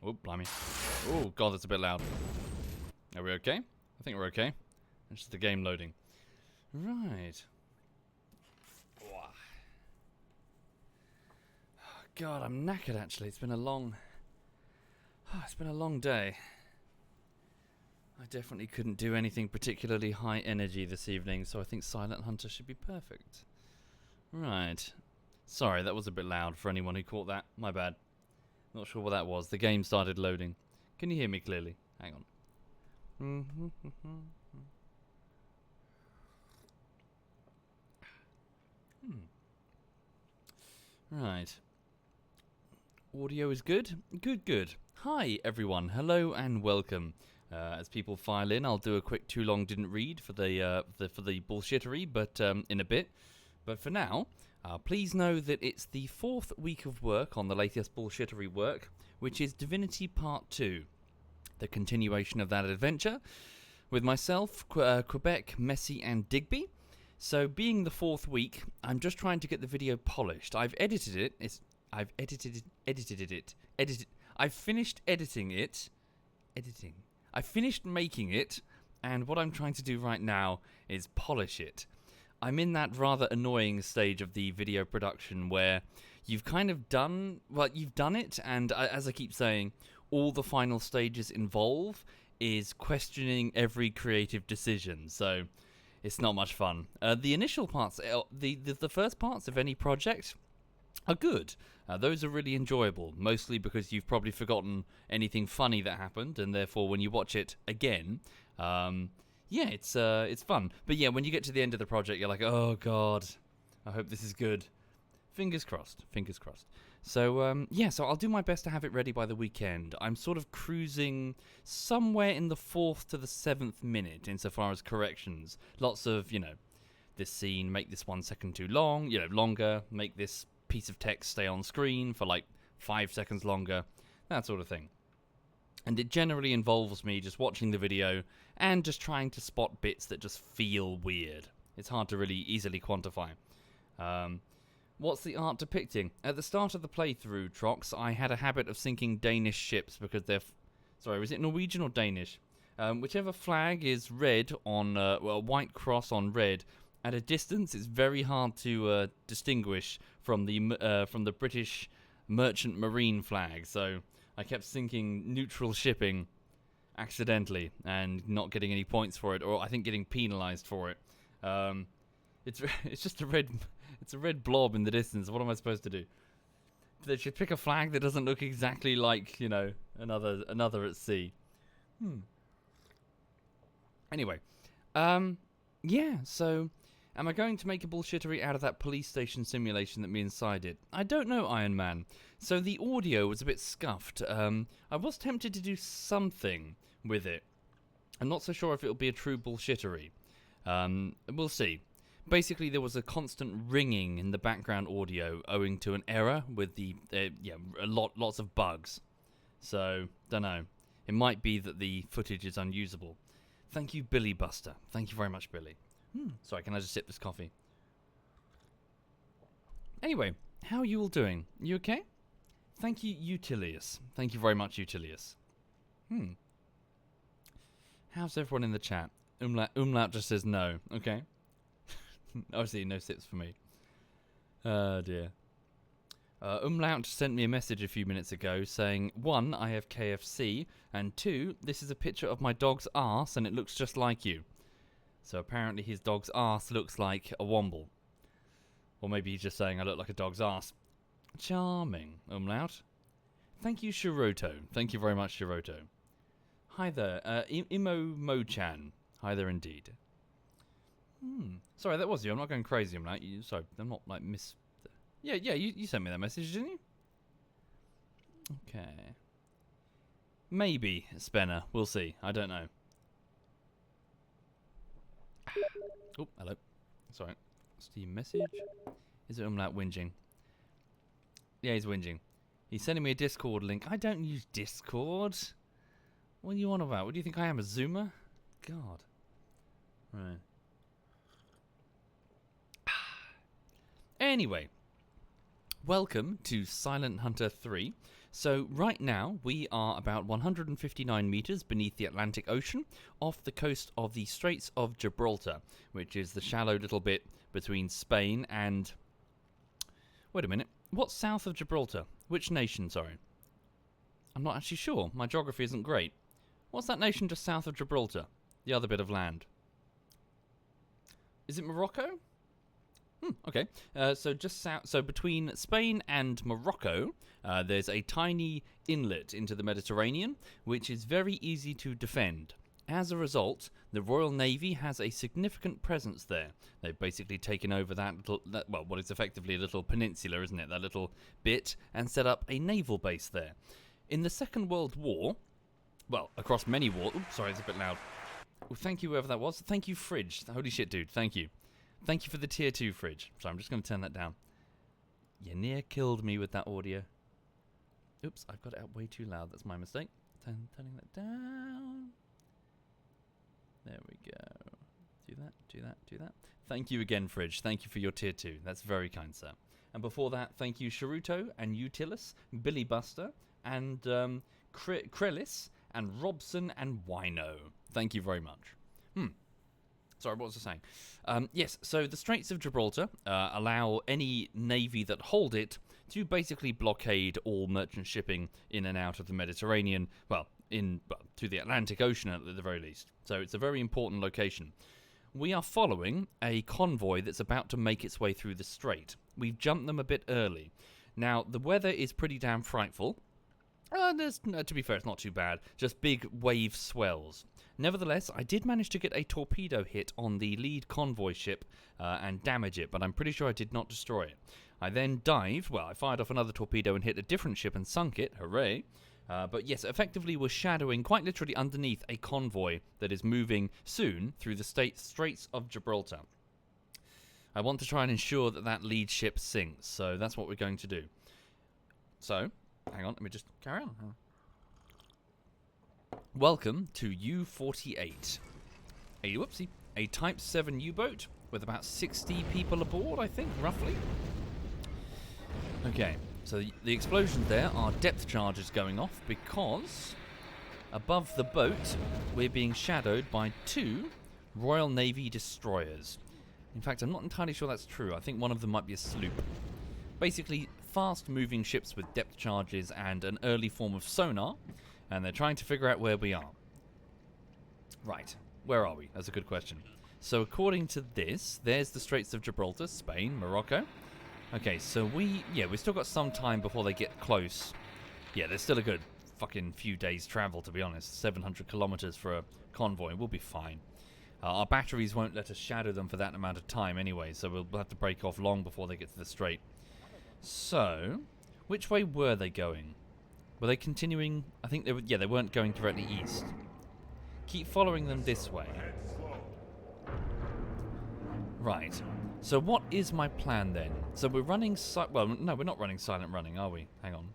Oh, blimey. Oh, God, that's a bit loud. Are we okay? I think we're okay. It's just the game loading. Right. Oh, God, I'm knackered, actually. It's been a long day. I definitely couldn't do anything particularly high energy this evening, so I think Silent Hunter should be perfect. Right. Sorry, that was a bit loud for anyone who caught that. My bad. Not sure what that was. The game started loading. Can you hear me clearly? Hang on. Right. Audio is good? Good. Hi, everyone. Hello and welcome. As people file in, I'll do a quick too long didn't read for the bullshittery, but in a bit. But for now, please know that it's the 4th week of work on the latest bullshittery work, which is Divinity Part 2, the continuation of that adventure, with myself, Quebec, Messi, and Digby. So, being the 4th week, I'm just trying to get the video polished. I've finished editing it. I finished making it, and what I'm trying to do right now is polish it. I'm in that rather annoying stage of the video production where you've kind of done it, and as I keep saying, all the final stages involve is questioning every creative decision, so it's not much fun. The initial parts, the first parts of any project are good. Those are really enjoyable, mostly because you've probably forgotten anything funny that happened, and therefore when you watch it again, it's fun. But yeah, when you get to the end of the project, you're like, oh god, I hope this is good. Fingers crossed. So so I'll do my best to have it ready by the weekend. I'm sort of cruising somewhere in the 4th to the 7th minute insofar as corrections. Lots of, this scene, make this 1 second too long, longer, make this piece of text stay on screen for like 5 seconds longer, that sort of thing. And it generally involves me just watching the video and just trying to spot bits that just feel weird. It's hard to really easily quantify. What's the art depicting? At the start of the playthrough, Trox, I had a habit of sinking Danish ships because they're... Sorry, was it Norwegian or Danish? Whichever flag is red on... a white cross on red. At a distance, it's very hard to distinguish from the British merchant marine flag. So I kept sinking neutral shipping accidentally and not getting any points for it, or I think getting penalised for it. It's just a red blob in the distance. What am I supposed to do? They should pick a flag that doesn't look exactly like another at sea. Anyway, so. Am I going to make a bullshittery out of that police station simulation that me inside it? I don't know, Iron Man. So the audio was a bit scuffed. I was tempted to do something with it. I'm not so sure if it'll be a true bullshittery. We'll see. Basically, there was a constant ringing in the background audio owing to an error with the lots of bugs. So, don't know. It might be that the footage is unusable. Thank you, Billy Buster. Thank you very much, Billy. Sorry, can I just sip this coffee? Anyway, how are you all doing? You okay? Thank you, Utilius. Thank you very much, Utilius. How's everyone in the chat? Umlaut just says no. Okay. Obviously, no sips for me. Oh, dear. Umlaut sent me a message a few minutes ago saying, 1, I have KFC, and 2, this is a picture of my dog's arse and it looks just like you. So apparently his dog's arse looks like a womble. Or maybe he's just saying I look like a dog's arse. Charming, Umlaut. Thank you, Shiroto. Thank you very much, Shiroto. Hi there, Imo Mo-chan. Hi there indeed. Sorry, that was you. I'm not going crazy, Umlaut. Sorry, I'm not like Yeah, you sent me that message, didn't you? Okay. Maybe, Spenner. We'll see. I don't know. Oh, hello. Sorry. Steam message. Is it Umlaut whinging? Yeah, he's whinging. He's sending me a Discord link. I don't use Discord. What are you on about? What do you think I am, a Zoomer? God. Right. Anyway. Welcome to Silent Hunter 3. So right now we are about 159 meters beneath the Atlantic Ocean off the coast of the Straits of Gibraltar, which is the shallow little bit between Spain and... Wait a minute. What's south of Gibraltar? Which nation, sorry? I'm not actually sure. My geography isn't great. What's that nation just south of Gibraltar? The other bit of land. Is it Morocco? Okay. So just south, so between Spain and Morocco, there's a tiny inlet into the Mediterranean, which is very easy to defend. As a result, the Royal Navy has a significant presence there. They've basically taken over well, what is effectively a little peninsula, isn't it? That little bit, and set up a naval base there. In the Second World War, well, across many wars... Oops, sorry, it's a bit loud. Well, thank you, whoever that was. Thank you, Fridge. Holy shit, dude. Thank you. Thank you for the tier 2 fridge. So I'm just going to turn that down. You near killed me with that audio. Oops, I've got it out way too loud. That's my mistake. Turning that down. There we go. Do that, do that, do that. Thank you again, Fridge. Thank you for your tier 2. That's very kind, sir. And before that, thank you, Sharuto and Utilis, Billy Buster, and Krellis, and Robson and Wino. Thank you very much. Sorry, what was I saying? Yes, so the Straits of Gibraltar allow any navy that hold it to basically blockade all merchant shipping in and out of the Mediterranean, to the Atlantic Ocean at the very least. So it's a very important location. We are following a convoy that's about to make its way through the strait. We've jumped them a bit early. Now, the weather is pretty damn frightful. To be fair, it's not too bad. Just big wave swells. Nevertheless, I did manage to get a torpedo hit on the lead convoy ship and damage it, but I'm pretty sure I did not destroy it. I then dived. Well, I fired off another torpedo and hit a different ship and sunk it. Hooray. But yes, effectively we're shadowing, quite literally underneath, a convoy that is moving soon through the Straits of Gibraltar. I want to try and ensure that that lead ship sinks, so that's what we're going to do. So... hang on, let me just carry on. Welcome to U-48. A Type 7 U-boat with about 60 people aboard, I think, roughly. Okay, so the explosions there are depth charges going off because above the boat we're being shadowed by 2 Royal Navy destroyers. In fact, I'm not entirely sure that's true. I think one of them might be a sloop. Basically, fast-moving ships with depth charges and an early form of sonar, and they're trying to figure out where we are. Right, where are we? That's a good question. So according to this, there's the Straits of Gibraltar, Spain, Morocco. Okay, so we've still got some time before they get close. Yeah, there's still a good fucking few days travel, to be honest. 700 kilometers for a convoy. We'll be fine. Our batteries won't let us shadow them for that amount of time anyway, so we'll have to break off long before they get to the strait. So, which way were they going? Were they continuing? I think they weren't going directly east. Keep following them this way. Right. So what is my plan then? So we're running well, no, we're not running silent running, are we? Hang on.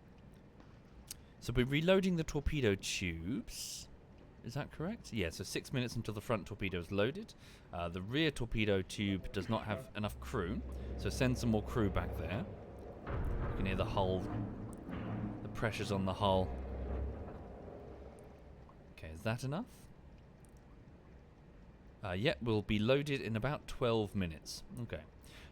So we're reloading the torpedo tubes. Is that correct? Yeah, so 6 minutes until the front torpedo is loaded. The rear torpedo tube does not have enough crew, so send some more crew back there. You can hear the hull, the pressures on the hull. Okay, is that enough? Yeah, we'll be loaded in about 12 minutes. Okay.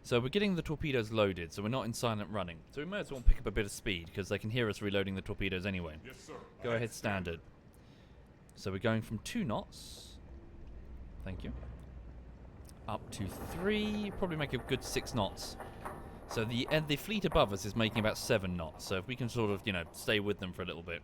So we're getting the torpedoes loaded, so we're not in silent running. So we might as well pick up a bit of speed, because they can hear us reloading the torpedoes anyway. Yes, sir. Go ahead, standard. So we're going from 2 knots. Thank you. Up to 3, probably make a good 6 knots. So the fleet above us is making about 7 knots. So if we can sort of, stay with them for a little bit.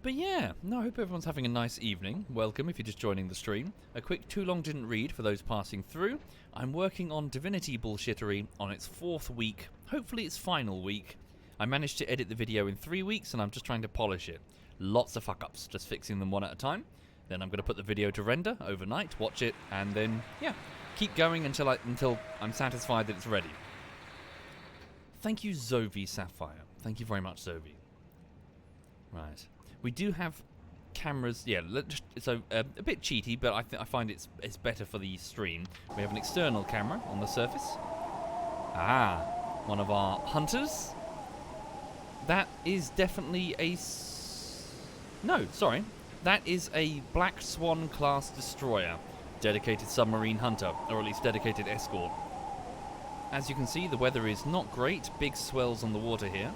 But yeah, no, I hope everyone's having a nice evening. Welcome if you're just joining the stream. A quick too long didn't read for those passing through. I'm working on Divinity Bullshittery on its 4th week, hopefully its final week. I managed to edit the video in 3 weeks and I'm just trying to polish it. Lots of fuck-ups, just fixing them one at a time. Then I'm going to put the video to render overnight, watch it, and then, yeah, keep going until I'm satisfied that it's ready. Thank you, Zovi Sapphire. Thank you very much, Zovi. Right. We do have cameras. Yeah, so a bit cheaty, but I find it's better for the stream. We have an external camera on the surface. Ah, one of our hunters. That is definitely a... No, sorry. That is a Black Swan class destroyer. Dedicated submarine hunter, or at least dedicated escort. As you can see, the weather is not great. Big swells on the water here.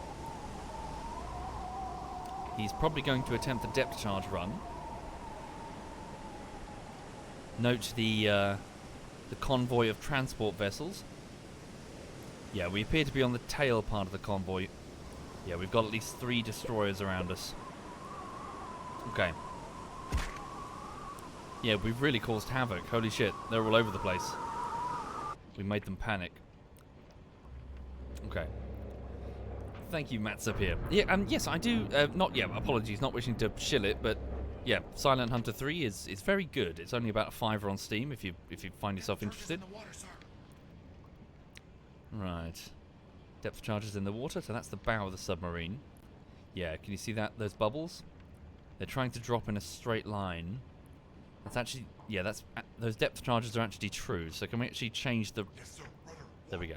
He's probably going to attempt the depth charge run. Note the convoy of transport vessels. Yeah, we appear to be on the tail part of the convoy. Yeah, we've got at least 3 destroyers around us. Okay. Yeah, we've really caused havoc. Holy shit, they're all over the place. We made them panic. Okay. Thank you, Matt's up here. Yeah, yes, I do. Apologies, not wishing to shill it, but yeah, Silent Hunter 3 is very good. It's only about a $5 on Steam if you find yourself interested. Right. Depth charges in the water, so that's the bow of the submarine. Yeah, can you see that? Those bubbles? They're trying to drop in a straight line. That's actually, yeah, those depth charges are actually true. So can we actually change the... Yes, sir. Rudder. There we go.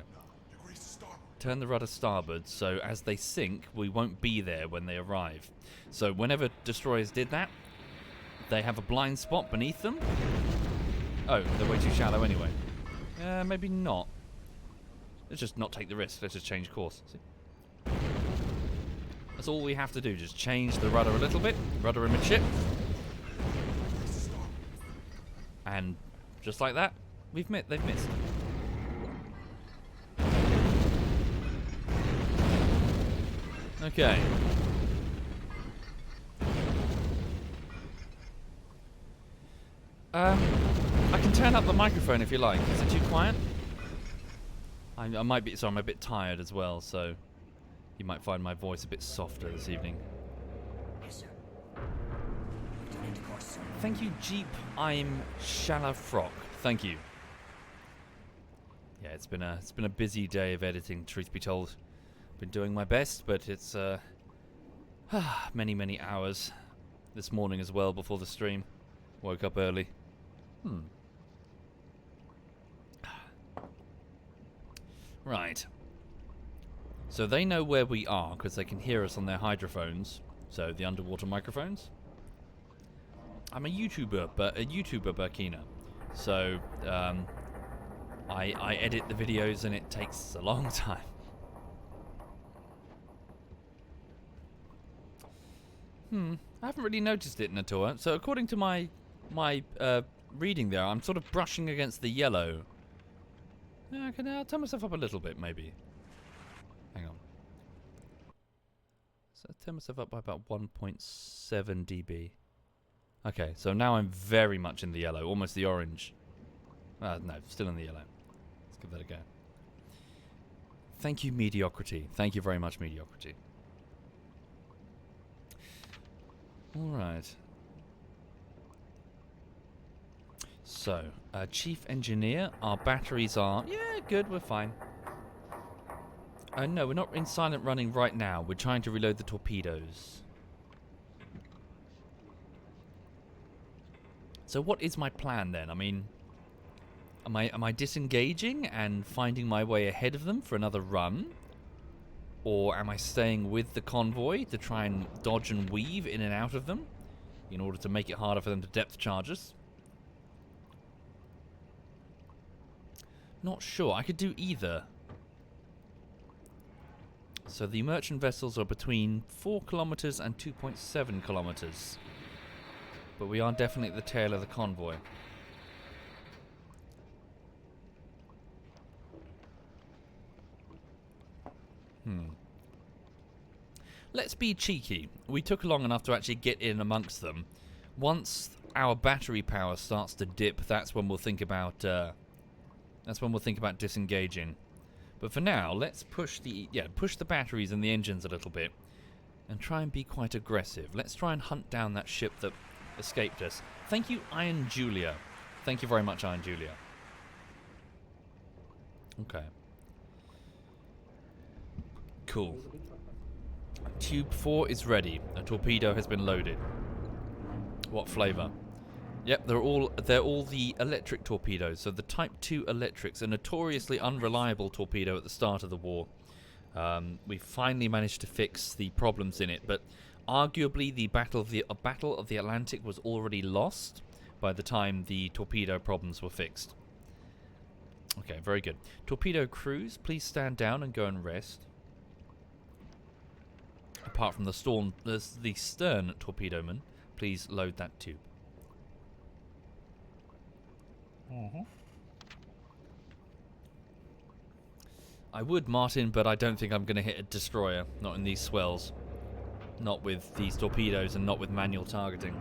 Degrees to starboard. Turn the rudder starboard, so as they sink, we won't be there when they arrive. So whenever destroyers did that, they have a blind spot beneath them. Oh, they're way too shallow anyway. Maybe not. Let's just not take the risk. Let's just change course. See? That's all we have to do. Just change the rudder a little bit. Rudder amidship. And just like that, they've missed. Okay. I can turn up the microphone if you like. Is it too quiet? I might be. Sorry, I'm a bit tired as well, so you might find my voice a bit softer this evening. Yes, sir. Returning to course, sir. Thank you, Jeep. I'm Shalafrock. Thank you. Yeah, it's been a busy day of editing. Truth be told, been doing my best, but it's many hours this morning as well before the stream. Woke up early. Right. So they know where we are because they can hear us on their hydrophones. So the underwater microphones. I'm a YouTuber, but a YouTuber Burkina. So I edit the videos and it takes a long time. I haven't really noticed it, Natua. So according to my reading there, I'm sort of brushing against the yellow. Yeah, I'll turn myself up a little bit, maybe. Hang on. So I'll turn myself up by about 1.7 dB. Okay, so now I'm very much in the yellow, almost the orange. No, still in the yellow. Let's give that a go. Thank you, Mediocrity. Thank you very much, Mediocrity. Alright. So, Chief Engineer, our batteries are... Yeah, good, we're fine. No, we're not in silent running right now. We're trying to reload the torpedoes. So what is my plan then? I mean, am I disengaging and finding my way ahead of them for another run? Or am I staying with the convoy to try and dodge and weave in and out of them in order to make it harder for them to depth charge us? Not sure. I could do either. So the merchant vessels are between 4 kilometers and 2.7 kilometers. But we are definitely at the tail of the convoy. Let's be cheeky. We took long enough to actually get in amongst them. Once our battery power starts to dip, that's when we'll think about disengaging. But for now, let's push the batteries and the engines a little bit and try and be quite aggressive. Let's try and hunt down that ship that escaped us. Thank you, Iron Julia. Thank you very much, Iron Julia. Okay. Cool. Tube 4 is ready. A torpedo has been loaded. What flavour? Yep, they're all the electric torpedoes. So the Type 2 electrics, a notoriously unreliable torpedo at the start of the war. We finally managed to fix the problems in it, but arguably the Battle of the Atlantic was already lost by the time the torpedo problems were fixed. Okay, very good. Torpedo crews, please stand down and go and rest. Apart from the stern torpedo-man, please load that tube. I would, Martin, but I don't think I'm going to hit a destroyer. Not in these swells. Not with these torpedoes and not with manual targeting.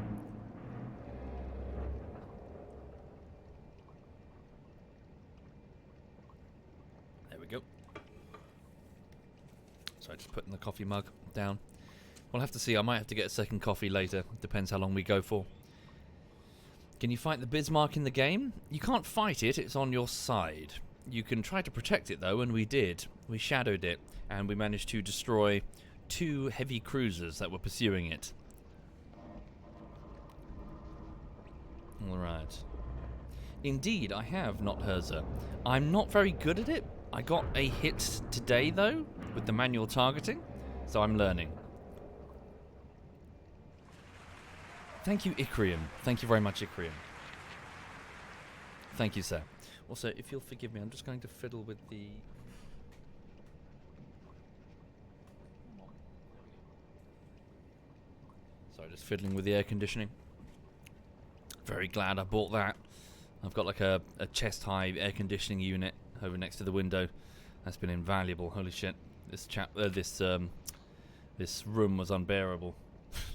There we go. Sorry, just putting the coffee mug down. We'll have to see. I might have to get a second coffee later. Depends how long we go for. Can you fight the Bismarck in the game? You can't fight it. It's on your side. You can try to protect it, though, and we did. We shadowed it, and we managed to destroy 2 heavy cruisers that were pursuing it. Alright. Indeed, I have not Herzer. I'm not very good at it. I got a hit today, though, with the manual targeting, so I'm learning. Thank you, Icrian. Thank you very much, Icrian. Thank you, sir. Also, if you'll forgive me, I'm just going to fiddle with the... Sorry, just fiddling with the air conditioning. Very glad I bought that. I've got like a chest-high air conditioning unit over next to the window. That's been invaluable. Holy shit! This room was unbearable.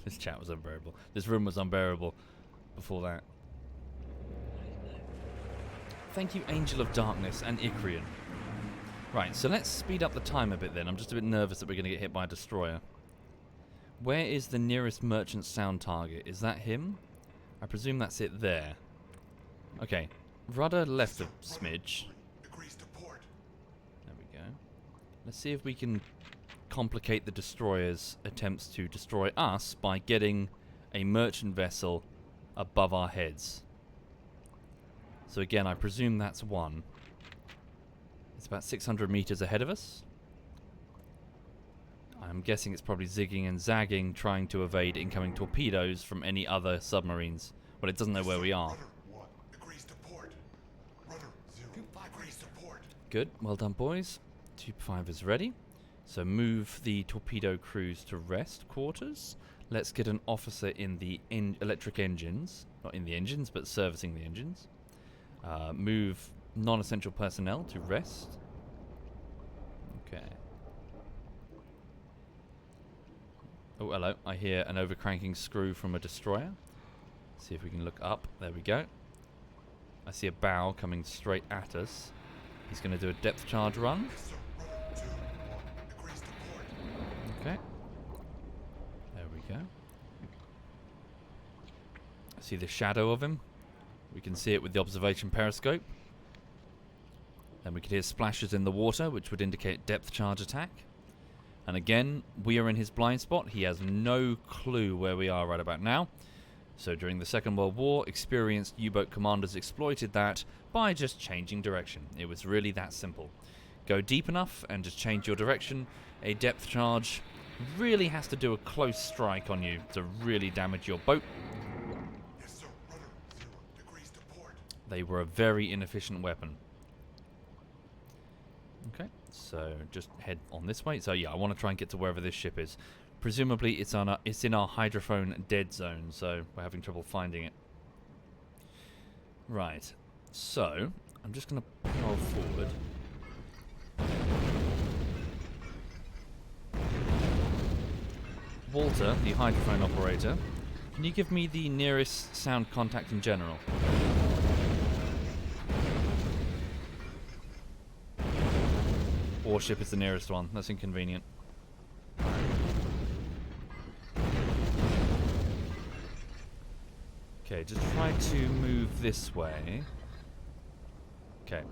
This chat was unbearable. This room was unbearable before that. Thank you, Angel of Darkness and Icrian. Right, so let's speed up the time a bit then. I'm just a bit nervous that we're going to get hit by a destroyer. Where is the nearest merchant sound target? Is that him? I presume that's it there. Okay, rudder left a smidge. There we go. Let's see if we can complicate the destroyer's attempts to destroy us by getting a merchant vessel above our heads. So again, I presume that's one. It's about 600 meters ahead of us. I'm guessing it's probably zigging and zagging, trying to evade incoming torpedoes from any other submarines. Well, it doesn't know where we are. Good, well done, boys. Tube 5 is ready. So move the torpedo crews to rest quarters. Let's get an officer in the electric engines. Not in the engines, but servicing the engines. Move non-essential personnel to rest. Okay. Oh, hello. I hear an overcranking screw from a destroyer. See if we can look up. There we go. I see a bow coming straight at us. He's going to do a depth charge run. Okay. There we go. I see the shadow of him. We can see it with the observation periscope. Then we could hear splashes in the water, which would indicate depth charge attack. And again, we are in his blind spot. He has no clue where we are right about now. So during the Second World War, experienced U-boat commanders exploited that by just changing direction. It was really that simple. Go deep enough and just change your direction. A depth charge really has to do a close strike on you to really damage your boat. Yes, sir. Rudder 0 degrees to port. They were a very inefficient weapon. Okay, so just head on this way. So yeah, I want to try and get to wherever this ship is. Presumably it's in our hydrophone dead zone, so we're having trouble finding it. Right, so I'm just going to power forward. Walter, the hydrophone operator, can you give me the nearest sound contact in general? Warship is the nearest one. That's inconvenient. Okay, just try to move this way. Okay.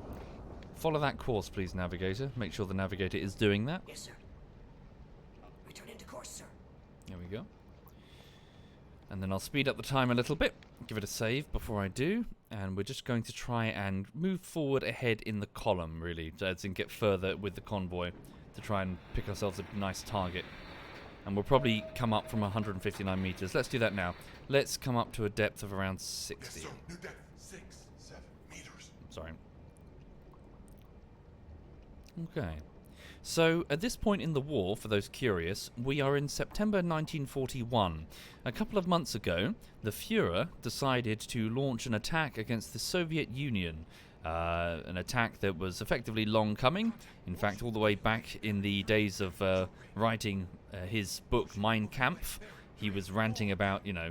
Follow that course, please, navigator. Make sure the navigator is doing that. Yes, sir. Return into course, sir. There we go. And then I'll speed up the time a little bit, give it a save before I do, and we're just going to try and move forward ahead in the column, really, as in get further with the convoy to try and pick ourselves a nice target. And we'll probably come up from 159 meters. Let's do that now. Let's come up to a depth of around 60. Yes, sir. New depth. 6, 7 meters. Sorry. Okay. So, at this point in the war, for those curious, we are in September 1941. A couple of months ago, the Führer decided to launch an attack against the Soviet Union. An attack that was effectively long coming. In fact, all the way back in the days of writing his book Mein Kampf, he was ranting about, you know,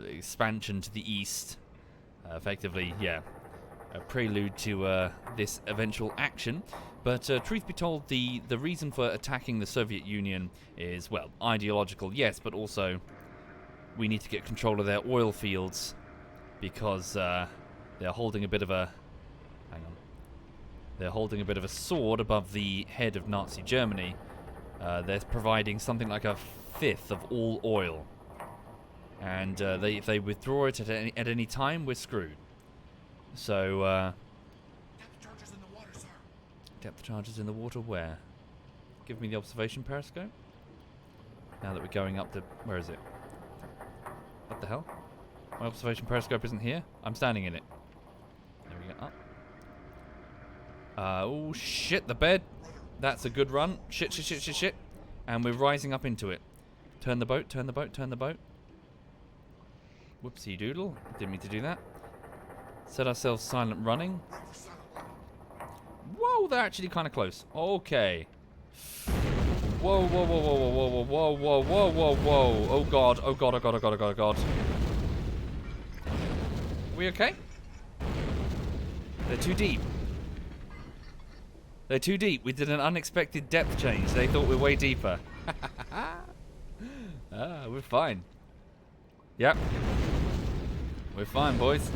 expansion to the east. Effectively, yeah, a prelude to this eventual action. But truth be told, the reason for attacking the Soviet Union is, well, ideological, yes, but also we need to get control of their oil fields because they're holding a bit of a... Hang on. They're holding a bit of a sword above the head of Nazi Germany. They're providing something like a fifth of all oil. And if they withdraw it at any time, we're screwed. So, Depth charges in the water, sir. depth charges in the water where? Give me the observation periscope. Now that we're going up to... Where is it? What the hell? My observation periscope isn't here. I'm standing in it. There we go. Up. Oh, shit, the bed. That's a good run. Shit, shit, shit, shit, shit. And we're rising up into it. Turn the boat, turn the boat, turn the boat. Whoopsie doodle. Didn't mean to do that. Set ourselves silent running. Break for silent running. Whoa, they're actually kind of close. Okay. Whoa, whoa, whoa, whoa, whoa, whoa, whoa, whoa, whoa, whoa, whoa. Oh god, oh god, oh god, oh god, oh god, oh god. We okay? They're too deep. They're too deep. We did an unexpected depth change. They thought we're way deeper. We're fine. Yep. We're fine, boys.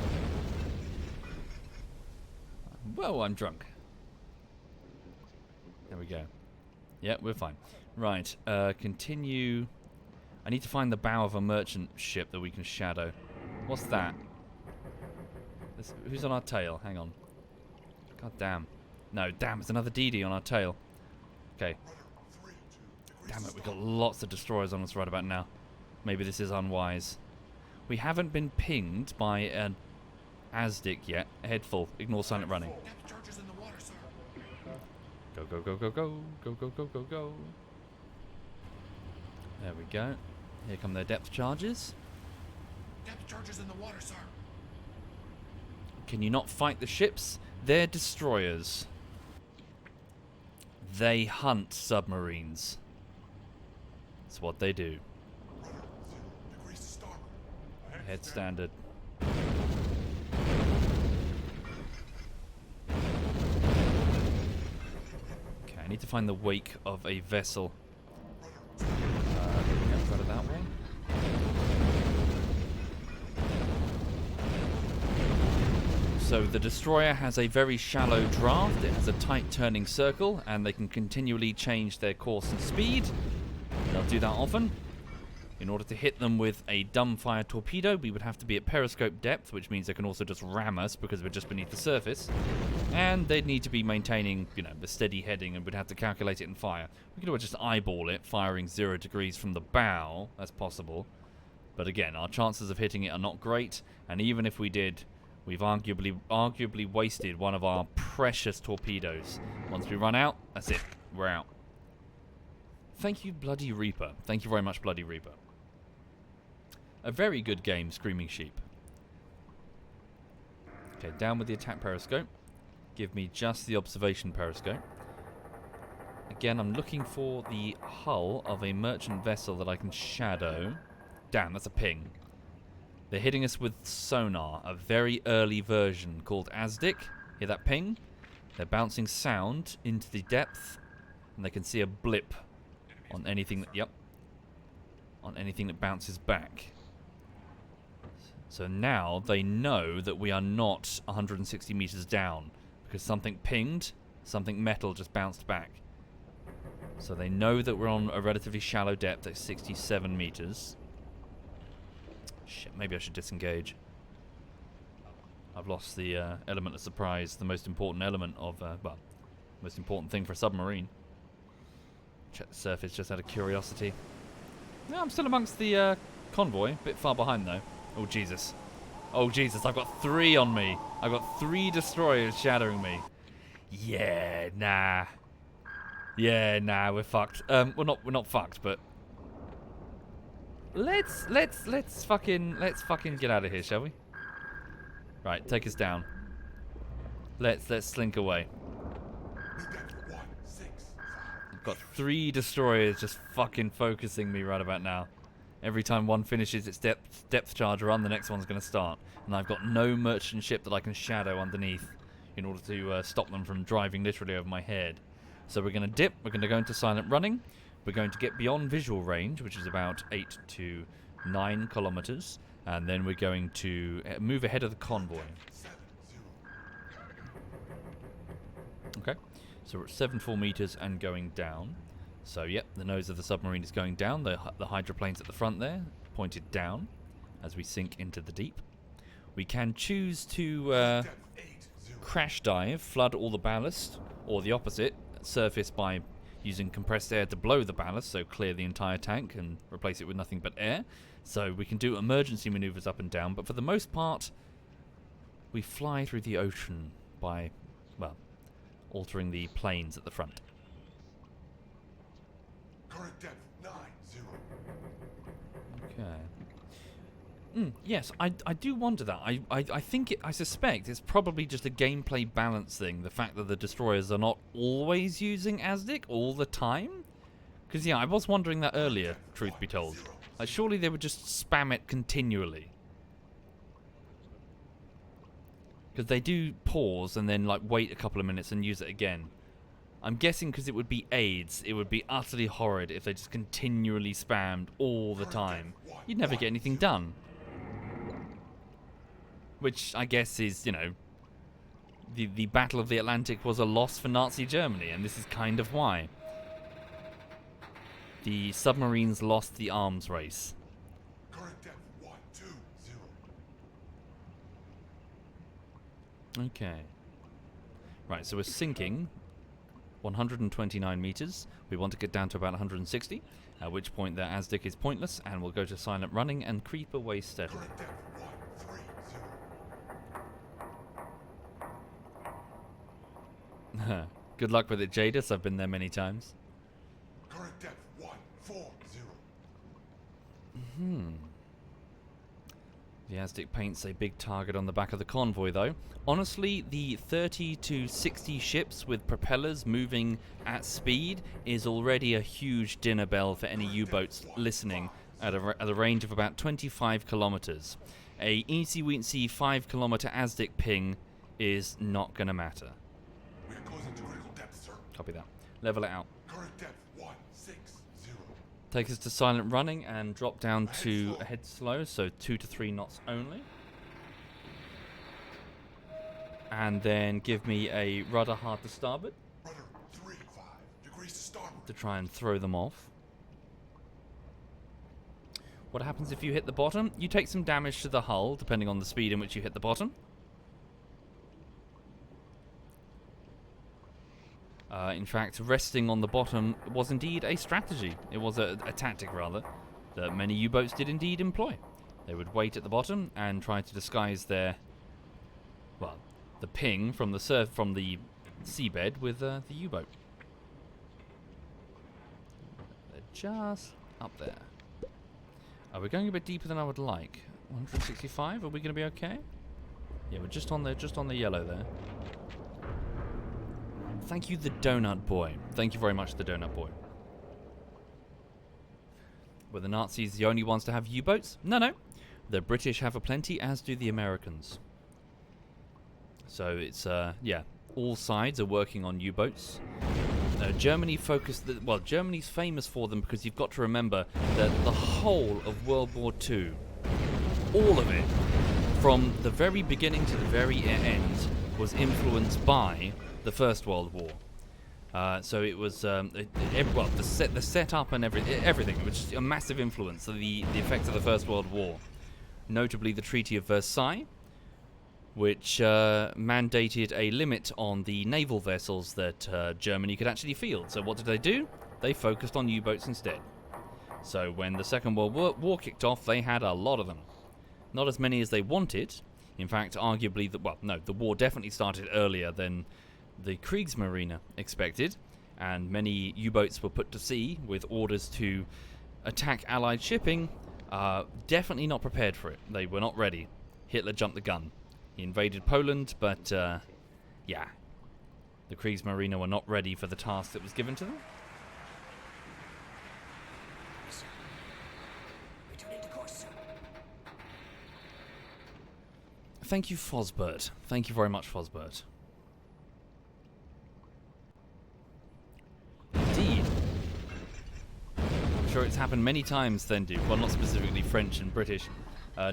Whoa, I'm drunk. There we go. Yeah, we're fine. Right, continue. I need to find the bow of a merchant ship that we can shadow. What's that? Who's on our tail? Hang on. God damn. No, damn, it's another DD on our tail. Okay. Rudder 3, 2 degrees Damn it, to we've got starboard. lots of destroyers on us right about now. Maybe this is unwise. We haven't been pinged by an Azdic yet. Head full. Ignore silent running. Depth charges in the water, sir. Go, go, go, go, go. Go, go, go, go, go. There we go. Here come their depth charges. Depth charges in the water, sir. Can you not fight the ships? They're destroyers. They hunt submarines. That's what they do. Rudder 0 degrees to starboard. Ahead Head standard. Okay, I need to find the wake of a vessel. There we go, got it that way. So the destroyer has a very shallow draft, it has a tight turning circle, and they can continually change their course and speed. They'll do that often. In order to hit them with a dumbfire torpedo, we would have to be at periscope depth, which means they can also just ram us because we're just beneath the surface. And they'd need to be maintaining, you know, the steady heading, and we'd have to calculate it and fire. We could always just eyeball it, firing 0 degrees from the bow. That's possible. But again, our chances of hitting it are not great, and even if we did, we've arguably wasted one of our precious torpedoes. Once we run out, that's it. We're out. Thank you, Bloody Reaper. Thank you very much, Bloody Reaper. A very good game, Screaming Sheep. Okay, down with the attack periscope. Give me just the observation periscope. Again, I'm looking for the hull of a merchant vessel that I can shadow. Damn, that's a ping. They're hitting us with sonar, a very early version called Azdic. Hear that ping? They're bouncing sound into the depth, and they can see a blip on anything that, yep, on anything that bounces back. So now they know that we are not 160 meters down, because something pinged, something metal just bounced back. So they know that we're on a relatively shallow depth at 67 meters. Shit, maybe I should disengage. I've lost the element of surprise, the most important element of, well, most important thing for a submarine. Check the surface just out of curiosity. No, I'm still amongst the convoy. Bit far behind though. Oh Jesus. Oh Jesus, I've got 3 on me. I've got 3 destroyers shadowing me. Yeah, nah. Yeah, nah, we're fucked. We're not fucked, but let's fucking get out of here, shall we? Right, take us down. Let's slink away. I've got 3 destroyers just fucking focusing me right about now. Every time one finishes its depth charge run, the next one's going to start. And I've got no merchant ship that I can shadow underneath in order to stop them from driving literally over my head. So we're going to dip, we're going to go into silent running, we're going to get beyond visual range, which is about 8 to 9 kilometers, and then we're going to move ahead of the convoy. Okay, so we're at 74 meters and going down. So, yep, the nose of the submarine is going down. The hydroplane's at the front there, pointed down as we sink into the deep. We can choose to crash dive, flood all the ballast, or the opposite, surface by using compressed air to blow the ballast, so clear the entire tank and replace it with nothing but air. So we can do emergency maneuvers up and down, but for the most part, we fly through the ocean by, well, altering the planes at the front. Current depth 90. Okay. Yes, I do wonder that. I think I suspect it's probably just a gameplay balance thing. The fact that the destroyers are not always using ASDIC all the time. Because yeah, I was wondering that earlier. Truth be told, like surely they would just spam it continually. Because they do pause and then like wait a couple of minutes and use it again. I'm guessing because it would be AIDS, it would be utterly horrid if they just continually spammed all the time. You'd never get anything done. Which I guess is, you know, the Battle of the Atlantic was a loss for Nazi Germany, and this is kind of why. The submarines lost the arms race. Current depth 120. Okay. Right, so we're sinking 129 meters. We want to get down to about 160, at which point the ASDIC is pointless, and we'll go to silent running and creep away steadily. Current depth 130. Good luck with it, Jadis. I've been there many times. Current depth 140. The ASDIC paints a big target on the back of the convoy, though. Honestly, the 30 to 60 ships with propellers moving at speed is already a huge dinner bell for any U-boats listening at a range of about 25 kilometers. A eensy-weensy 5-kilometer ASDIC ping is not going to matter. We are closing to critical depth, sir. Copy that. Level it out. Current depth 160. Take us to silent running and drop down to ahead slow, so 2 to 3 knots only. And then give me a rudder hard to starboard Rudder 35 degrees to starboard. to try and throw them off. What happens if you hit the bottom? You take some damage to the hull, depending on the speed in which you hit the bottom. In fact, resting on the bottom was indeed a strategy. It was a tactic, rather, that many U-boats did indeed employ. They would wait at the bottom and try to disguise their, well, the ping from the seabed with the U-boat. They're just up there. We're going a bit deeper than I would like. 165. Are we going to be okay? Yeah, we're just on the yellow there. Thank you, the Donut Boy. Thank you very much, the Donut Boy. Were the Nazis the only ones to have U-boats? No. The British have aplenty, as do the Americans. So it's, yeah, all sides are working on U-boats. Germany focused... Germany's famous for them because you've got to remember that the whole of World War II, all of it, from the very beginning to the very end, was influenced by the First World War. So it was the setup and everything. It was just a massive influence of the effects of the First World War. notably the Treaty of Versailles, which mandated a limit on the naval vessels that Germany could actually field. So what did they do? They focused on U-boats instead. So when the Second World War kicked off, they had a lot of them. Not as many as they wanted. In fact, arguably, the war definitely started earlier than the Kriegsmarine expected, and many U-boats were put to sea with orders to attack Allied shipping. Definitely not prepared for it. They were not ready. Hitler jumped the gun. He invaded Poland, but yeah, the Kriegsmarine were not ready for the task that was given to them. Yes, sir. Returning to course, sir. Thank you, Fosbert. Thank you very much, Fosbert. Indeed. I'm sure it's happened many times, Thendu. Well, not specifically French and British.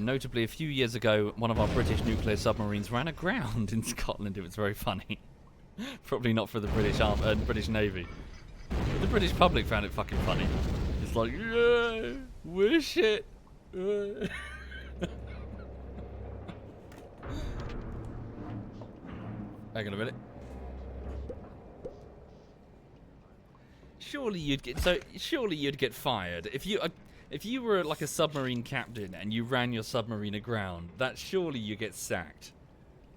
Notably, a few years ago, one of our British nuclear submarines ran aground in Scotland. It was very funny. Probably not for the British Navy. But the British public found it fucking funny. It's like, yeah, we're shit. Hang on a minute. Surely you'd get fired if you were like a submarine captain and you ran your submarine aground. That surely you get sacked.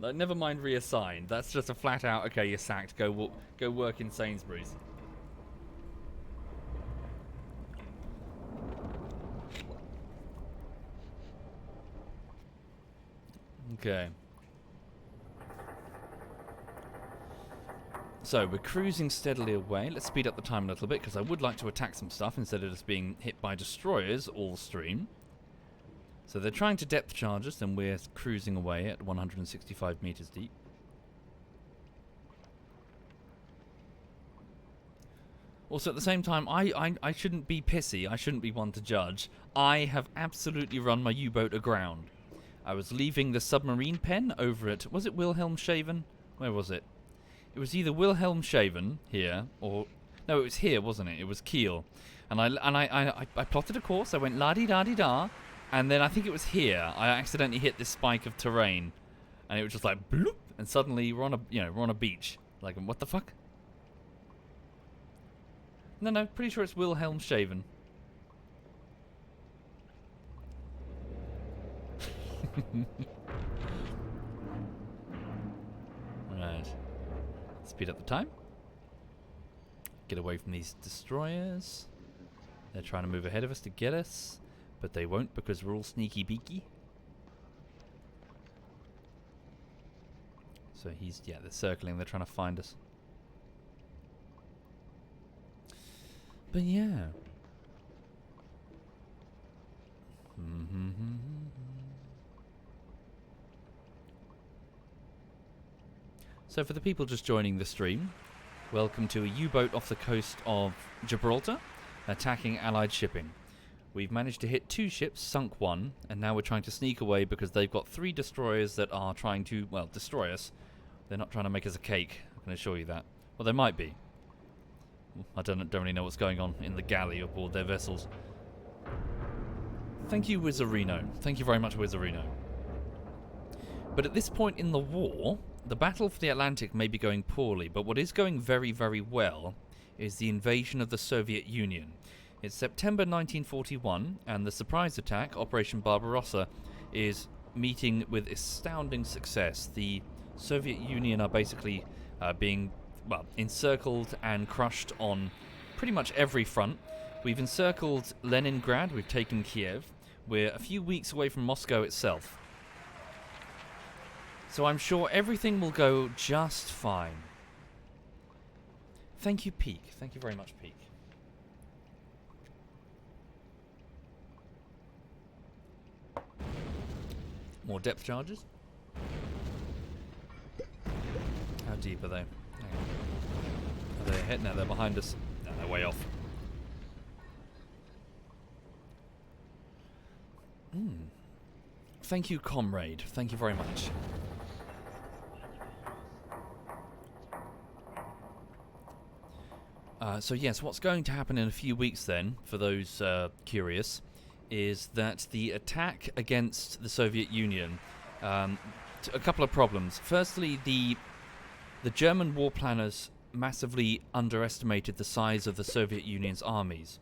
Like, never mind reassigned. That's just a flat out, okay, you're sacked. Go work in Sainsbury's. Okay. So, we're cruising steadily away. Let's speed up the time a little bit, because I would like to attack some stuff instead of just being hit by destroyers all stream. So they're trying to depth charge us, and we're cruising away at 165 meters deep. Also, at the same time, I shouldn't be pissy. I shouldn't be one to judge. I have absolutely run my U-boat aground. I was leaving the submarine pen over at... Was it Wilhelmshaven? Where was it? It was either Wilhelmshaven here, or... No, it was here, wasn't it? It was Kiel. And I plotted a course. I went la-di-da-di-da. And then I think it was here. I accidentally hit this spike of terrain. And it was just like... bloop, and suddenly we're on a beach. Like, what the fuck? No, pretty sure it's Wilhelmshaven. Right. Speed up the time. Get away from these destroyers. They're trying to move ahead of us to get us, but they won't because we're all sneaky beaky. So they're circling, they're trying to find us. But yeah. So for the people just joining the stream, welcome to a U-boat off the coast of Gibraltar, attacking Allied shipping. We've managed to hit 2 ships, sunk 1, and now we're trying to sneak away because they've got 3 destroyers that are trying to, well, destroy us. They're not trying to make us a cake, I can assure you that. Well, they might be. I don't really know what's going on in the galley aboard their vessels. Thank you, Wizarino. Thank you very much, Wizarino. But at this point in the war, the battle for the Atlantic may be going poorly, but what is going very, very well is the invasion of the Soviet Union. It's September 1941, and the surprise attack, Operation Barbarossa, is meeting with astounding success. The Soviet Union are basically being, well, encircled and crushed on pretty much every front. We've encircled Leningrad, we've taken Kiev. We're a few weeks away from Moscow itself. So I'm sure everything will go just fine. Thank you, Peak. Thank you very much, Peak. More depth charges. How deep are they? Hang on. Are they ahead? No, they're behind us. No, they're way off. Thank you, comrade. Thank you very much. So yes, what's going to happen in a few weeks then, for those curious, is that the attack against the Soviet Union, a couple of problems. Firstly, the German war planners massively underestimated the size of the Soviet Union's armies.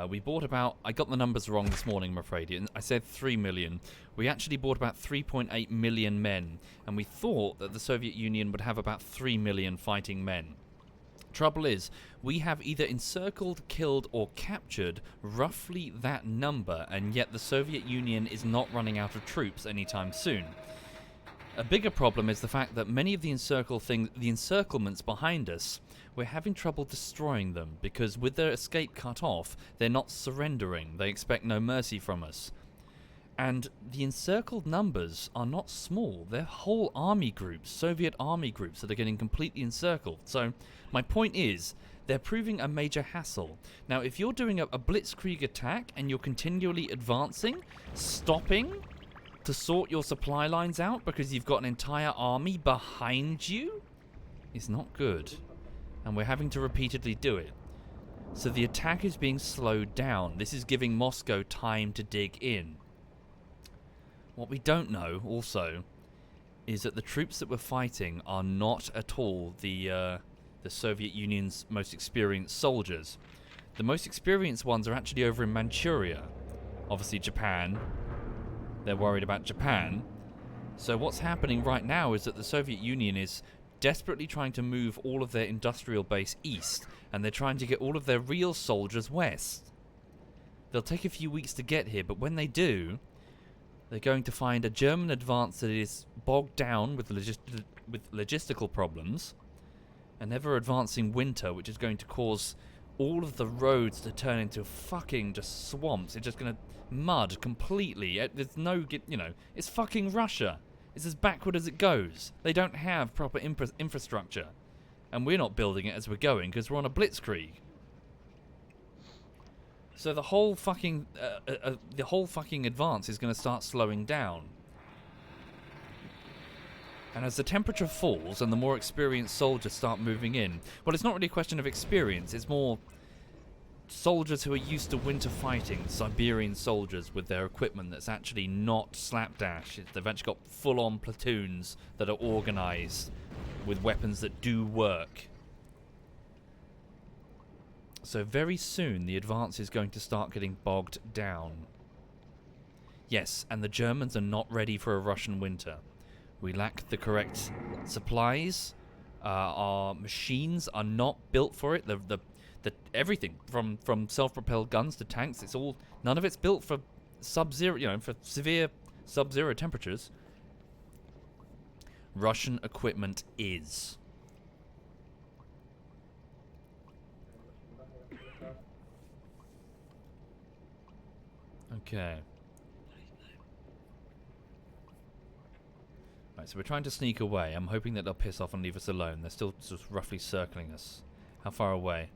We bought about, I got the numbers wrong this morning, I'm afraid. I said 3 million. We actually bought about 3.8 million men, and we thought that the Soviet Union would have about 3 million fighting men. Trouble is, we have either encircled, killed, or captured roughly that number, and yet the Soviet Union is not running out of troops anytime soon. A bigger problem is the fact that many of the encirclements behind us, we're having trouble destroying them, because with their escape cut off, they're not surrendering. They expect no mercy from us. And the encircled numbers are not small. They're whole army groups, Soviet army groups that are getting completely encircled. So my point is, they're proving a major hassle. Now, if you're doing a blitzkrieg attack and you're continually advancing, stopping to sort your supply lines out because you've got an entire army behind you, is not good. And we're having to repeatedly do it. So the attack is being slowed down. This is giving Moscow time to dig in. What we don't know, also, is that the troops that we're fighting are not at all the Soviet Union's most experienced soldiers. The most experienced ones are actually over in Manchuria. Obviously Japan. They're worried about Japan. So what's happening right now is that the Soviet Union is desperately trying to move all of their industrial base east, and they're trying to get all of their real soldiers west. They'll take a few weeks to get here, but when they do, they're going to find a German advance that is bogged down with logistical problems, an ever-advancing winter, which is going to cause all of the roads to turn into fucking just swamps. It's just going to mud completely. There's no, it's fucking Russia. It's as backward as it goes. They don't have proper infrastructure. And we're not building it as we're going because we're on a blitzkrieg. So the whole fucking advance is going to start slowing down. And as the temperature falls and the more experienced soldiers start moving in, well, it's not really a question of experience. It's more soldiers who are used to winter fighting, Siberian soldiers with their equipment that's actually not slapdash. They've actually got full-on platoons that are organized with weapons that do work. So very soon the advance is going to start getting bogged down. Yes, and the Germans are not ready for a Russian winter. We lack the correct supplies. Our machines are not built for it. The everything from self-propelled guns to tanks, none of it's built for sub-zero, for severe sub-zero temperatures. Russian equipment is. Okay. Right, so we're trying to sneak away. I'm hoping that they'll piss off and leave us alone. They're still just roughly circling us. How far away?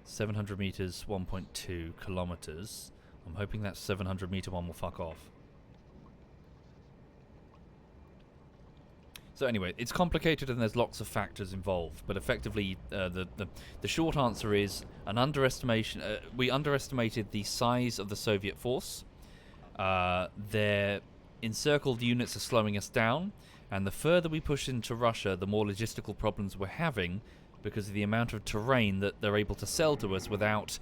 700 meters, 1.2 kilometers. I'm hoping that 700 meter one will fuck off. So anyway, it's complicated and there's lots of factors involved, but effectively the short answer is an underestimation. We underestimated the size of the Soviet force. Their encircled units are slowing us down, and the further we push into Russia, the more logistical problems we're having because of the amount of terrain that they're able to sell to us without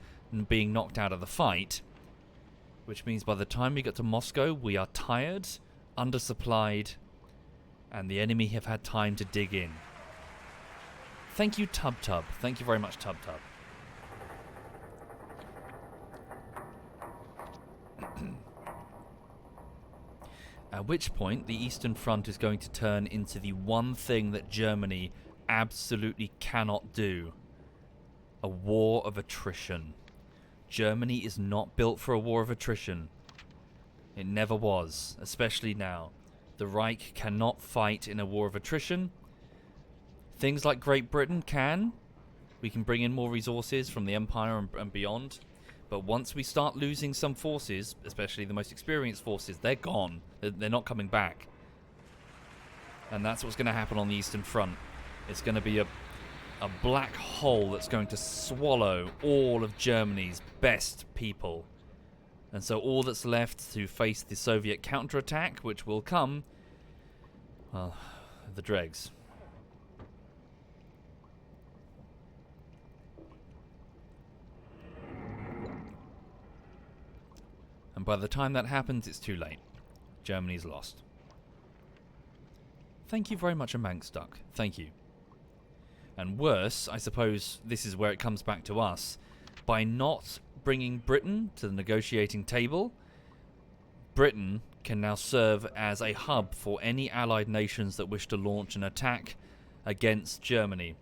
being knocked out of the fight. Which means by the time we get to Moscow, we are tired, undersupplied, and the enemy have had time to dig in. Thank you, Tub Tub. Thank you very much, Tub Tub. At which point, the Eastern Front is going to turn into the one thing that Germany absolutely cannot do. A war of attrition. Germany is not built for a war of attrition. It never was, especially now. The Reich cannot fight in a war of attrition. Things like Great Britain can. We can bring in more resources from the Empire and beyond. But once we start losing some forces, especially the most experienced forces, they're gone. They're not coming back. And that's what's going to happen on the Eastern Front. It's going to be a black hole that's going to swallow all of Germany's best people. And so all that's left to face the Soviet counterattack, which will come, well, the dregs. And by the time that happens, it's too late. Germany's lost. Thank you very much, a Manx duck. Thank you. And worse, I suppose this is where it comes back to us. By not bringing Britain to the negotiating table, Britain can now serve as a hub for any allied nations that wish to launch an attack against Germany.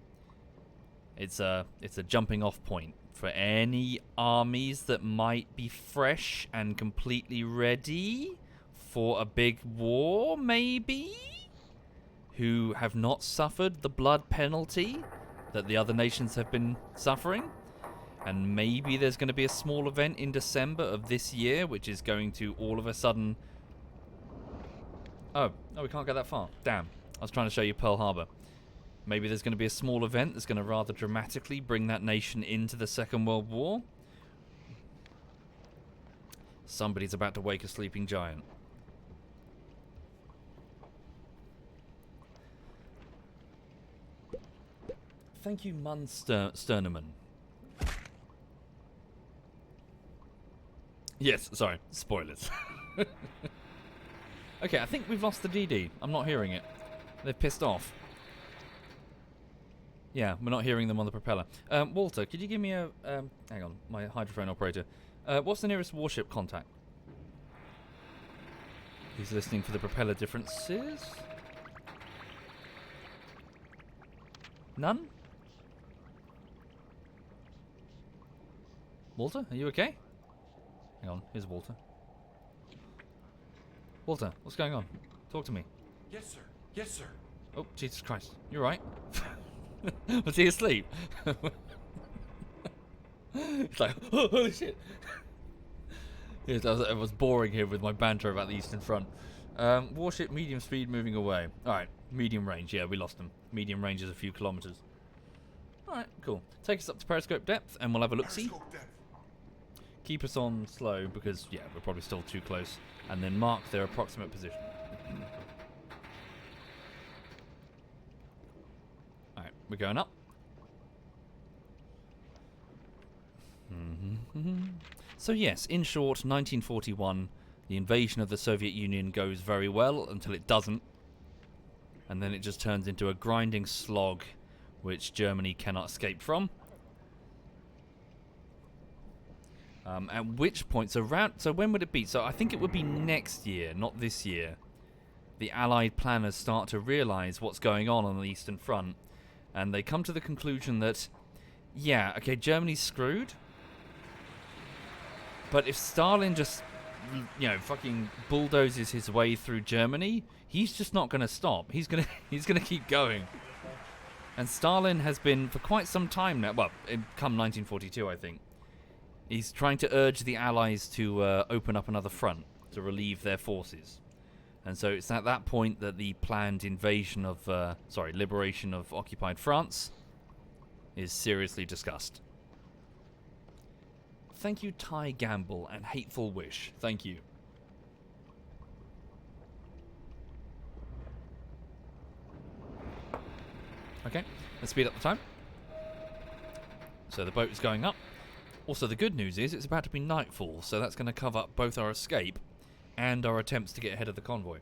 It's a jumping off point for any armies that might be fresh and completely ready for a big war, maybe, who have not suffered the blood penalty that the other nations have been suffering. And maybe there's going to be a small event in December of this year, which is going to all of a sudden... Oh, we can't go that far. Damn. I was trying to show you Pearl Harbor. Maybe there's going to be a small event that's going to rather dramatically bring that nation into the Second World War. Somebody's about to wake a sleeping giant. Thank you, Sterneman. Yes, sorry. Spoilers. Okay, I think we've lost the DD. I'm not hearing it. They're pissed off. Yeah, we're not hearing them on the propeller. Walter, could you give me a... hang on, my hydrophone operator. What's the nearest warship contact? He's listening for the propeller differences. None? Walter, are you okay? Hang on, here's Walter. Walter, what's going on? Talk to me. Yes, sir. Yes, sir. Oh, Jesus Christ. You're right. Was he asleep? It's like, oh, holy shit. Yes, I was boring here with my banter about the Eastern Front. Warship, medium speed, moving away. Alright, medium range. Yeah, we lost them. Medium range is a few kilometers. Alright, cool. Take us up to periscope depth and we'll have a look-see. Periscope depth. Keep us on slow because, yeah, we're probably still too close. And then mark their approximate position. Alright, we're going up. So yes, in short, 1941, the invasion of the Soviet Union goes very well until it doesn't. And then it just turns into a grinding slog which Germany cannot escape from. At which point, so when would it be? So I think it would be next year, not this year. The Allied planners start to realise what's going on the Eastern Front. And they come to the conclusion that, yeah, okay, Germany's screwed. But if Stalin just, you know, fucking bulldozes his way through Germany, he's just not going to stop. He's gonna keep going. And Stalin has been, for quite some time now, well, come 1942, I think, he's trying to urge the Allies to open up another front to relieve their forces. And so it's at that point that the planned invasion of, liberation of occupied France is seriously discussed. Thank you, Ty Gamble and Hateful Wish. Thank you. Okay, let's speed up the time. So the boat is going up. Also, the good news is it's about to be nightfall, so that's going to cover up both our escape and our attempts to get ahead of the convoy.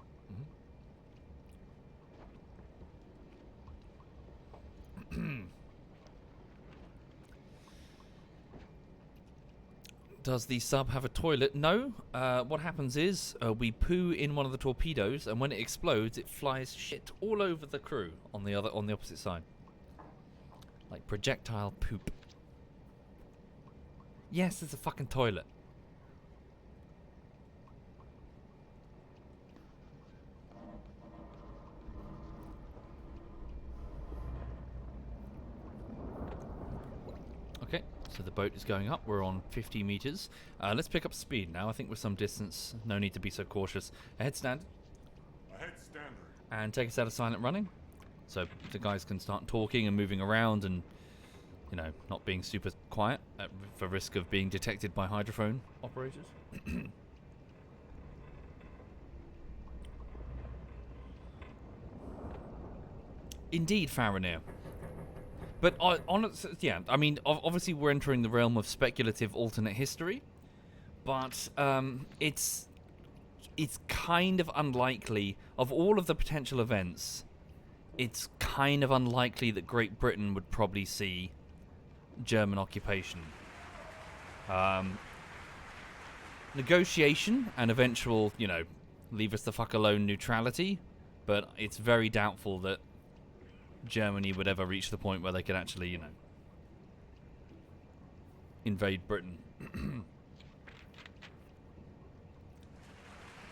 Does the sub have a toilet? No. What happens is we poo in one of the torpedoes, and when it explodes, it flies shit all over the crew on the opposite side, like projectile poop. Yes, it's a fucking toilet. Okay, so the boat is going up. We're on 50 meters. Let's pick up speed now. I think with some distance, no need to be so cautious. Ahead stand. Ahead standard. And take us out of silent running. So the guys can start talking and moving around and, you know, not being super quiet for risk of being detected by hydrophone operators. Indeed, Farinir. But yeah, I mean, obviously we're entering the realm of speculative alternate history, but it's kind of unlikely, of all of the potential events, it's kind of unlikely that Great Britain would probably see German occupation. Negotiation and eventual, you know, leave us the fuck alone neutrality, but it's very doubtful that Germany would ever reach the point where they could actually, you know, invade Britain.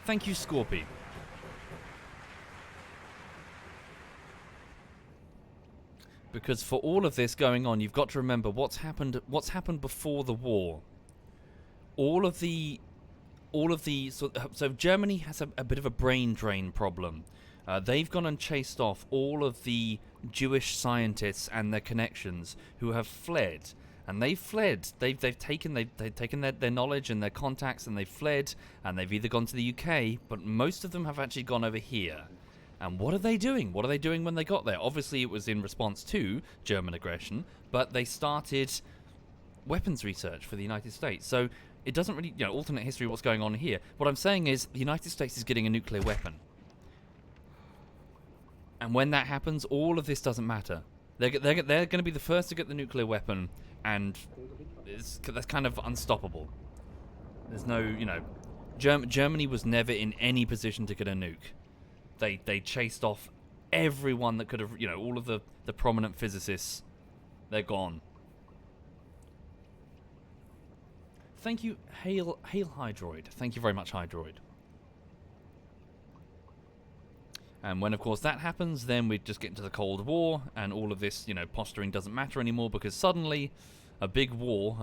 Thank you, Scorpy. Because for all of this going on, you've got to remember what's happened before the war. All of the so Germany has a bit of a brain drain problem. They've gone and chased off all of the Jewish scientists and their connections who have fled. And they've fled. They've taken their knowledge and their contacts, and they've fled, and they've either gone to the UK, but most of them have actually gone over here. And what are they doing? What are they doing when they got there? Obviously, it was in response to German aggression, but they started weapons research for the United States. So it doesn't really, you know, alternate history what's going on here. What I'm saying is the United States is getting a nuclear weapon. And when that happens, all of this doesn't matter. They're going to be the first to get the nuclear weapon, and that's kind of unstoppable. There's no, you know, Germany was never in any position to get a nuke. They chased off everyone that could have, you know, all of the prominent physicists. They're gone. Thank you, Hail Hydroid. Thank you very much, Hydroid. And when, of course, that happens, then we just get into the Cold War, and all of this, you know, posturing doesn't matter anymore, because suddenly a big war,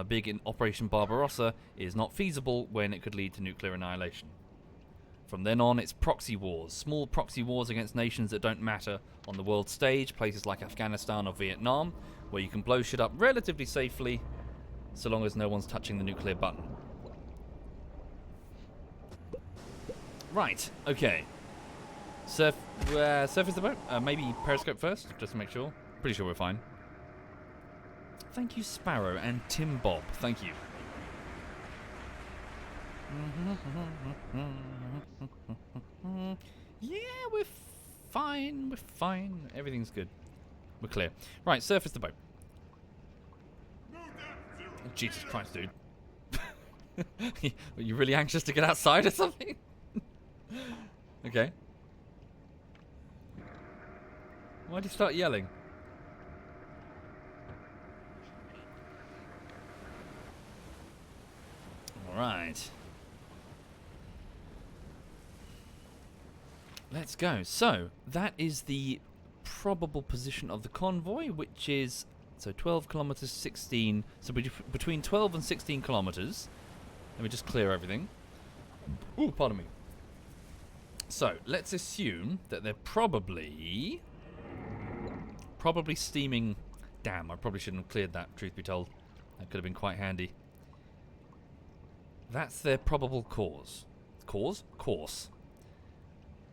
Operation Barbarossa, is not feasible when it could lead to nuclear annihilation. From then on, it's proxy wars, small proxy wars against nations that don't matter on the world stage, places like Afghanistan or Vietnam, where you can blow shit up relatively safely, so long as no one's touching the nuclear button. Right, okay. Surface the boat? Maybe periscope first, just to make sure. Pretty sure we're fine. Thank you, Sparrow, and Tim Bob. Thank you. Yeah, we're fine. We're fine. Everything's good. We're clear. Right, surface the boat. Oh, Jesus Christ, dude. Are you really anxious to get outside or something? Okay. Why'd you start yelling? Alright. Let's go. So, that is the probable position of the convoy, which is, so 12 kilometers, 16, so between 12 and 16 kilometers. Let me just clear everything. Ooh, pardon me. So, let's assume that they're probably steaming. Damn, I probably shouldn't have cleared that, truth be told. That could have been quite handy. That's their probable course. Course.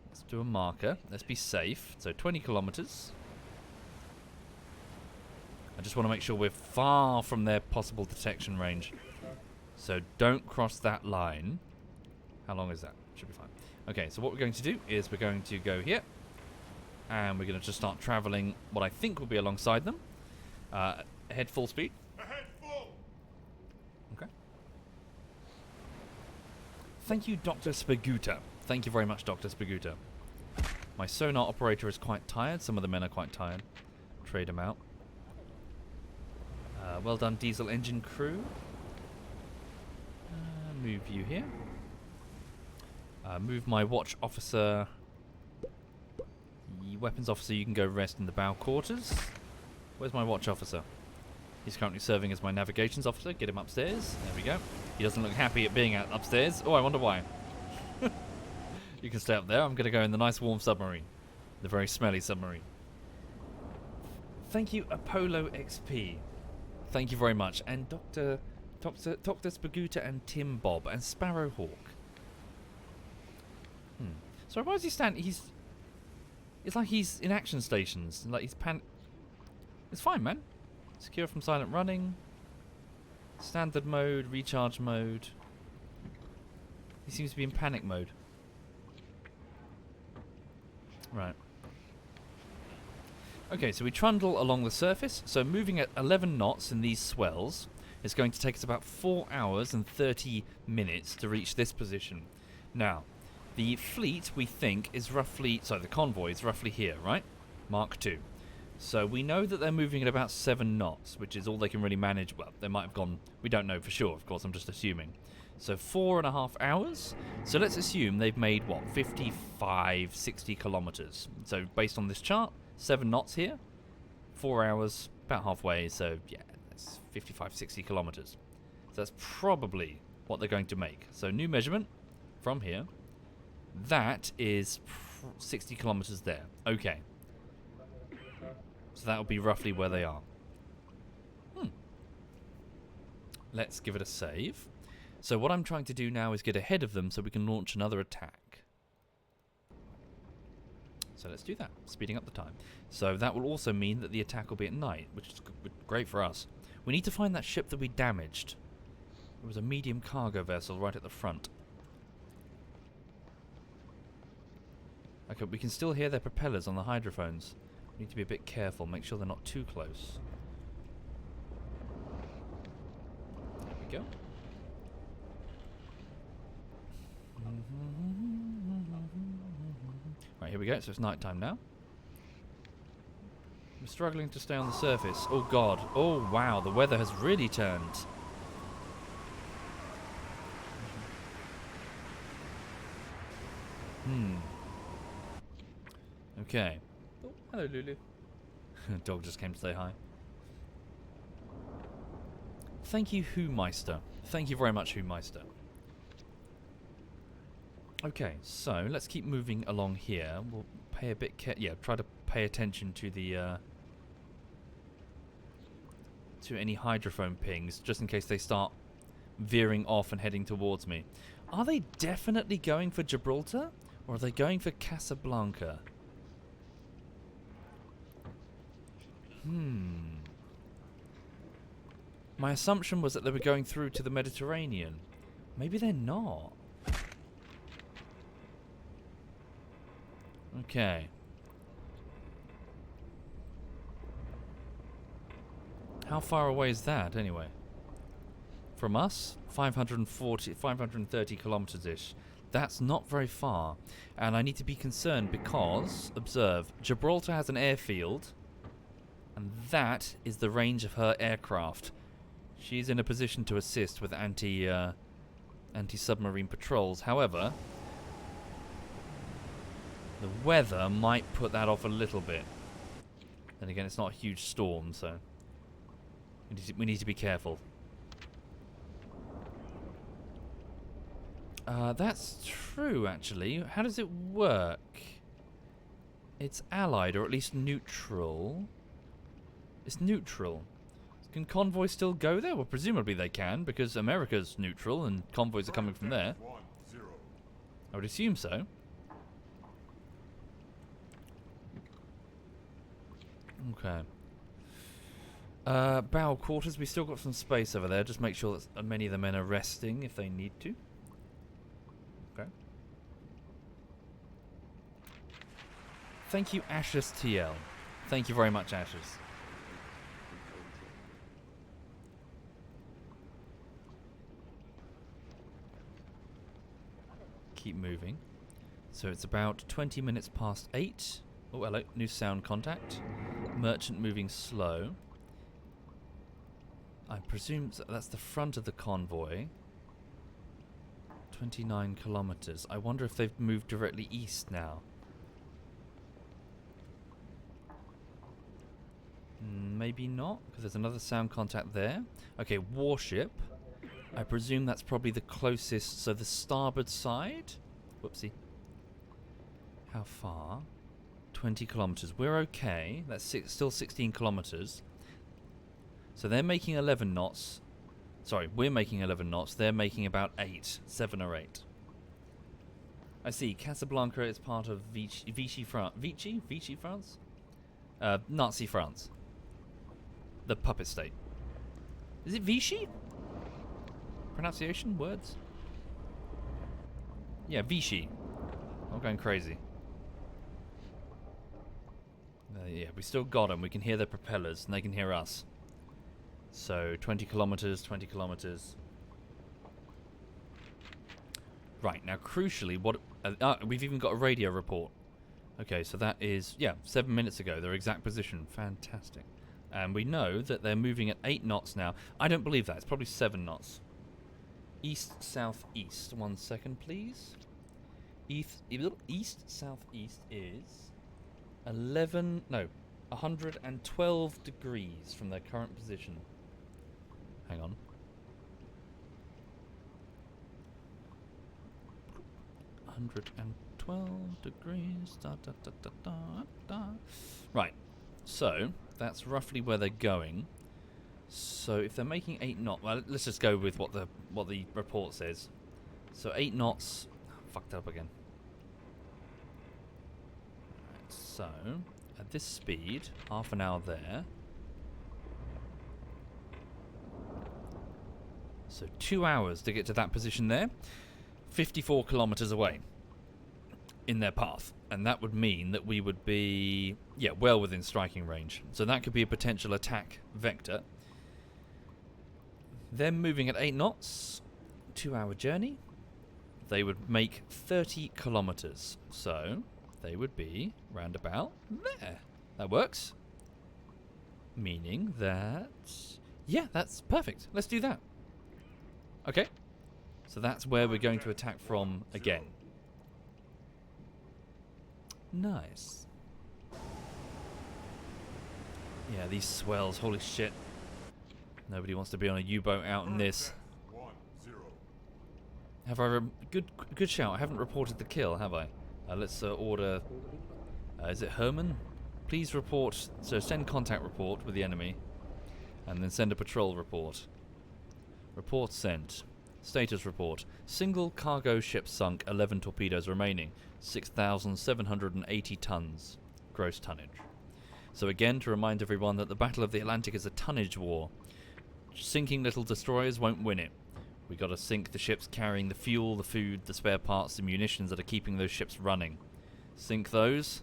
Let's do a marker. Let's be safe. So 20 kilometers. I just want to make sure we're far from their possible detection range. So don't cross that line. How long is that? Should be fine. Okay, so what we're going to do is we're going to go here. And we're going to just start traveling what I think will be alongside them. Head full speed. Ahead full! Okay. Thank you, Dr. Spaguta. Thank you very much, Dr. Spaguta. My sonar operator is quite tired. Some of the men are quite tired. Trade them out. Well done, diesel engine crew. Move you here. Move my watch officer. Weapons officer, you can go rest in the bow quarters. Where's my watch officer? He's currently serving as my navigations officer. Get him upstairs. There we go. He doesn't look happy at being upstairs. Oh, I wonder why. You can stay up there. I'm going to go in the nice warm submarine. The very smelly submarine. Thank you, Apollo XP. Thank you very much. And Dr. Spaguta and Tim Bob and Sparrowhawk. So why does he stand? It's like he's in action stations. Like he's It's fine, man. Secure from silent running. Standard mode, recharge mode. He seems to be in panic mode. Right. Okay, so we trundle along the surface. So moving at 11 knots in these swells is going to take us about 4 hours and 30 minutes to reach this position. Now, the fleet, we think, is roughly... Sorry, the convoy is roughly here, right? Mark II. So we know that they're moving at about 7 knots, which is all they can really manage. Well, they might have gone... We don't know for sure, of course, I'm just assuming. So 4.5 hours. So let's assume they've made, what, 55, 60 kilometers. So based on this chart, 7 knots here, 4 hours, about halfway. So, yeah, that's 55, 60 kilometers. So that's probably what they're going to make. So new measurement from here. That is 60 kilometers there. Okay. So that will be roughly where they are. Let's give it a save. So what I'm trying to do now is get ahead of them so we can launch another attack. So let's do that, speeding up the time. So that will also mean that the attack will be at night, which is great for us. We need to find that ship that we damaged. It was a medium cargo vessel right at the front. Okay, we can still hear their propellers on the hydrophones. We need to be a bit careful, make sure they're not too close. There we go. Right, here we go, so it's night time now. We're struggling to stay on the surface. Oh god, oh wow, the weather has really turned. Okay. Oh, hello, Lulu. Dog just came to say hi. Thank you, Whomeister. Thank you very much, Whomeister. Okay, so let's keep moving along here. We'll pay a bit try to pay attention to the to any hydrophone pings, just in case they start veering off and heading towards me. Are they definitely going for Gibraltar, or are they going for Casablanca? My assumption was that they were going through to the Mediterranean. Maybe they're not. Okay. How far away is that, anyway? From us? 530 kilometers-ish. That's not very far. And I need to be concerned because, observe, Gibraltar has an airfield, and that is the range of her aircraft. She's in a position to assist with anti-submarine patrols. However, the weather might put that off a little bit. Then again, it's not a huge storm, so we need to be careful. That's true, actually. How does it work? It's allied, or at least neutral. It's neutral. Can convoys still go there? Well, presumably they can, because America's neutral and convoys are coming from there. 1-0. I would assume so. Okay. Bow quarters. We still got some space over there. Just make sure that many of the men are resting if they need to. Okay. Thank you, Ashes TL. Thank you very much, Ashes. Keep moving. So it's about 20 minutes past 8. Oh, hello. New sound contact. Merchant moving slow. I presume that's the front of the convoy. 29 kilometers. I wonder if they've moved directly east now. Maybe not, because there's another sound contact there. Okay, warship. I presume that's probably the closest, so the starboard side? Whoopsie. How far? 20 kilometers. We're okay. That's still 16 kilometers. So they're making 11 knots. Sorry, we're making 11 knots. They're making about 8. 7 or 8. I see. Casablanca is part of Vichy France. Vichy France? Nazi France. The puppet state. Is it Vichy? Pronunciation? Words? Yeah, Vichy. I'm going crazy. Yeah, we still got them. We can hear their propellers, and they can hear us. So, 20 kilometers, 20 kilometers. Right, now crucially, what... we've even got a radio report. Okay, so that is, 7 minutes ago, their exact position. Fantastic. And we know that they're moving at 8 knots now. I don't believe that. It's probably 7 knots. East-southeast. 1 second, please. East-southeast is 112 degrees from their current position. Hang on. $112 degrees. Right. So that's roughly where they're going. So if they're making 8 knots, well, let's just go with what the report says. So 8 knots. Fucked up again. Right, so at this speed, half an hour there. So 2 hours to get to that position there. 54 kilometers away in their path. And that would mean that we would be, well within striking range. So that could be a potential attack vector. Them moving at 8 knots, 2 hour journey. They would make 30 kilometers. So they would be round about there. That works. Meaning that, that's perfect. Let's do that. Okay. So that's where we're going to attack from again. Nice. Yeah, these swells, holy shit. Nobody wants to be on a U-boat out in this. 1-0. Have I... good shout. I haven't reported the kill, have I? Let's order... is it Herman? Please report... So send contact report with the enemy. And then send a patrol report. Report sent. Status report. Single cargo ship sunk, 11 torpedoes remaining. 6,780 tons. Gross tonnage. So again, to remind everyone that the Battle of the Atlantic is a tonnage war. Sinking little destroyers won't win it. We gotta sink the ships carrying the fuel, the food, the spare parts, the munitions that are keeping those ships running. Sink those,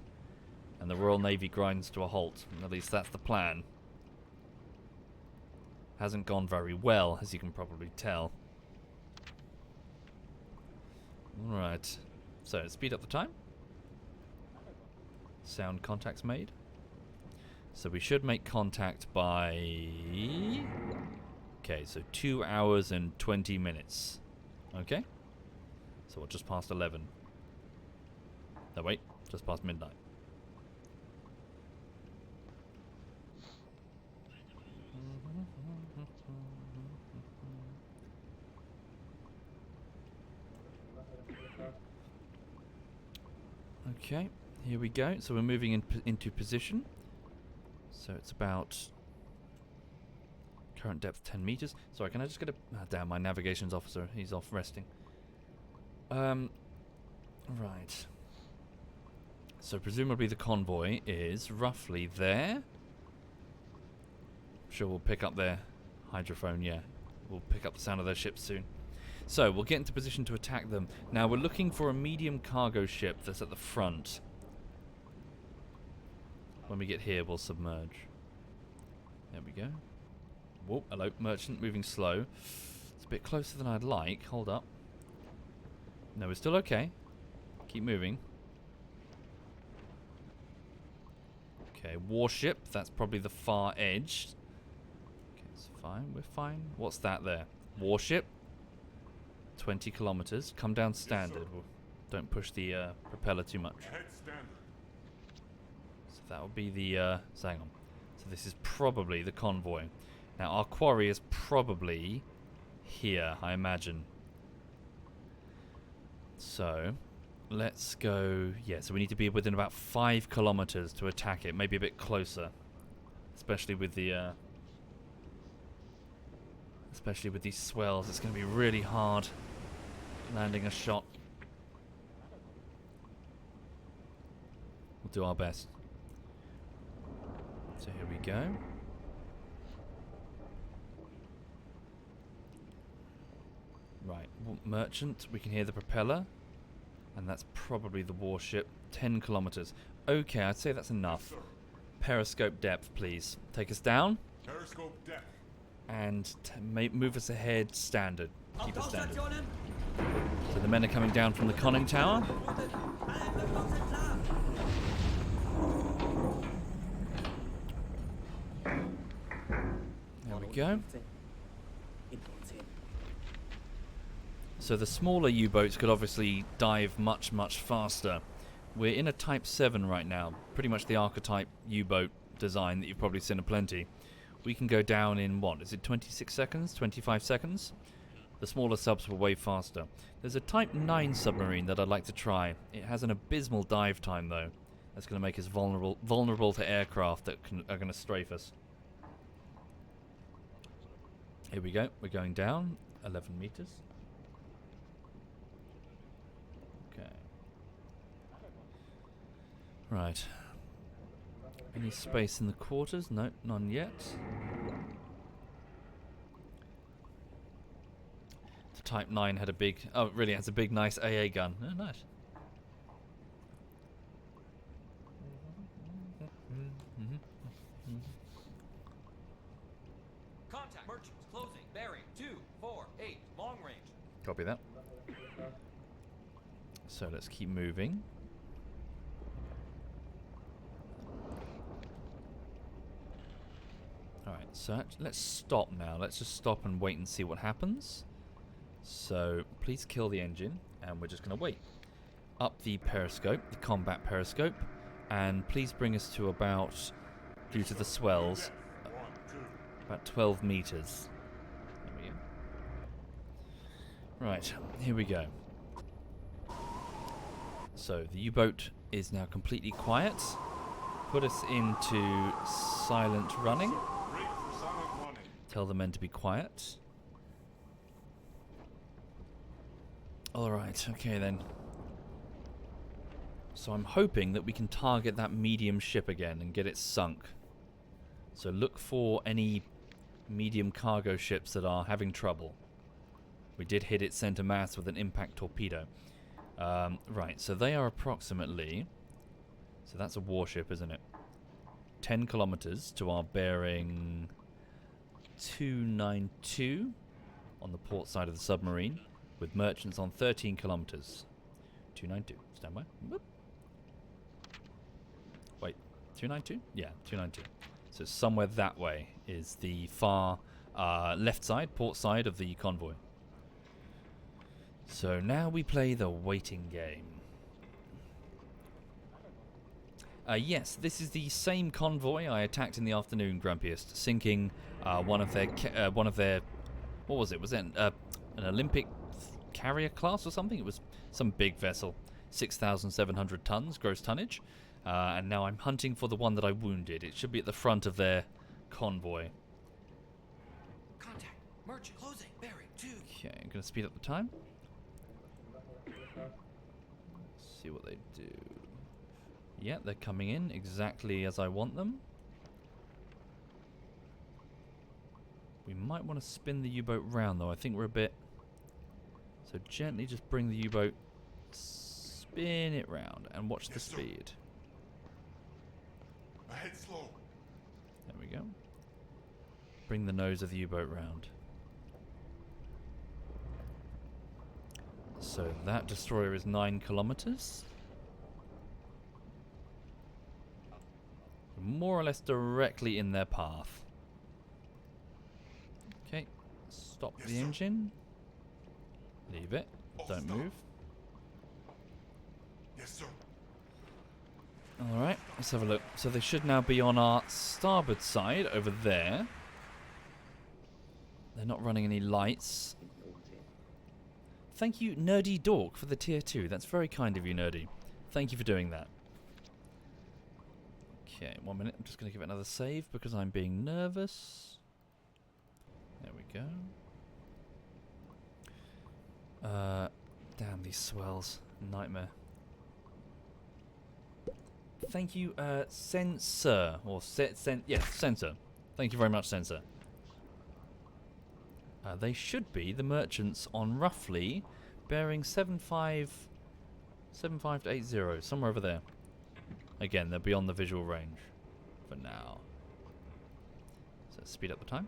and the Royal Navy grinds to a halt. At least that's the plan. Hasn't gone very well, as you can probably tell. Alright. So, speed up the time. Sound contacts made. So we should make contact by... Okay, so 2 hours and 20 minutes. Okay? So we're just past 11. No, wait. Just past midnight. Okay, here we go. So we're moving into position. So it's about current depth 10 meters. Sorry, can I just get a... Ah, damn, my navigations officer. He's off resting. Right. So presumably the convoy is roughly there. I'm sure we'll pick up their hydrophone, yeah. We'll pick up the sound of their ships soon. So, we'll get into position to attack them. Now, we're looking for a medium cargo ship that's at the front. When we get here, we'll submerge. There we go. Whoa, hello, merchant, moving slow. It's a bit closer than I'd like. Hold up. No, we're still okay. Keep moving. Okay, warship. That's probably the far edge. Okay, it's fine. We're fine. What's that there? Warship. 20 kilometers. Come down standard. Don't push the propeller too much. Head standard. So that will be the... so hang on. So this is probably the convoy. Now our quarry is probably here, I imagine. So let's go... Yeah, so we need to be within about 5 kilometers to attack it. Maybe a bit closer. Especially with the Especially with these swells, it's going to be really hard landing a shot. We'll do our best. So here we go. Right, merchant, we can hear the propeller. And that's probably the warship. 10 kilometers. Okay, I'd say that's enough. Yes, sir. Periscope depth, please. Take us down. Periscope depth. And move us ahead standard. Keep us standard. Ausfallstationen. So the men are coming down from the conning tower. Alle Befehle sind klar. There we go. So the smaller U-boats could obviously dive much, much faster. We're in a Type 7 right now. Pretty much the archetype U-boat design that you've probably seen aplenty. We can go down in, what, is it 26 seconds? 25 seconds? The smaller subs were way faster. There's a Type 9 submarine that I'd like to try. It has an abysmal dive time, though. That's going to make us vulnerable to aircraft that are going to strafe us. Here we go. We're going down 11 meters. Okay. Right. Any space in the quarters? No, none yet. The Type 9 had a big... Oh, it really has a big, nice AA gun. Oh, nice. Contact. Merchants closing. Bearing 248. Long range. Copy that. So let's keep moving. Alright, so let's stop now. Let's just stop and wait and see what happens. So please kill the engine, and we're just going to wait. Up the periscope, the combat periscope, and please bring us to about, due to the swells, 1, 2. about 12 meters. There we go. Right, here we go. So the U-boat is now completely quiet. Put us into silent running. Break for silent running. Tell the men to be quiet. Alright, okay then. So I'm hoping that we can target that medium ship again and get it sunk. So look for any medium cargo ships that are having trouble. We did hit its center mass with an impact torpedo. Right, so they are approximately... So that's a warship, isn't it? 10 kilometers to our bearing 292 on the port side of the submarine, with merchants on 13 kilometers. 292. Stand by. Whoop. Wait, 292? Yeah, 292. So somewhere that way is the far left side, port side of the convoy. So now we play the waiting game. Yes, this is the same convoy I attacked in the afternoon, Grumpiest, sinking one of their what was it? Was it an Olympic carrier class or something? It was some big vessel, 6,700 tons gross tonnage, and now I'm hunting for the one that I wounded. It should be at the front of their convoy. Contact. Merchant closing. Bearing 2. Okay, I'm going to speed up the time. See what they do. Yeah, they're coming in exactly as I want them. We might want to spin the U-boat round, though. I think we're a bit... So gently just bring the U-boat, spin it round, and watch the Yes, sir. speed. Ahead slow. There we go. Bring the nose of the U-boat round. So that destroyer is 9 kilometers. More or less directly in their path. Okay, stop Yes, the sir. engine. Leave it. Oh, Don't stop. move. Yes, sir. Alright, let's have a look. So they should now be on our starboard side over there. They're not running any lights. Thank you, Nerdy Dork, for the tier 2. That's very kind of you, Nerdy. Thank you for doing that. Okay, 1 minute. I'm just going to give it another save because I'm being nervous. There we go. Damn these swells. Nightmare. Thank you, Sensor. Or Sensor. Thank you very much, Sensor. They should be the merchants on roughly bearing 75 to 80, somewhere over there. Again, they're beyond the visual range for now. So let's speed up the time.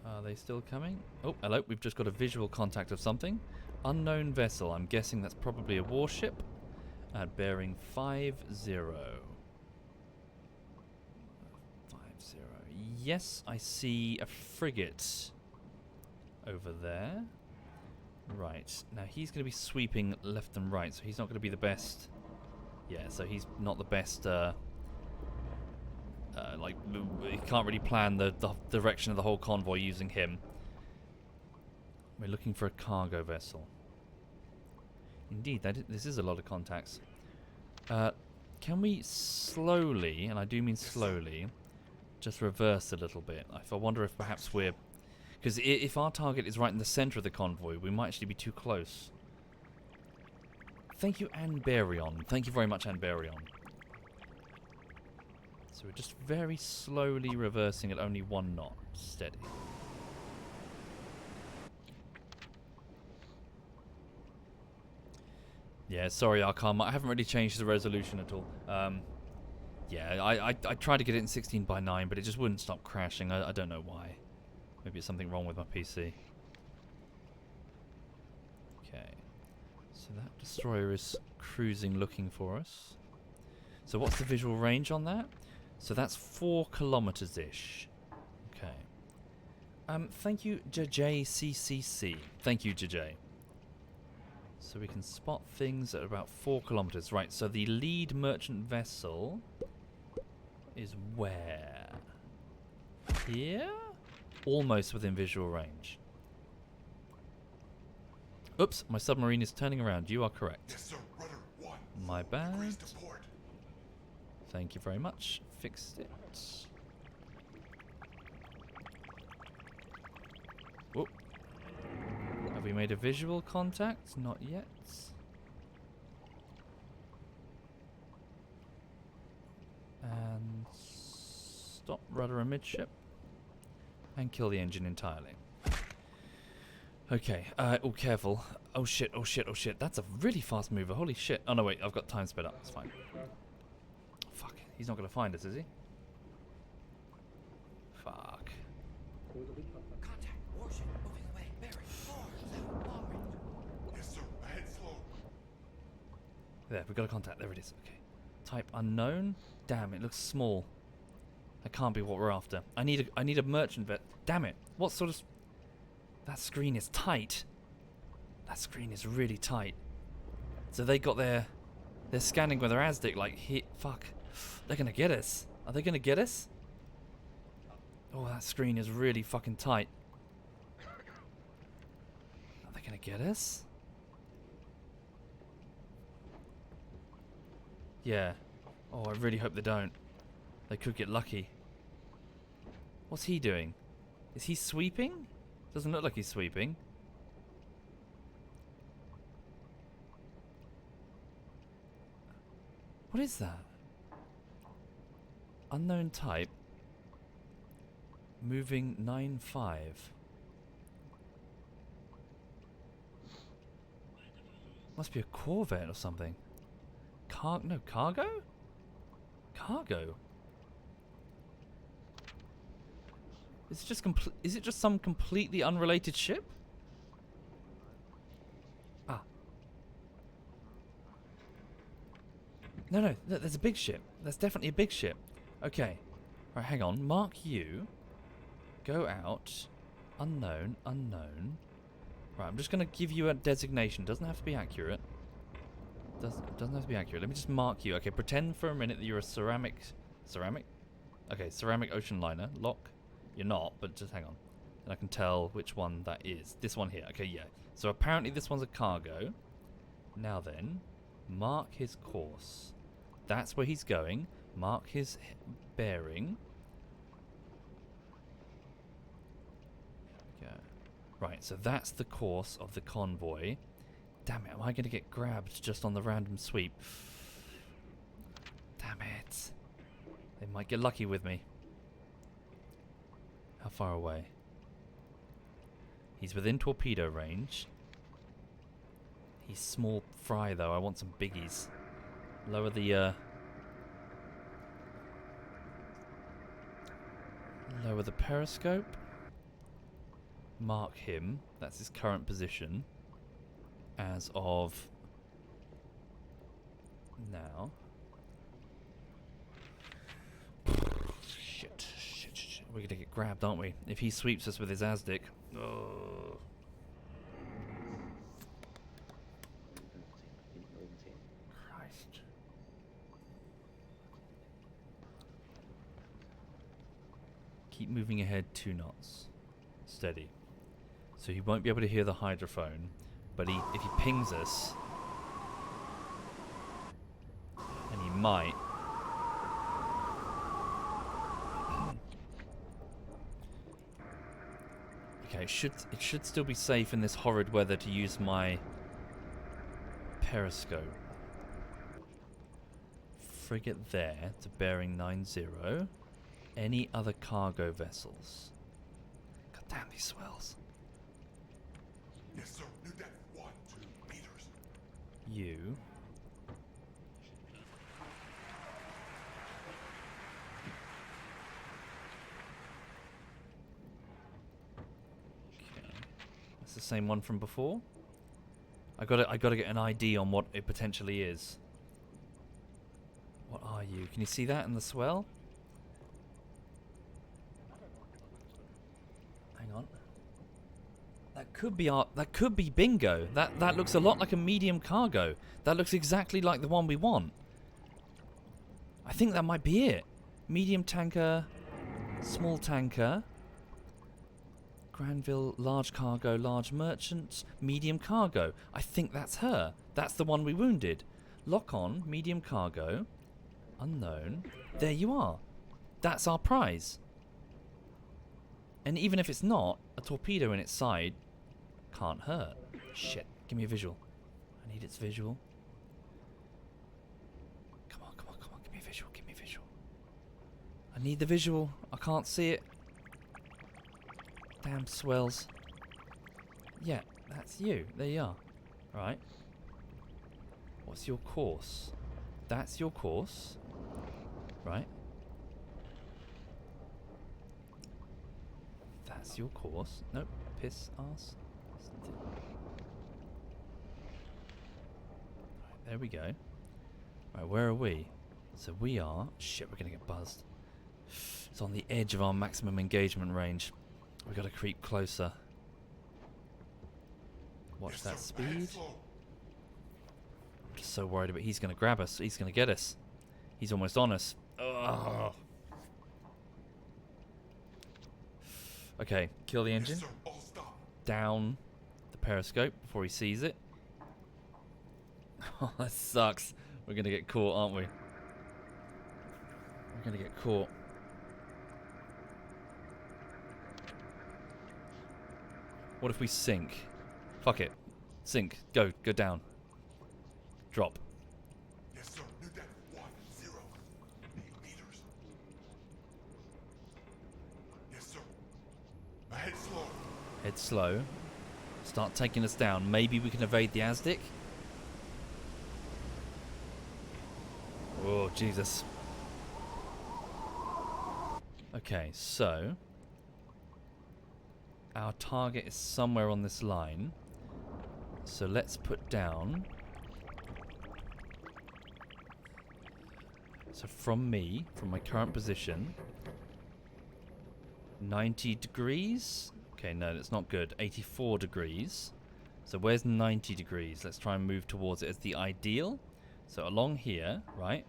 Are they still coming? Oh, hello. We've just got a visual contact of something. Unknown vessel. I'm guessing that's probably a warship. At bearing 50. 50. Yes, I see a frigate over there. Right. Now he's going to be sweeping left and right, so he's not going to be the best. Yeah, so he's not the best. Like, he can't really plan the direction of the whole convoy using him. We're looking for a cargo vessel. Indeed, this is a lot of contacts. Can we slowly, and I do mean slowly, just reverse a little bit? I wonder if perhaps we're... Because if our target is right in the center of the convoy, we might actually be too close. Thank you, Anberion. Thank you very much, Anberion. So we're just very slowly reversing at only 1 knot. Steady. Yeah, sorry, Arkham. I haven't really changed the resolution at all. Yeah, I tried to get it in 16:9, but it just wouldn't stop crashing. I don't know why. Maybe it's something wrong with my PC. Okay. So that destroyer is cruising looking for us. So what's the visual range on that? So that's 4 kilometers-ish. Okay. Thank you, JJCCC. Thank you, JJ. So we can spot things at about 4 kilometers. Right, so the lead merchant vessel is where? Here? Almost within visual range. Oops, my submarine is turning around. You are correct. Yes, sir. Rudder 1. My bad. Degrees to port. Thank you very much. Fixed it. Whoop. Have we made a visual contact? Not yet. And stop rudder amidship. And kill the engine entirely. Okay, oh, careful. Oh shit, oh shit, oh shit. That's a really fast mover. Holy shit. Oh no, wait, I've got time sped up. It's fine. Fuck, he's not going to find us, is he? Fuck. Contact. Warship moving away. Bearing 4. Long range. Yes, sir. Ahead slow. There, we've got a contact. There it is. Okay. Type unknown. Damn, it looks small. That can't be what we're after. I need a merchant vet. Damn it. What sort of... That screen is tight. That screen is really tight. So they got their... They're scanning with their ASDIC like... Fuck. They're gonna get us. Are they gonna get us? Oh, that screen is really fucking tight. Are they gonna get us? Yeah. Oh, I really hope they don't. They could get lucky. What's he doing? Is he sweeping? Doesn't look like he's sweeping. What is that? Unknown type. Moving 9-5. Must be a Corvette or something. No, cargo? Cargo? Is it just some completely unrelated ship? Ah. No, there's a big ship. There's definitely a big ship. Okay. Right, hang on. Mark you. Go out. Unknown. Right, I'm just going to give you a designation. Doesn't have to be accurate. Doesn't have to be accurate. Let me just mark you. Okay, pretend for a minute that you're a ceramic... Ceramic? Okay, ceramic ocean liner. Lock. You're not, but just hang on. And I can tell which one that is. This one here. Okay, yeah. So apparently this one's a cargo. Now then, mark his course. That's where he's going. Mark his bearing. There we go. Right, so that's the course of the convoy. Damn it, am I going to get grabbed just on the random sweep? Damn it. They might get lucky with me. How far away? He's within torpedo range. He's small fry though, I want some biggies. Lower the lower the periscope. Mark him. That's his current position. As of now. Shit. We're gonna get grabbed, aren't we? If he sweeps us with his ASDIC. Oh. Christ. Keep moving ahead 2 knots. Steady. So he won't be able to hear the hydrophone, but if he pings us, and he might. Okay, it should still be safe in this horrid weather to use my periscope. Frigate there to bearing 90. Any other cargo vessels? God damn these swells. Yes, sir. New depth 1, 2 meters. You. Okay. That's the same one from before. I gotta get an ID on what it potentially is. What are you? Can you see that in the swell? Hang on. That could be bingo. That looks a lot like a medium cargo. That looks exactly like the one we want. I think that might be it. Medium tanker, small tanker, Granville, large cargo, large merchant, medium cargo. I think that's her. That's the one we wounded. Lock on, medium cargo, unknown. There you are. That's our prize. And even if it's not, a torpedo in its side can't hurt. Shit. Give me a visual. I need its visual. Come on. Give me a visual. I need the visual. I can't see it. Damn swells. Yeah, that's you. There you are. Right. What's your course? That's your course. Right. That's your course. Nope. Piss ass. Right, there we go. Right, where are we? So we are... Shit, we're gonna get buzzed. It's on the edge of our maximum engagement range. We've got to creep closer. Watch Yes, that sir. speed. Ahead slow. I'm just so worried about he's gonna grab us. He's gonna get us. He's almost on us. Ugh. Okay, kill the engine. Yes, sir. All stop. Down the periscope before he sees it. Oh, that sucks. We're gonna get caught, aren't we? We're gonna get caught. What if we sink? Fuck it. Sink. Go down. Drop. Yes, sir. New depth 1, 0. 8 meters. Yes, sir. Ahead slow. Head slow. Start taking us down. Maybe we can evade the ASDIC. Oh, Jesus. Okay, so our target is somewhere on this line. So let's put down. So from me, from my current position, 90 degrees. Okay, no, that's not good. 84 degrees. So where's 90 degrees? Let's try and move towards it as the ideal. So along here, right?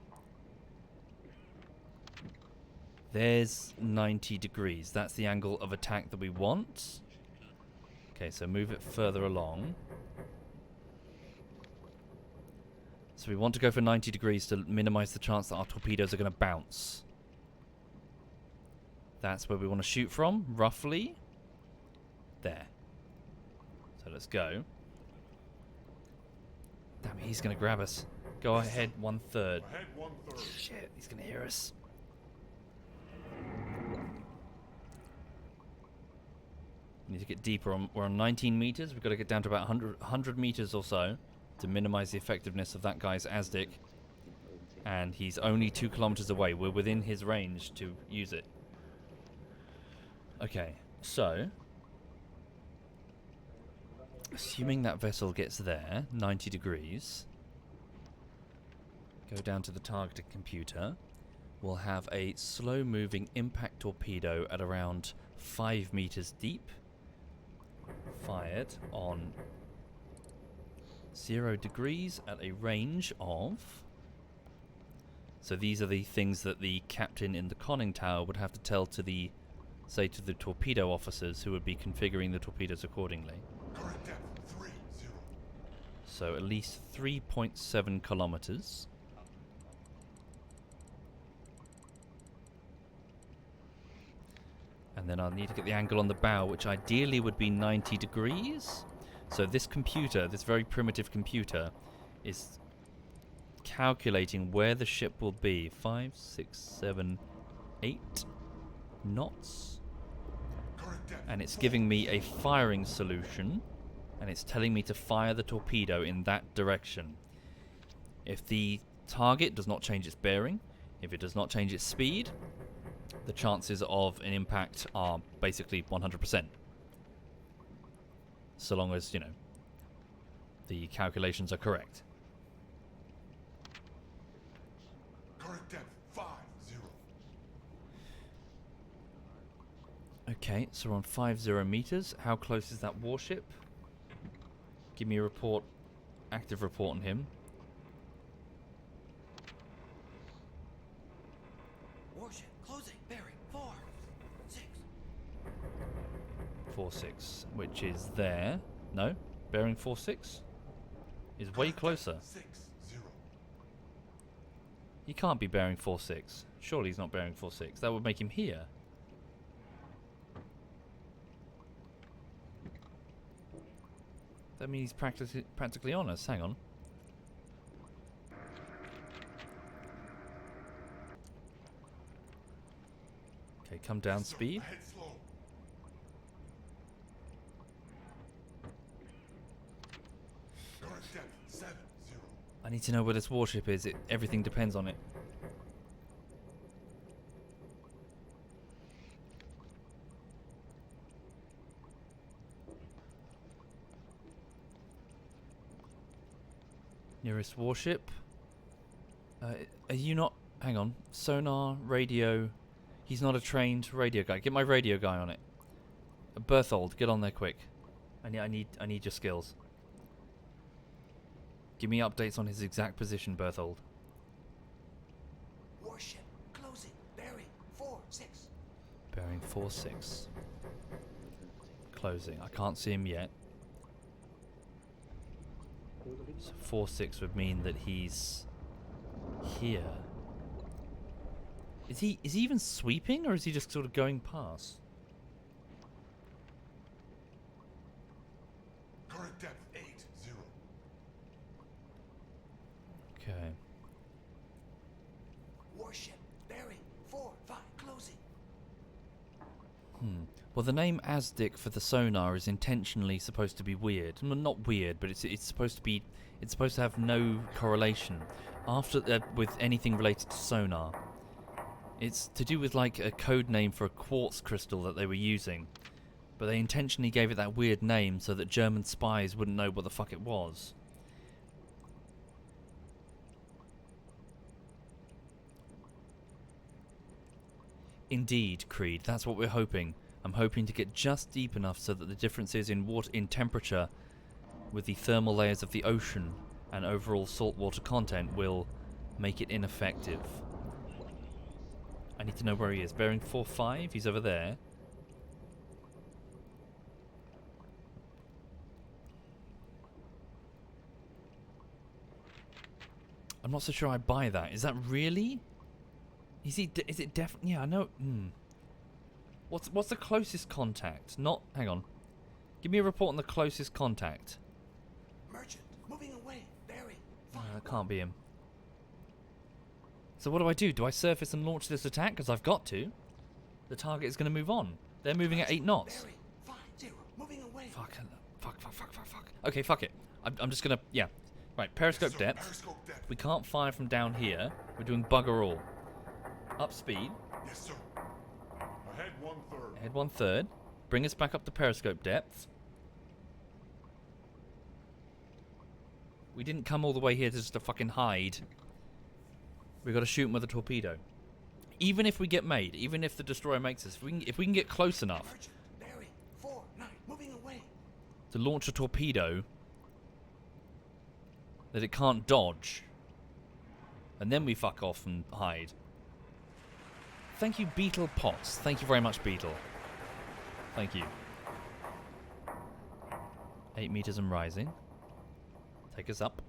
There's 90 degrees. That's the angle of attack that we want. Okay, so move it further along. So we want to go for 90 degrees to minimize the chance that our torpedoes are going to bounce. That's where we want to shoot from, roughly. There. let's go. Damn it, he's going to grab us. Go ahead 1/3. Ahead 1/3. Shit, he's going to hear us. We need to get deeper. We're on 19 meters. We've got to get down to about 100 meters or so to minimize the effectiveness of that guy's ASDIC. And he's only 2 kilometers away. We're within his range to use it. Okay, so assuming that vessel gets there, 90 degrees, go down to the targeted computer. We'll have a slow-moving impact torpedo at around 5 meters deep, fired on 0 degrees at a range of... So these are the things that the captain in the conning tower would have to tell to the, say, to the torpedo officers who would be configuring the torpedoes accordingly. Current depth 30. So at least 3.7 kilometers. And then I'll need to get the angle on the bow, which ideally would be 90 degrees. So this computer, this very primitive computer, is calculating where the ship will be. 5, 6, 7, 8 knots. Current depth And it's giving me a firing solution. And it's telling me to fire the torpedo in that direction. If the target does not change its bearing, if it does not change its speed, the chances of an impact are basically 100%. So long as, you know, the calculations are correct. Current depth 50. Okay, so we're on 50 meters. How close is that warship? Give me a report, active report on him. Warship closing. Bearing 4, 6. 4-6, which is there. No, bearing 4-6 is way closer. 60. He can't be bearing 4-6. Surely he's not bearing 4-6. That would make him here. That means he's practically on us. Hang on. Okay, come down speed. Ahead slow. Current depth 70. I need to know where this warship is. Everything depends on it. Nearest warship. Are you not... Hang on. Sonar, radio. He's not a trained radio guy. Get my radio guy on it. Berthold, get on there quick. I need your skills. Give me updates on his exact position, Berthold. Warship closing. Bearing 4-6. Bearing 4-6. Closing. I can't see him yet. So 4-6 would mean that he's here. Is he even sweeping, or is he just sort of going past? Current depth 80. Okay. Warship bearing 4-5 closing. Well, the name ASDIC for the sonar is intentionally supposed to be weird. Well, not weird, but it's supposed to be. It's supposed to have no correlation with anything related to sonar. It's to do with like a code name for a quartz crystal that they were using, but they intentionally gave it that weird name so that German spies wouldn't know what the fuck it was. Indeed, Creed. That's what we're hoping. I'm hoping to get just deep enough so that the differences in temperature with the thermal layers of the ocean and overall saltwater content will make it ineffective. I need to know where he is. Bearing 4-5, he's over there. I'm not so sure I buy that. Is that really? Is it definitely? Yeah, I know. What's the closest contact? Not. Hang on. Give me a report on the closest contact. Merchant, moving away. Bearing. That can't be him. So what do? Do I surface and launch this attack? Because I've got to. The target is going to move on. They're moving at 8 knots. Bearing. 50. Moving away. Fuck. Okay, fuck it. I'm just going to... Yeah. Right, periscope Sir, depth. periscope depth. We can't fire from down here. We're doing bugger all. Up speed. Yes, sir. Ahead 1/3. Head 1/3. Bring us back up to periscope depth. We didn't come all the way here to just to fucking hide. We got to shoot him with a torpedo. Even if we get made, even if the destroyer makes us, if we can get close enough Merchant, bearing. 49. Moving away. to launch a torpedo that it can't dodge, and then we fuck off and hide. Thank you, Beetle Potts. Thank you very much, Beetle. Thank you. 8 meters and rising. Take us up.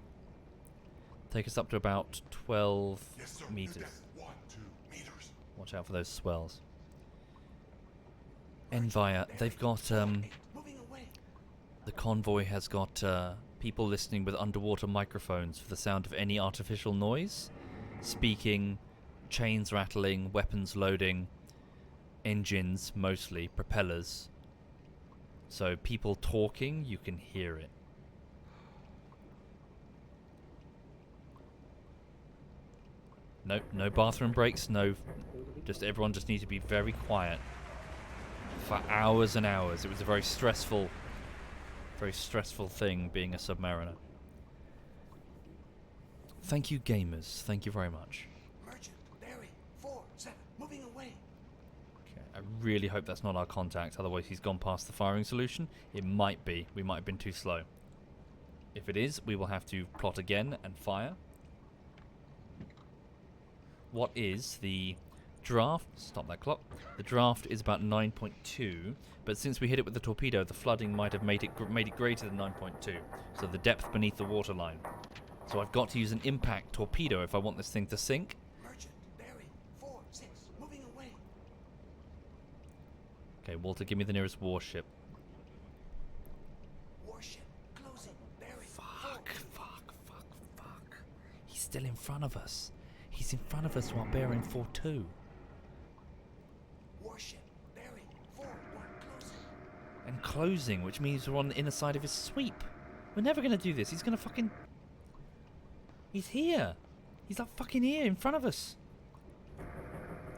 Take us up to about 12 Yes, sir. meters. New depth 1, 2 meters. Watch out for those swells. Envia, they've got, Moving away. the convoy has got people listening with underwater microphones for the sound of any artificial noise. Speaking, chains rattling, weapons loading, engines mostly, propellers. So people talking, you can hear it. No bathroom breaks, just everyone just needs to be very quiet for hours and hours. It was a very stressful thing being a submariner. Thank you, gamers. Thank you very much. Merchant, bearing. 47. Moving away. Okay, I really hope that's not our contact, otherwise he's gone past the firing solution. It might be. We might have been too slow. If it is, we will have to plot again and fire. What is the draft? Stop that clock. The draft is about 9.2, but since we hit it with the torpedo, the flooding might have made it greater than 9.2, so the depth beneath the waterline. So I've got to use an impact torpedo if I want this thing to sink. Merchant, bearing. 46. Moving away. Okay, Walter, give me the nearest warship. Warship. Closing. Bearing. Fuck. He's still in front of us. He's in front of us while bearing 4-2. Warship. Bearing. 4-1. Closing. And closing, which means we're on the inner side of his sweep. We're never going to do this. He's going to fucking... He's here. He's like fucking here in front of us.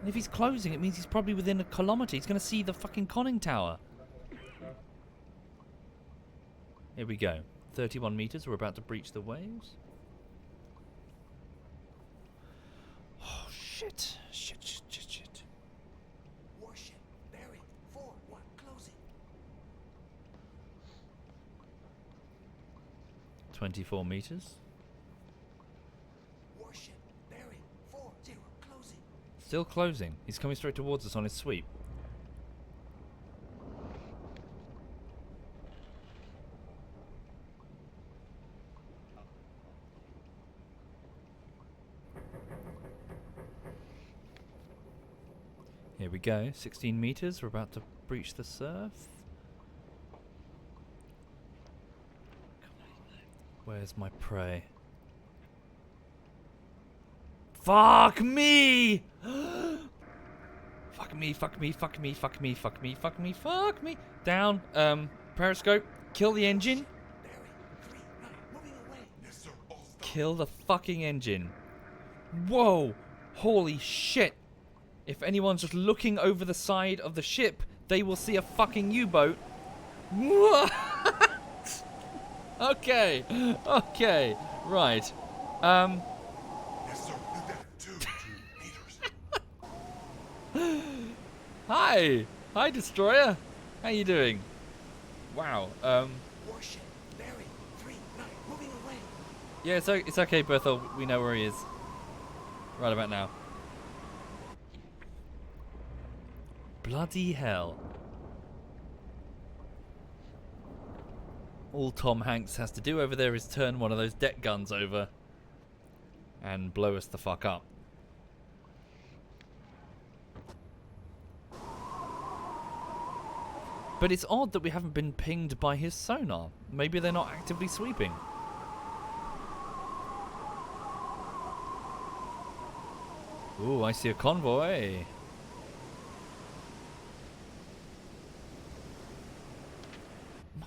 And if he's closing, it means he's probably within a kilometre. He's going to see the fucking conning tower. Here we go. 31 metres. We're about to breach the waves. Oh, shit. Shit. Warship. Bearing. 4-1. Closing. 24 metres. Warship. Bearing. 4-0. Closing. Still closing. He's coming straight towards us on his sweep. Here we go. 16 meters. We're about to breach the surf. Where's my prey? Fuck me! Fuck me. Down. Periscope. Kill the engine. Bearing. 3-9. Moving away. Yes, sir. All stop. Kill the fucking engine. Whoa! Holy shit! If anyone's just looking over the side of the ship, they will see a fucking U-boat. What? Okay. Right. Yes, sir. New depth 2 meters. Hi, destroyer. How you doing? Wow. Warship. Bearing. 3-9. Moving away. Yeah, it's okay, Berthel. We know where he is. Right about now. Bloody hell. All Tom Hanks has to do over there is turn one of those deck guns over and blow us the fuck up. But it's odd that we haven't been pinged by his sonar. Maybe they're not actively sweeping. Ooh, I see a convoy.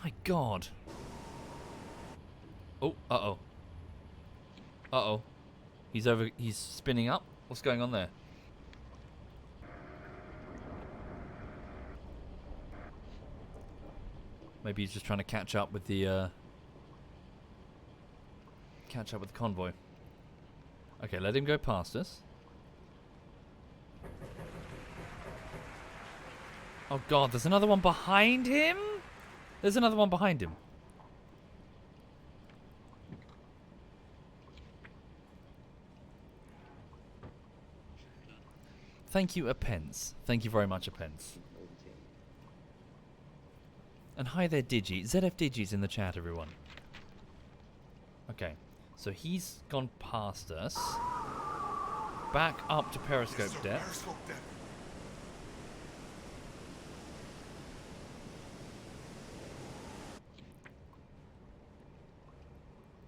My God. Oh, uh-oh. Uh-oh. He's spinning up. What's going on there? Maybe he's just trying to catch up with the convoy. Okay, let him go past us. Oh God, there's another one behind him? There's another one behind him. Thank you, a pence. Thank you very much, a pence. And hi there, Digi. ZF Digi's in the chat, everyone. Okay, so he's gone past us. Back up to periscope Yes, sir. depth. Periscope depth.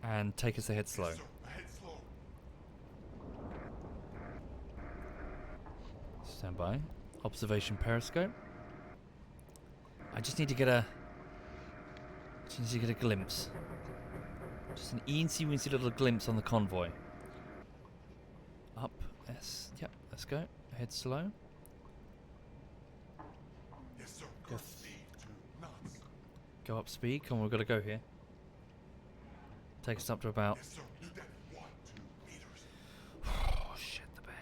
And take us ahead slow. Yes, sir. Ahead slow. Stand by. Observation periscope. I just need to get a glimpse. Just an eensy weensy little glimpse on the convoy. Up. S. Yep. Let's go. Ahead slow. Yes, sir. Go Current speed 2 knots. Go up speed. Come on, we've got to go here. Take us up to about. Yes, sir. New depth 1, 2 meters. Oh shit, the bed.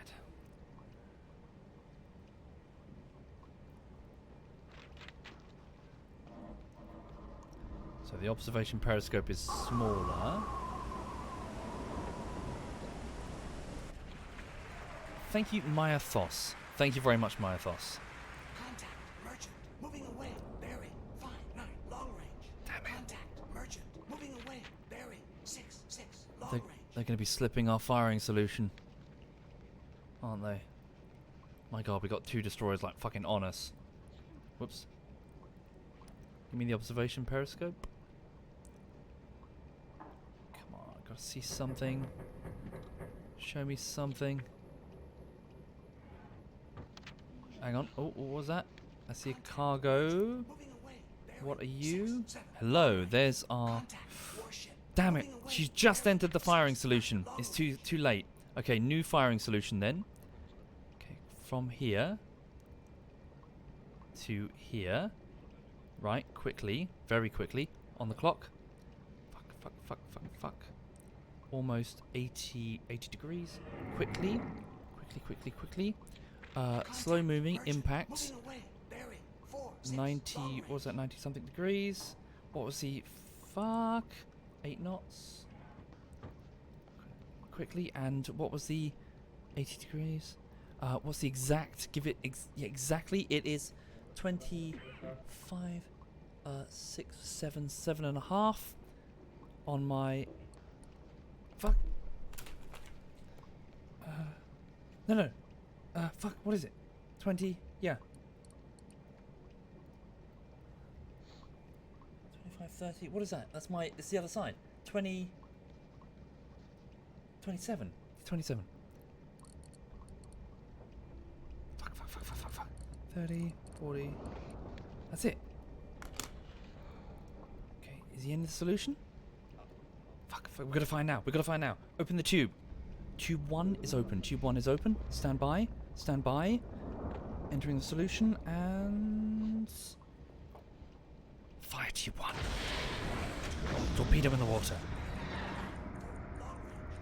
So the observation periscope is smaller. Thank you, Maya Thos. Thank you very much, Maya Thos. Contact. Merchant. Moving away. Bearing. 5-9. Long range. Damn it. Contact. Merchant. Moving away. Bearing. 6-6. Long They're range. going to be slipping our firing solution, aren't they? My God, we got 2 destroyers like fucking on us. Whoops. You mean the observation periscope? Come on, I gotta see something. Show me something. Hang on. Oh, what was that? I see a cargo. Moving away. Bearing. What are you? 6-7. Hello, there's our... Contact. Warship. Damn it! Moving away. She's just entered the firing 6-7. solution. Long It's range. too late. Okay, new firing solution then. Okay, from here to here. Right, quickly, very quickly, on the clock. Fuck. Almost 80 degrees. Quickly. Slow moving, Merchant. impact. Moving away. Bearing. 4-6. 90, Long what was that, range. 90 something degrees? What was the, fuck, 8 knots? Quickly, and what was the 80 degrees? What's the exact, give it, yeah, exactly, it is 25, 6, 7, 7.5 on my, fuck. No, fuck, what is it? 20, yeah. 25, 30, what is that? That's my, it's the other side. 20, 27. 27. Fuck. 30, 40. That's it. Okay, is he in the solution? Fuck, we gotta find now. Open the tube. Tube 1 is open. Stand by. Entering the solution and... Fire tube 1. Torpedo in the water.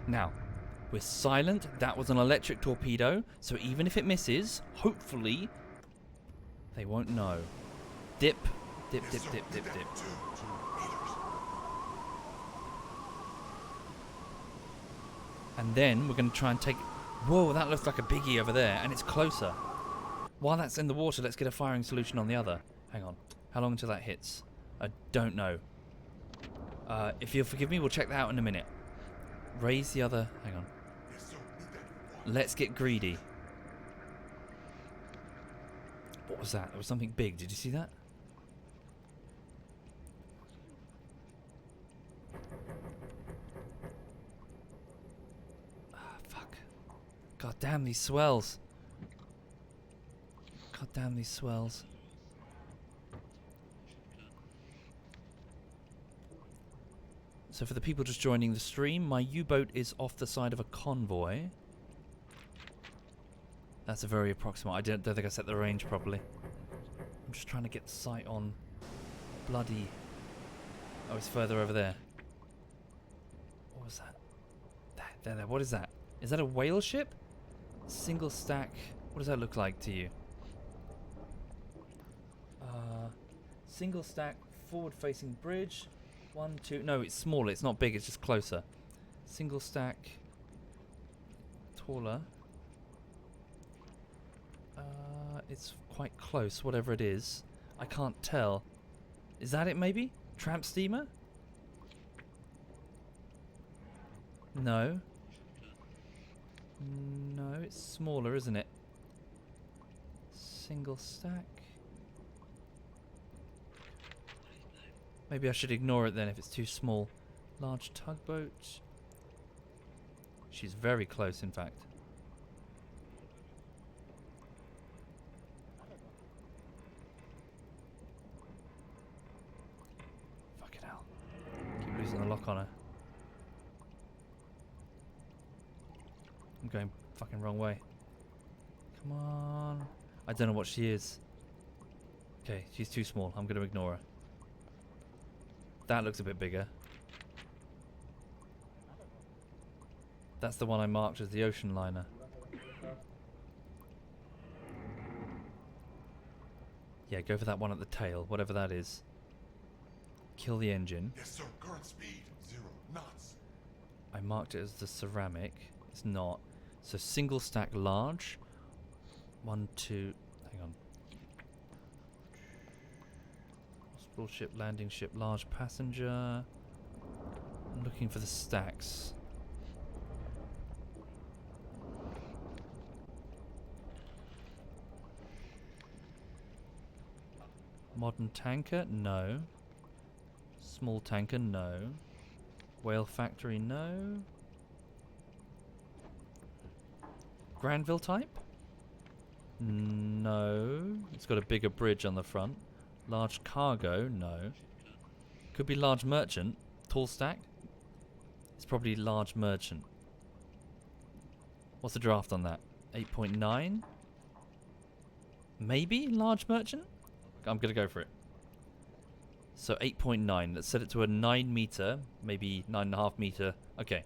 Now, we're silent. That was an electric torpedo, so even if it misses, hopefully, they won't know. Dip. Yes, sir. New depth 2 meters. And then we're going to try and take... Whoa, that looks like a biggie over there, and it's closer. While that's in the water, let's get a firing solution on the other. Hang on. How long until that hits? I don't know. If you'll forgive me, we'll check that out in a minute. Raise the other... Hang on. Yes, sir. New depth 1. Let's get greedy. What was that? There was something big. Did you see that? damn these swells. God damn these swells. So for the people just joining the stream, my U-boat is off the side of a convoy. That's a very approximate. I don't think I set the range properly. I'm just trying to get sight on bloody... Oh, it's further over there. What was that? There. What is that? Is that a whale ship? Single stack. What does that look like to you? Single stack forward-facing bridge. 1, 2. No, it's smaller. It's not big. It's just closer. Single stack. Taller. It's quite close, whatever it is. I can't tell. Is that it, maybe? Tramp steamer? No. No, it's smaller, isn't it? Single stack. Maybe I should ignore it then if it's too small. Large tugboat. She's very close, in fact. Fucking hell. Keep losing the lock on her. I'm going fucking wrong way. Come on. I don't know what she is. Okay, she's too small. I'm going to ignore her. That looks a bit bigger. That's the one I marked as the ocean liner. Yeah, go for that one at the tail, whatever that is. Kill the engine. Yes, sir. Current speed 0 knots. I marked it as the ceramic. It's not. So single stack large. 1, 2. Hang on. Hospital ship, landing ship, large passenger. I'm looking for the stacks. Modern tanker? No. Small tanker? No. Whale factory? No. Granville type? No. It's got a bigger bridge on the front. Large cargo? No. Could be large merchant. Tall stack? It's probably large merchant. What's the draft on that? 8.9? Maybe large merchant? I'm going to go for it. So 8.9. Let's set it to a 9 meter. Maybe 9.5 meter. Okay.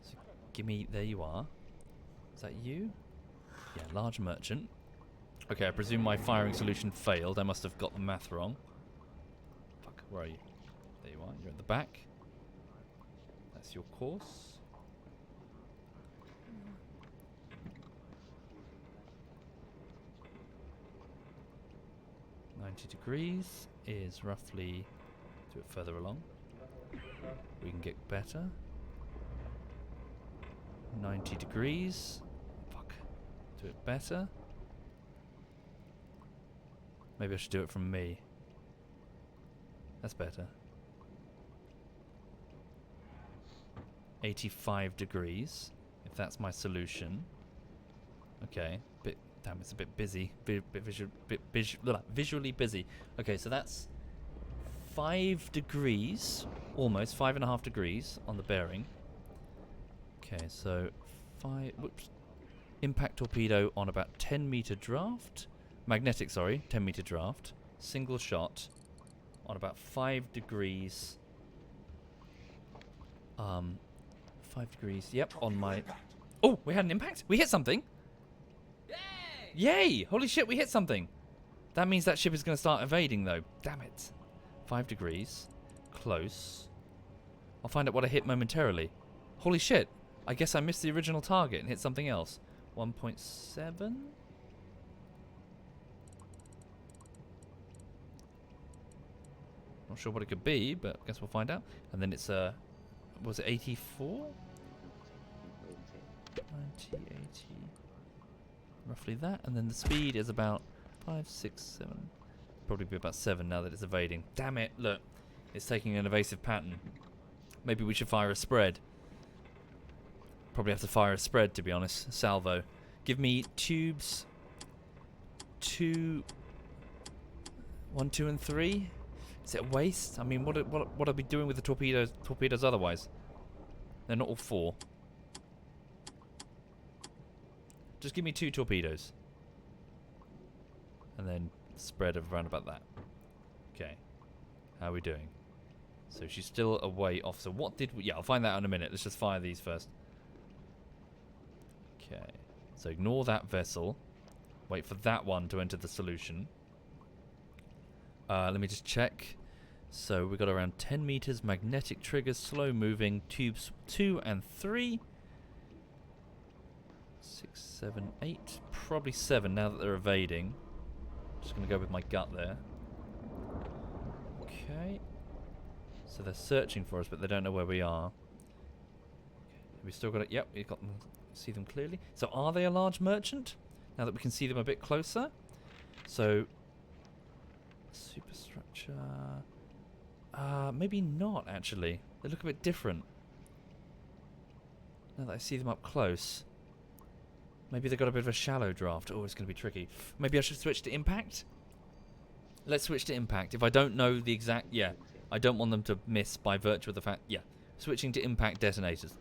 So give me... There you are. Is that you? Yeah, large merchant. Okay, I presume my firing solution failed. I must have got the math wrong. Fuck, where are you? There you are. You're at the back. That's your course. .90 is roughly... Do it further along. We can get better. 90 degrees. Fuck. Do it better. Maybe I should do it from me. That's better. 85 degrees. If that's my solution. Okay. Damn, it's a bit busy. Visually busy. Okay, so that's 5 degrees. Almost 5.5 degrees on the bearing. Okay, so 5... Whoops. Impact torpedo on about 10 meter draft. Magnetic, sorry. 10 meter draft. Single shot on about 5 degrees. 5 degrees. Yep, on my... Oh, we had an impact? We hit something? Yay! Holy shit, we hit something. That means that ship is going to start evading, though. Damn it. 5 degrees. Close. I'll find out what I hit momentarily. Holy shit. I guess I missed the original target and hit something else. 1.7? Not sure what it could be, but I guess we'll find out. And then it's, was it 84? 90, 80. Roughly that. And then the speed is about 5, 6, 7. Probably be about 7 now that it's evading. Damn it, look. It's taking an evasive pattern. Maybe we should fire a spread. Probably have to fire a spread, to be honest. Salvo. Give me tubes 2, 1, 2, and 3. Is it a waste? I mean, what are we doing with the torpedoes otherwise? They're not all 4. Just give me 2 torpedoes. And then spread around about that. Okay. How are we doing? So she's still a way off. So what did we... Yeah, I'll find that out in a minute. Let's just fire these first. Okay. So ignore that vessel. Wait for that one to enter the solution. Let me just check. So we've got around 10 meters, magnetic triggers, slow moving, tubes 2 and 3. 6, 7, 8. Probably 7 now that they're evading. Just going to go with my gut there. Okay. So they're searching for us, but they don't know where we are. We still got it. Yep, we've got them. See them clearly. So are they a large merchant? Now that we can see them a bit closer. So superstructure. Maybe not actually. They look a bit different. Now that I see them up close. Maybe they've got a bit of a shallow draft. Oh, it's going to be tricky. Maybe I should switch to impact? Let's switch to impact. If I don't know the exact... Yeah, I don't want them to miss by virtue of the fact... Yeah, switching to impact detonators.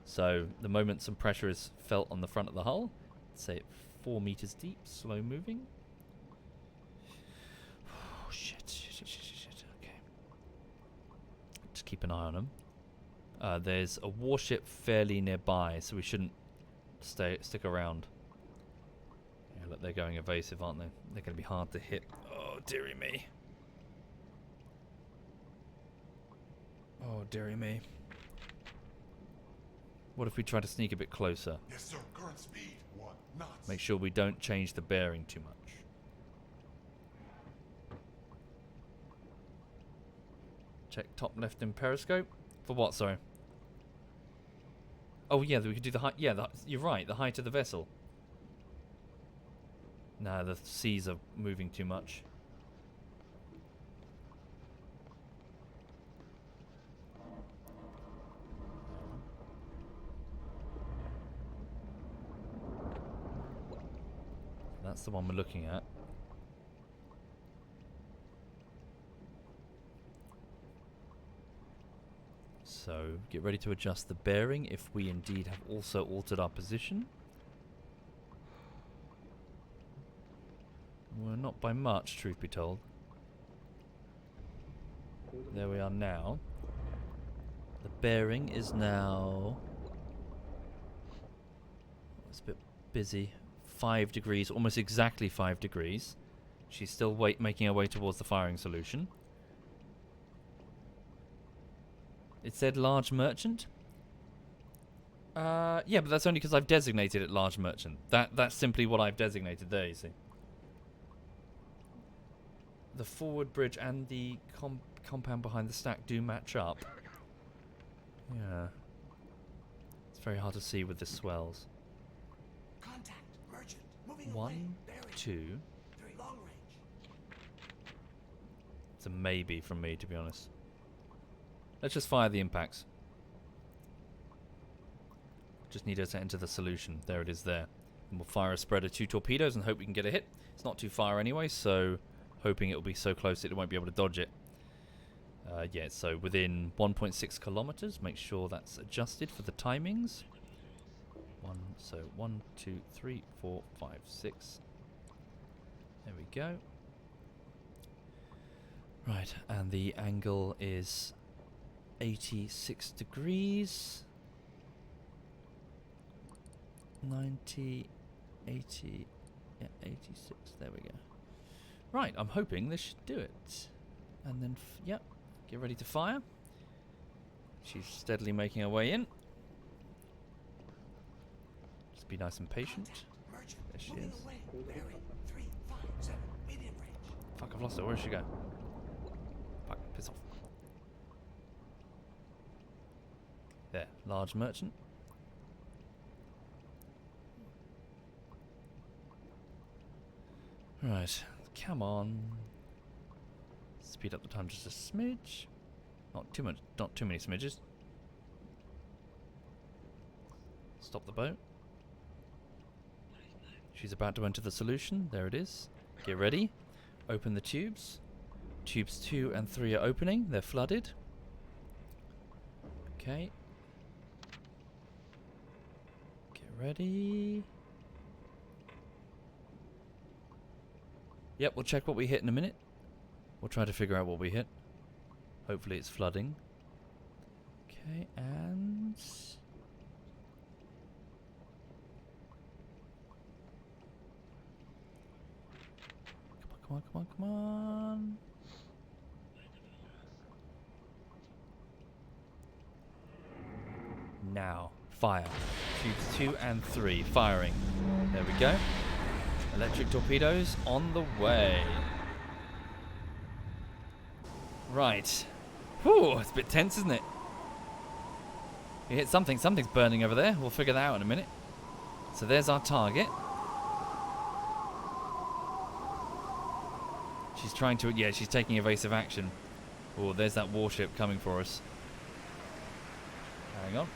So, the moment some pressure is felt on the front of the hull, say 4 meters deep, slow moving. Oh, shit. Okay. Just keep an eye on them. There's a warship fairly nearby, so we shouldn't stick around. Yeah, look, they're going evasive, aren't they? They're going to be hard to hit. Oh, dearie me. Oh, dearie me. What if we try to sneak a bit closer? Yes, sir. Current speed 1 knots. Make sure we don't change the bearing too much. Check top left in periscope. For what, sorry? Oh yeah, we could do the height. Yeah, you're right. The height of the vessel. Nah, the seas are moving too much. That's the one we're looking at. So, get ready to adjust the bearing if we indeed have also altered our position. Well, not by much, truth be told. There we are now. The bearing is now... It's a bit busy. 5 degrees, almost exactly 5 degrees. She's still making her way towards the firing solution. It said large merchant. Yeah, but that's only because I've designated it large merchant. That's simply what I've designated there, you see. The forward bridge and the compound behind the stack do match up. Yeah. It's very hard to see with the swells. Contact. Merchant. Moving away. 1, Bearing. 2. Very long range. It's a maybe from me, to be honest. Let's just fire the impacts. Just need her to enter the solution. There it is there. And we'll fire a spread of 2 torpedoes and hope we can get a hit. It's not too far anyway, so hoping it will be so close that it won't be able to dodge it. Yeah, so within 1.6 kilometers. Make sure that's adjusted for the timings. 1, 2, 3, 4, 5, 6. There we go. Right, and the angle is 86 degrees. 90, 80, yeah, 86. There we go. Right, I'm hoping this should do it. And then, yep, get ready to fire. She's steadily making her way in. Just be nice and patient. Merchant. There she Moving is. away. Bearing. 3, 5, 7. Medium range. Fuck, I've lost her. Where did she go? Fuck, piss off. There, large merchant. Right, come on. Speed up the time just a smidge. Not too much, not too many smidges. Stop the boat. She's about to enter the solution. There it is. Get ready. Open the tubes. Tubes 2 and 3 are opening. They're flooded. Okay. Get ready. Yep, we'll check what we hit in a minute. We'll try to figure out what we hit. Hopefully it's flooding. Okay, and... Come on, come on, come on. Now, fire. Tubes 2 and 3, firing. There we go. Electric torpedoes on the way. Right. Whew, it's a bit tense, isn't it? You hit something, something's burning over there. We'll figure that out in a minute. So there's our target. She's trying to, yeah, she's taking evasive action. Oh, there's that warship coming for us. Hang on.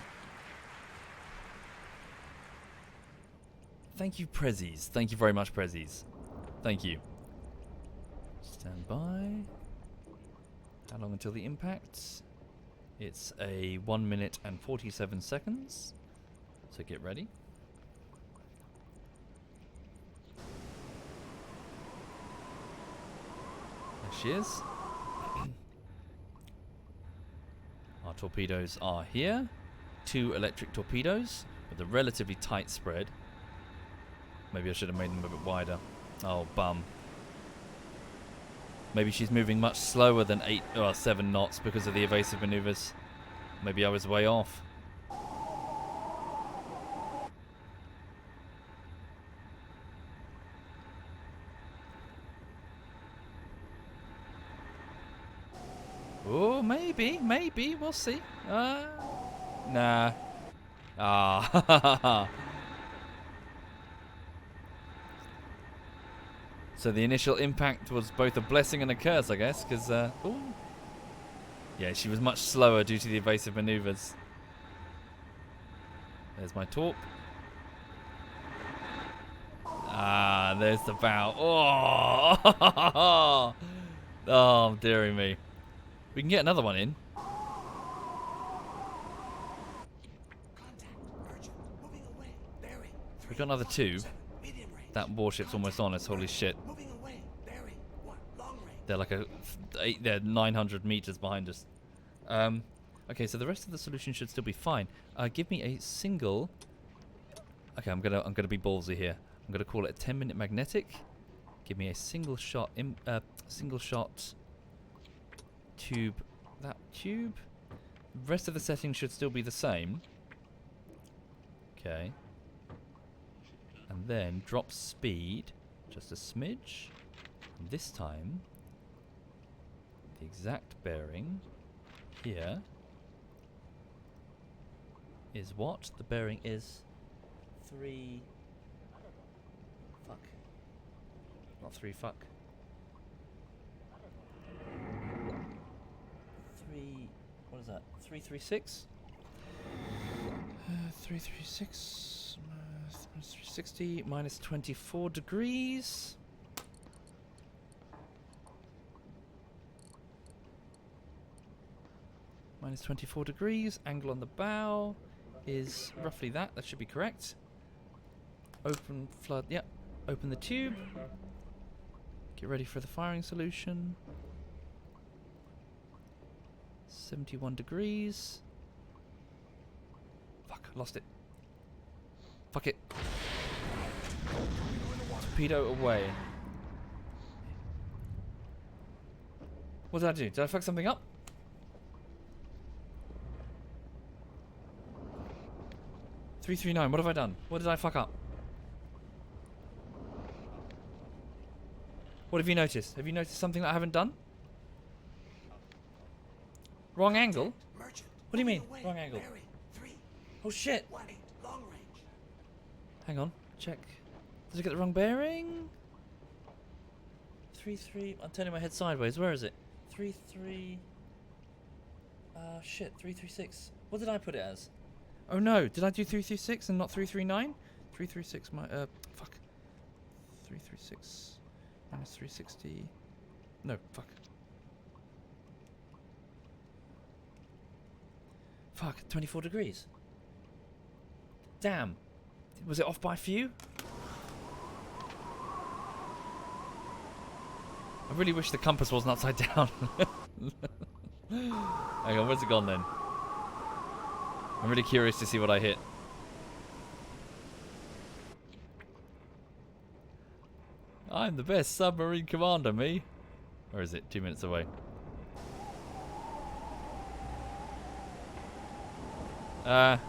Thank you, Prezzies. Thank you very much, Prezzies. Thank you. Stand by. How long until the impact? It's a 1 minute and 47 seconds. So get ready. There she is. Our torpedoes are here. 2 electric torpedoes with a relatively tight spread. Maybe I should have made them a bit wider. Oh, bum. Maybe she's moving much slower than 8 or 7 knots because of the evasive maneuvers. Maybe I was way off. Oh, maybe, we'll see. Nah. Ah. So the initial impact was both a blessing and a curse, I guess, because, yeah, she was much slower due to the evasive maneuvers. There's my torp. Ah, there's the bow. Oh, oh, dearie me. We can get another one in. We've got another 2. That warship's almost on us. Holy shit. They're like they're 900 meters behind us. Okay, so the rest of the solution should still be fine. Give me a single. Okay, I'm gonna be ballsy here. I'm gonna call it a 10-minute magnetic. Give me a single shot. Single shot. Tube. That tube. The rest of the settings should still be the same. Okay. And then drop speed just a smidge. And this time, the exact bearing here is what? The bearing is 3... Fuck. Not 3 fuck. 3... What is that? 336? 336... 360 minus 24 degrees. Minus 24 degrees. Angle on the bow is roughly that. That should be correct. Open flood. Yep. Open the tube. Get ready for the firing solution. 71 degrees. Fuck, lost it. Fuck it. Torpedo away. What did I do? Did I fuck something up? $339. What have I done? What did I fuck up? What have you noticed? Have you noticed something that I haven't done? Wrong angle? What do you mean? Wrong angle. Oh shit. Hang on. Check. Did I get the wrong bearing? 3-3. I'm turning my head sideways. Where is it? 3-3. Shit. 336. What did I put it as? Oh no, did I do 336 and not 339? 336 fuck. 336 minus 360. No, fuck. Fuck, 24 degrees. Damn. Was it off by a few? I really wish the compass wasn't upside down. Hang on, where's it gone then? I'm really curious to see what I hit. I'm the best submarine commander, me. Or is it 2 minutes away? Contact.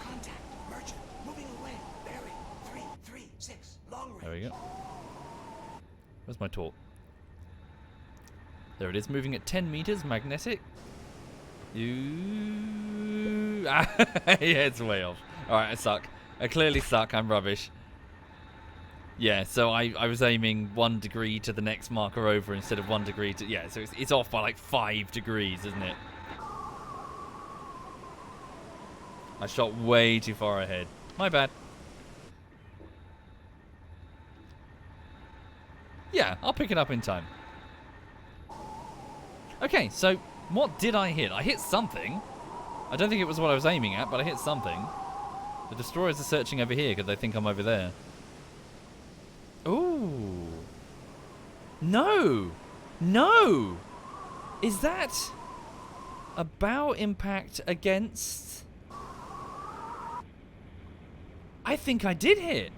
Merchant. Moving away. Bearing. 336. Long range. There we go. Where's my torque? There it is, moving at 10 meters, magnetic. You... yeah, it's way off. Alright, I suck. I clearly suck, I'm rubbish. Yeah, so I was aiming 1 degree to the next marker over instead of 1 degree to... Yeah, so it's off by like 5 degrees, isn't it? I shot way too far ahead. My bad. Yeah, I'll pick it up in time. Okay, so what did I hit? I hit something. I don't think it was what I was aiming at, but I hit something. The destroyers are searching over here because they think I'm over there. Ooh. No. No. Is that a bow impact against... I think I did hit.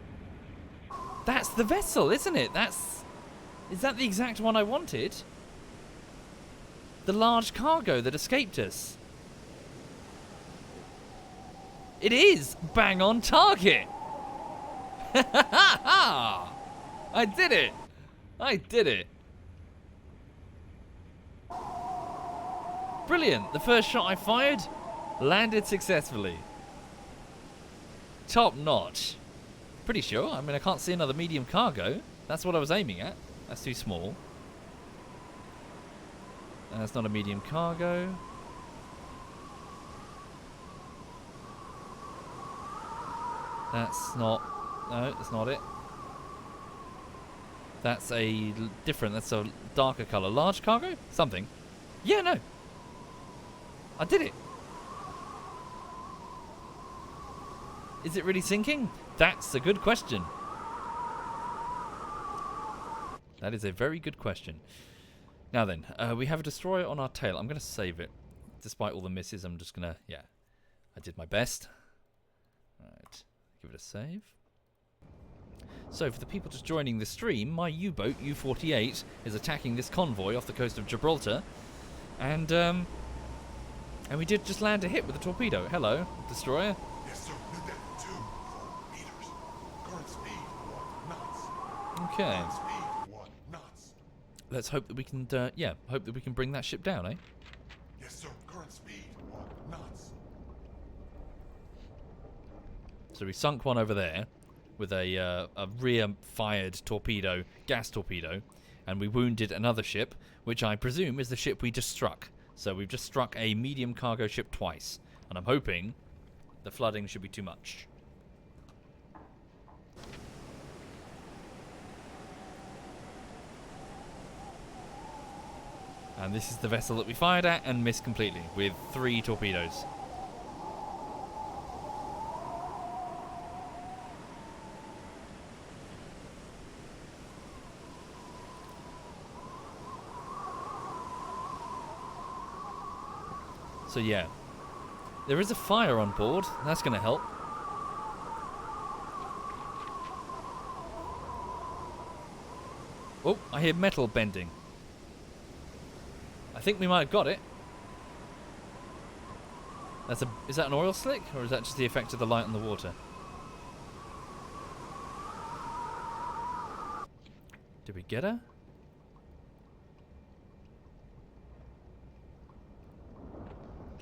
That's the vessel, isn't it? Is that the exact one I wanted? The large cargo that escaped us. It is bang on target. I did it. I did it. Brilliant. The first shot I fired landed successfully. Top notch. Pretty sure. I mean, I can't see another medium cargo. That's what I was aiming at. That's too small. That's not a medium cargo. That's not... No, that's not it. That's a different... That's a darker colour. Large cargo? Something. Yeah, no. I did it. Is it really sinking? That's a good question. That is a very good question. Now then, we have a destroyer on our tail. I'm going to save it. Despite all the misses, I'm just going to... Yeah, I did my best. Alright, give it a save. So, for the people just joining the stream, my U-boat, U-48, is attacking this convoy off the coast of Gibraltar. And we did just land a hit with a torpedo. Hello, destroyer. Yes, sir. New depth 2 meters. Current speed 1 knots. Okay. Current speed 1 knots. Let's hope that we can, hope that we can bring that ship down, eh? Yes, sir. Current speed 1 knots. So we sunk one over there with a rear-fired torpedo, gas torpedo, and we wounded another ship, which I presume is the ship we just struck. So we've just struck a medium cargo ship twice, and I'm hoping the flooding should be too much. And this is the vessel that we fired at and missed completely with 3 torpedoes. So yeah, there is a fire on board. That's going to help. Oh, I hear metal bending. I think we might have got it. Is that an oil slick, or is that just the effect of the light on the water? Did we get her?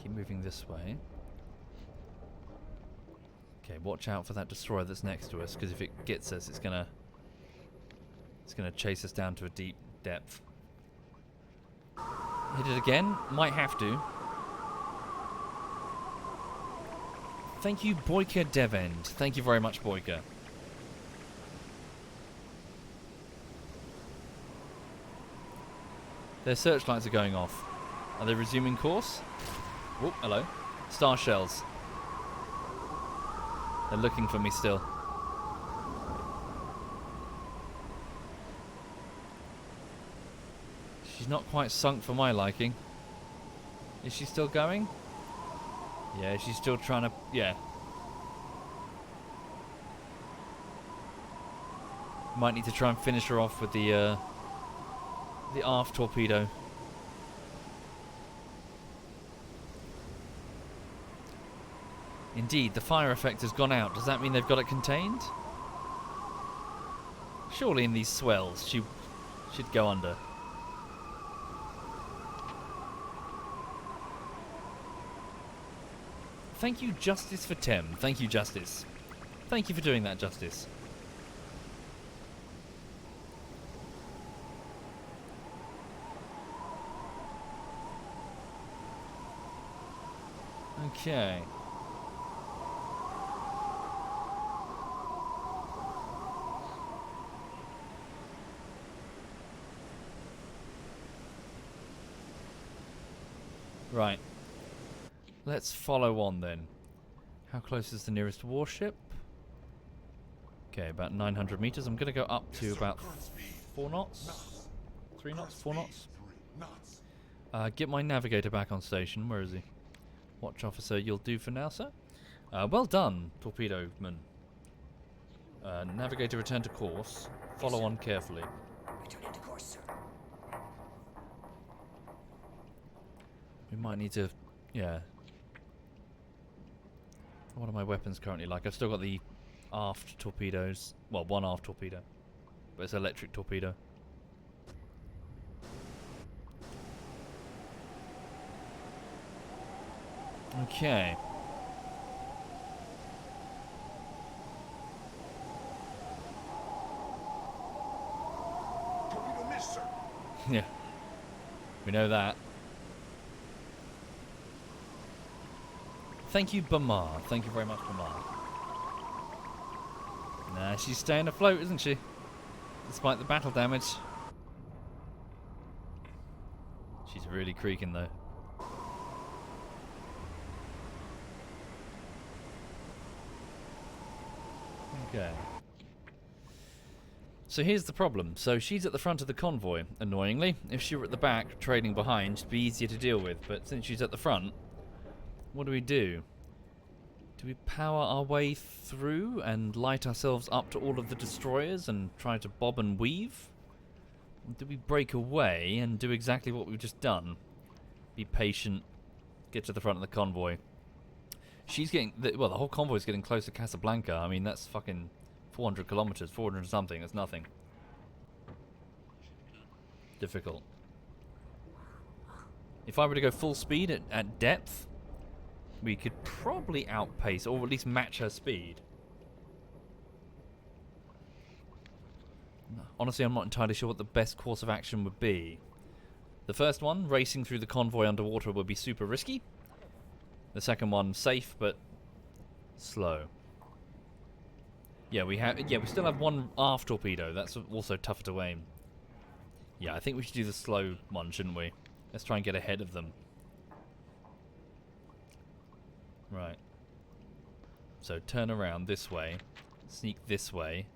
Keep moving this way. Okay, watch out for that destroyer that's next to us, because if it gets us, it's gonna chase us down to a deep depth. Hit it again. Might have to. Thank you, Boyka Devend. Thank you very much, Boyka. Their searchlights are going off. Are they resuming course? Oh, hello. Star shells. They're looking for me still. She's not quite sunk for my liking. Is she still going? Yeah, she's still trying to... Yeah. Might need to try and finish her off with the aft torpedo. Indeed, the fire effect has gone out. Does that mean they've got it contained? Surely in these swells she should go under. Thank you, Justice, for Tem. Thank you, Justice. Thank you for doing that, Justice. Okay. Right. Let's follow on then. How close is the nearest warship? Okay, about 900 meters. I'm going to go up to about 4 knots. 3 knots? 4 knots? 3 knots. Get my navigator back on station. Where is he? Watch officer, you'll do for now, sir. Well done, torpedo man. Navigator, return to course. Follow on carefully. Returning to course, sir. We might need to... Yeah. What are my weapons currently like? I've still got the aft torpedoes. Well, one aft torpedo. But it's electric torpedo. Okay. Torpedo missed, sir. Yeah. We know that. Thank you, Bamar. Thank you very much, Bamar. Nah, she's staying afloat, isn't she? Despite the battle damage. She's really creaking, though. Okay. So here's the problem. So she's at the front of the convoy, annoyingly. If she were at the back, trailing behind, it'd be easier to deal with. But since she's at the front, what do we do? Do we power our way through and light ourselves up to all of the destroyers and try to bob and weave? Or do we break away and do exactly what we've just done? Be patient, get to the front of the convoy. She's getting... well, the whole convoy's getting close to Casablanca. I mean, that's fucking 400 kilometers, 400 something. That's nothing. Difficult. If I were to go full speed at depth, we could probably outpace, or at least match her speed. Honestly, I'm not entirely sure what the best course of action would be. The first one, racing through the convoy underwater, would be super risky. The second one, safe but slow. Yeah, we still have one aft torpedo. That's also tougher to aim. Yeah, I think we should do the slow one, shouldn't we? Let's try and get ahead of them. Right. So turn around this way. Sneak this way.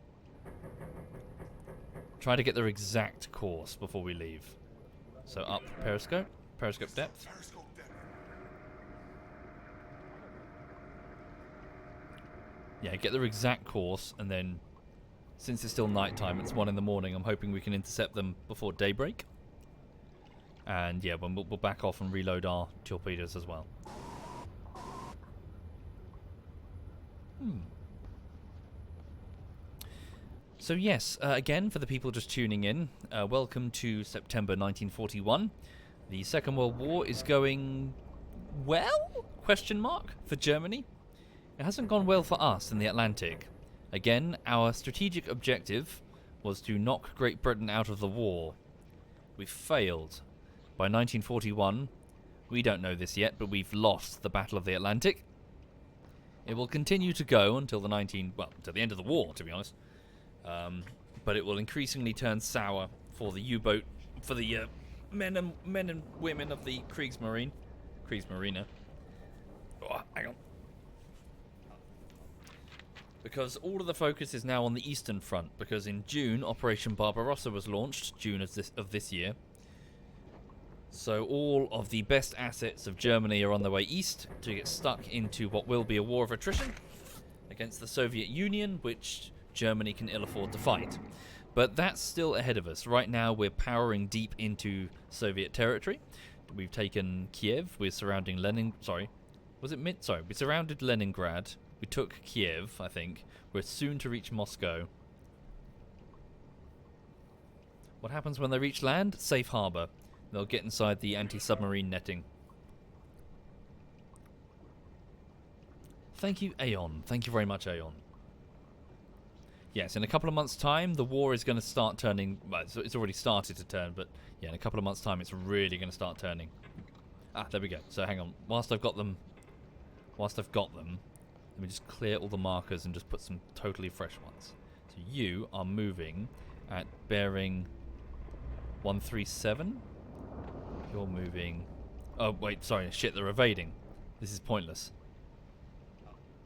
Try to get their exact course before we leave. So up periscope. Periscope depth. Periscope depth. Yeah, get their exact course, and then, since it's still night time, it's 1 in the morning, I'm hoping we can intercept them before daybreak. And yeah, we'll back off and reload our torpedoes as well. So yes, again, for the people just tuning in, welcome to September 1941. The Second World War is going well? Question mark for Germany. It hasn't gone well for us in the Atlantic. Again, our strategic objective was to knock Great Britain out of the war. We've failed. By 1941, we don't know this yet, but we've lost the Battle of the Atlantic. It will continue to go until the until the end of the war, to be honest. But it will increasingly turn sour for the U-boat, for the men and women of the Kriegsmarine. Kriegsmarine. Oh, hang on. Because all of the focus is now on the Eastern Front, because in June, Operation Barbarossa was launched, June of this year. So all of the best assets of Germany are on their way east to get stuck into what will be a war of attrition against the Soviet Union, which Germany can ill afford to fight. But that's still ahead of us. Right now we're powering deep into Soviet territory. We've taken Kiev, we're surrounding we surrounded Leningrad. We took Kiev, I think. We're soon to reach Moscow. What happens when they reach land? Safe harbor. They'll get inside the anti-submarine netting. Thank you, Aeon. Thank you very much, Aeon. Yes, in a couple of months' time, the war is going to start turning... Well, it's already started to turn, but yeah, in a couple of months' time, it's really going to start turning. Ah, there we go. So hang on. Whilst I've got them, let me just clear all the markers and just put some totally fresh ones. So you are moving at bearing 137. You're moving... Oh, wait, sorry. Shit, they're evading. This is pointless.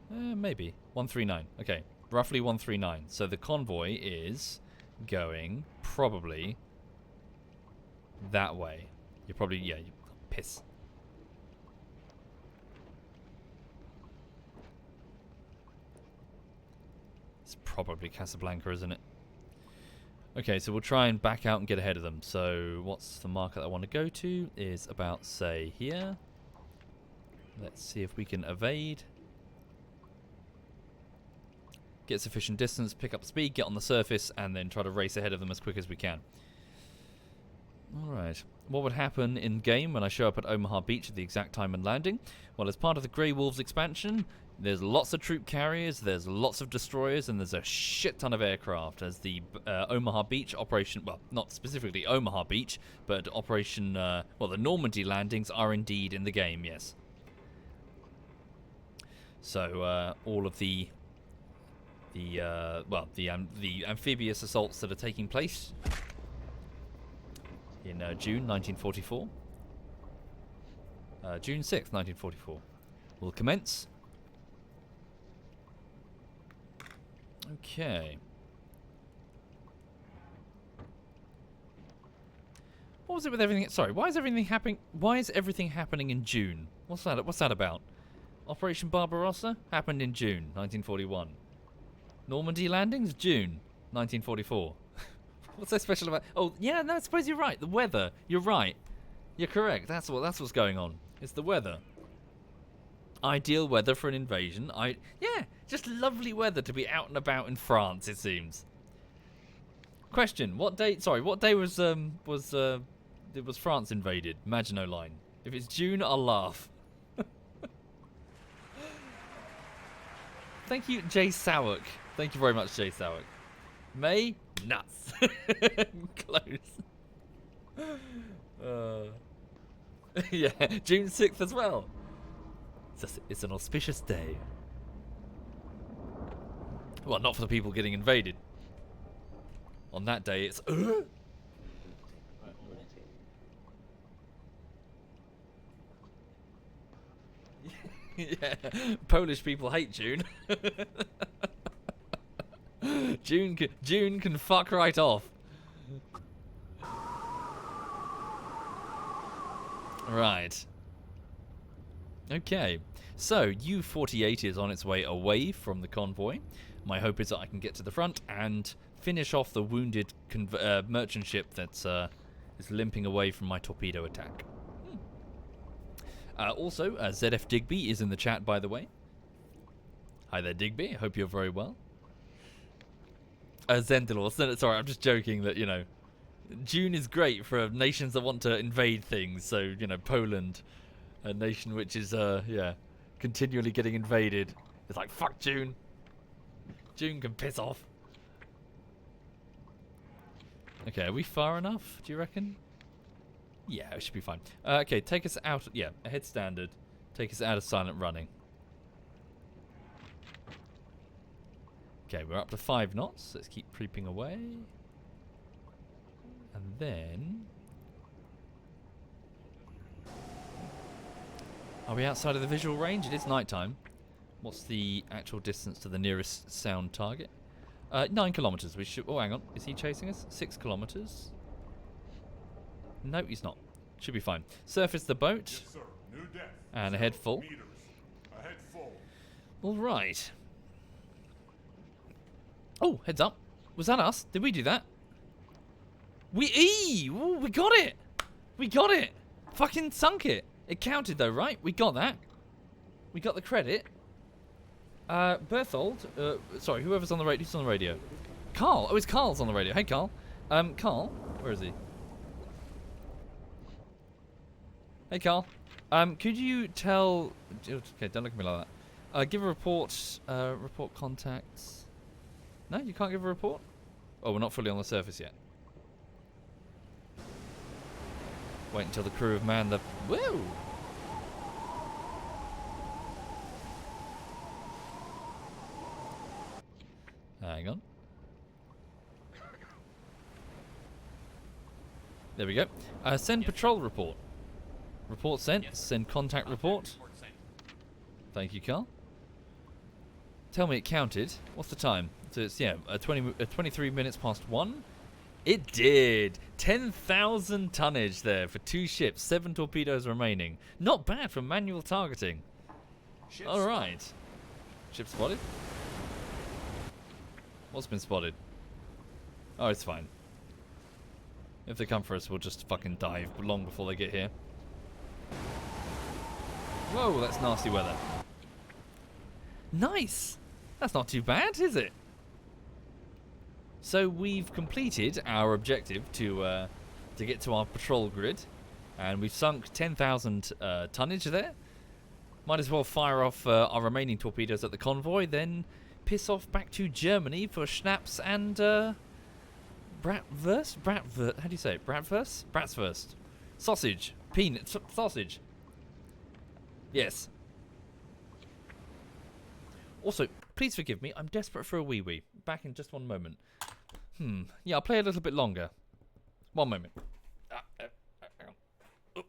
Maybe. 139. Okay. Roughly 139. So the convoy is going probably that way. You're probably... Yeah, you piss. It's probably Casablanca, isn't it? Okay, so we'll try and back out and get ahead of them. So what's the marker that I want to go to? Is about, say, here. Let's see if we can evade. Get sufficient distance, pick up speed, get on the surface, and then try to race ahead of them as quick as we can. Alright. What would happen in-game when I show up at Omaha Beach at the exact time and landing? Well, as part of the Grey Wolves expansion, there's lots of troop carriers, there's lots of destroyers, and there's a shit ton of aircraft as the Omaha Beach operation... Well, not specifically Omaha Beach, but Operation... the Normandy landings are indeed in the game, yes. So, all of the amphibious assaults that are taking place in June 1944. June 6th, 1944. Will commence. Okay. What was it with everything? Sorry, why is everything happening? Why is everything happening in June? What's that about? Operation Barbarossa happened in June 1941. Normandy landings, June 1944. What's so special about... Oh, yeah, no, I suppose you're right. The weather. You're right. You're correct. That's what's going on. It's the weather. Ideal weather for an invasion. Yeah, just lovely weather to be out and about in France, it seems. Question, what day... Sorry, what day was France invaded? Maginot Line. If it's June, I'll laugh. Thank you, Jay Sowick. Thank you very much, Jay Sowick. May? Nuts. Close. Yeah, June 6th as well. It's an auspicious day. Well, not for the people getting invaded. On that day, it's... Yeah, Polish people hate June. June can fuck right off. Right. Okay. So, U-48 is on its way away from the convoy. My hope is that I can get to the front and finish off the wounded merchant ship that's is limping away from my torpedo attack. Also, ZF Digby is in the chat, by the way. Hi there, Digby. I hope you're very well. Zendilor. Sorry, I'm just joking that, you know, June is great for nations that want to invade things. So, you know, Poland, a nation which is, yeah, continually getting invaded. It's like, fuck June. June can piss off. Okay, are we far enough, do you reckon? Yeah, it should be fine. Okay, take us out. Yeah, ahead standard. Take us out of silent running. Okay, we're up to 5 knots. Let's keep creeping away. And then... Are we outside of the visual range? It is nighttime. What's the actual distance to the nearest sound target? 9 kilometers. We should... Oh, hang on. Is he chasing us? 6 kilometers. No, he's not. Should be fine. Surface the boat. Yes, sir. New depth. And ahead full. Meters. Ahead full. All right. Oh, heads up. Was that us? Did we do that? Ooh, we got it. We got it. Fucking sunk it. It counted though, right? We got that. We got the credit. Berthold. Sorry, whoever's on the radio. Who's on the radio? Carl. Oh, it's Carl's on the radio. Hey, Carl. Carl. Where is he? Hey, Carl. Could you tell... Okay, don't look at me like that. Give a report. Report contacts. No, you can't give a report? Oh, we're not fully on the surface yet. Wait until the crew have manned the... Woo! Hang on. There we go. Send patrol report. Report sent. Yes. Send contact report. Report sent. Thank you, Carl. Tell me it counted. What's the time? So it's, yeah, 23 minutes past 1. It did. 10,000 tonnage there for 2 ships. 7 torpedoes remaining. Not bad for manual targeting. Ship All right. Ship spotted? What's been spotted? Oh, it's fine. If they come for us, we'll just fucking dive long before they get here. Whoa, that's nasty weather. Nice! That's not too bad, is it? So we've completed our objective to get to our patrol grid, and we've sunk 10,000 tonnage there. Might as well fire off our remaining torpedoes at the convoy, then piss off back to Germany for schnapps and bratwurst? How do you say it? Bratwurst? Bratswurst. Sausage. Peanut. Sausage. Yes. Also, please forgive me. I'm desperate for a wee-wee. Back in just one moment. Yeah, I'll play a little bit longer. One moment. Hang on. Oh.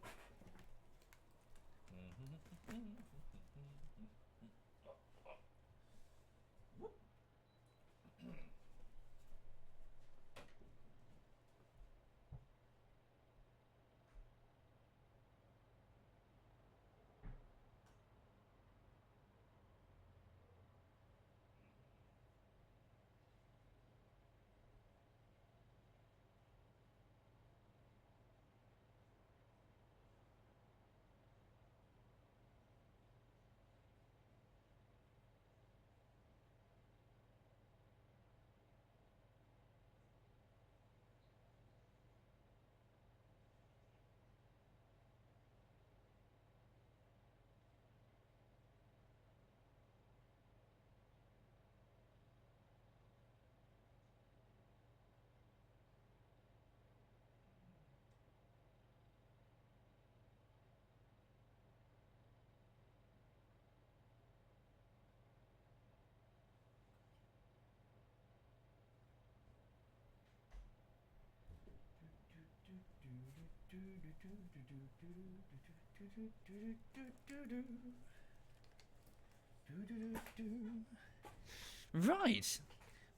Right.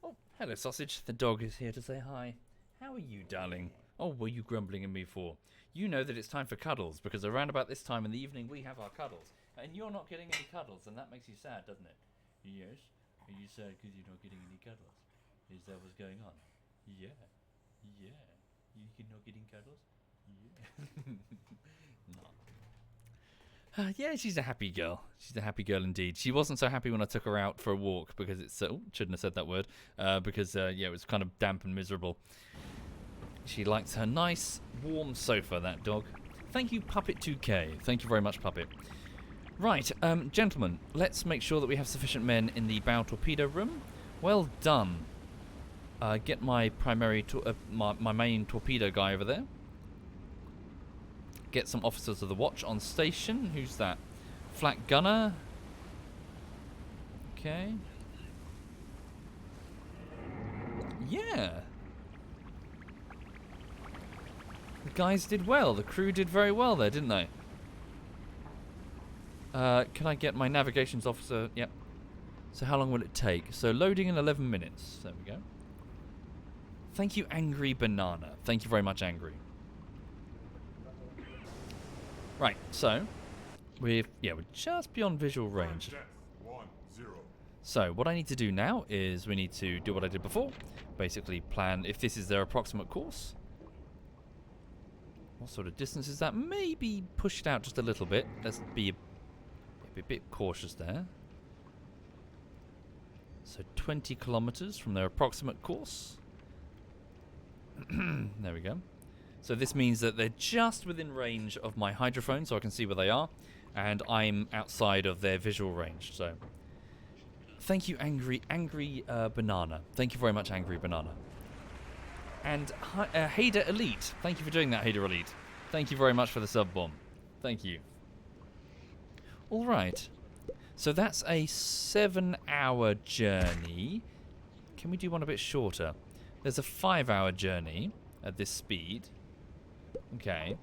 Oh, hello, Sausage. The dog is here to say hi. How are you, darling? Oh, what are you grumbling at me for? You know that it's time for cuddles, because around about this time in the evening we have our cuddles. And you're not getting any cuddles, and that makes you sad, doesn't it? Yes. Are you sad because you're not getting any cuddles? Is that what's going on? Yeah. Yeah. You're not getting cuddles? Yeah. No. Yeah, she's a happy girl. She's a happy girl indeed. She wasn't so happy when I took her out for a walk because it's... oh, shouldn't have said that word. Because, yeah, it was kind of damp and miserable. She likes her nice, warm sofa, that dog. Thank you, Puppet2K. Thank you very much, Puppet. Right, gentlemen, let's make sure that we have sufficient men in the bow torpedo room. Well done. Get my primary... my main torpedo guy over there. Get some officers of the watch on station. Who's that? Flak gunner. Okay. yeah. The guys did well. The crew did very well there, didn't they? Can I get my navigations officer? Yep. So how long will it take? So loading in 11 minutes. There we go. Thank you, Angry Banana. Thank you very much, Angry. Right, so we're just beyond visual range. Depth 10. So what I need to do now is we need to do what I did before. Basically plan if this is their approximate course. What sort of distance is that? Maybe push it out just a little bit. Let's be a bit cautious there. So 20 kilometers from their approximate course. There we go. So this means that they're just within range of my hydrophone, so I can see where they are, and I'm outside of their visual range. So thank you, Angry Banana. Thank you very much, Angry Banana. And Hader Elite. Thank you for doing that, Hader Elite. Thank you very much for the sub bomb. Thank you. All right. So that's a 7-hour journey. Can we do one a bit shorter? There's a 5-hour journey at this speed. Okay.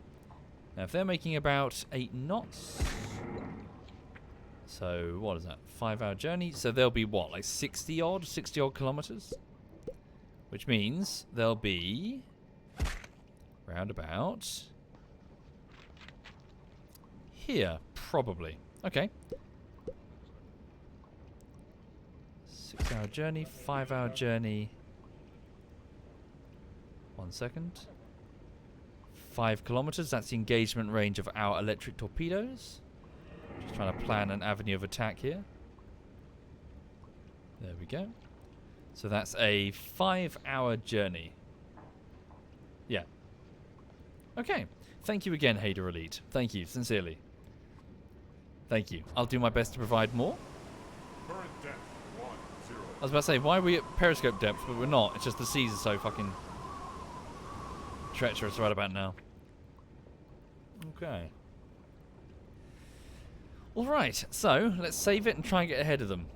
Now, if they're making about 8 knots... So, what is that? 5-hour journey? So they'll be, what, like 60-odd kilometers? Which means they'll be... round about... here, probably. Okay. 6-hour journey, 5-hour journey... 1 second. 5 kilometers, that's the engagement range of our electric torpedoes. Just trying to plan an avenue of attack here. There we go. So that's a 5-hour journey. Yeah. Okay. Thank you again, Hader Elite. Thank you, sincerely. Thank you. I'll do my best to provide more. Current depth 10. I was about to say, why are we at periscope depth, but we're not. It's just the seas are so fucking treacherous right about now. Okay. Alright, so let's save it and try and get ahead of them.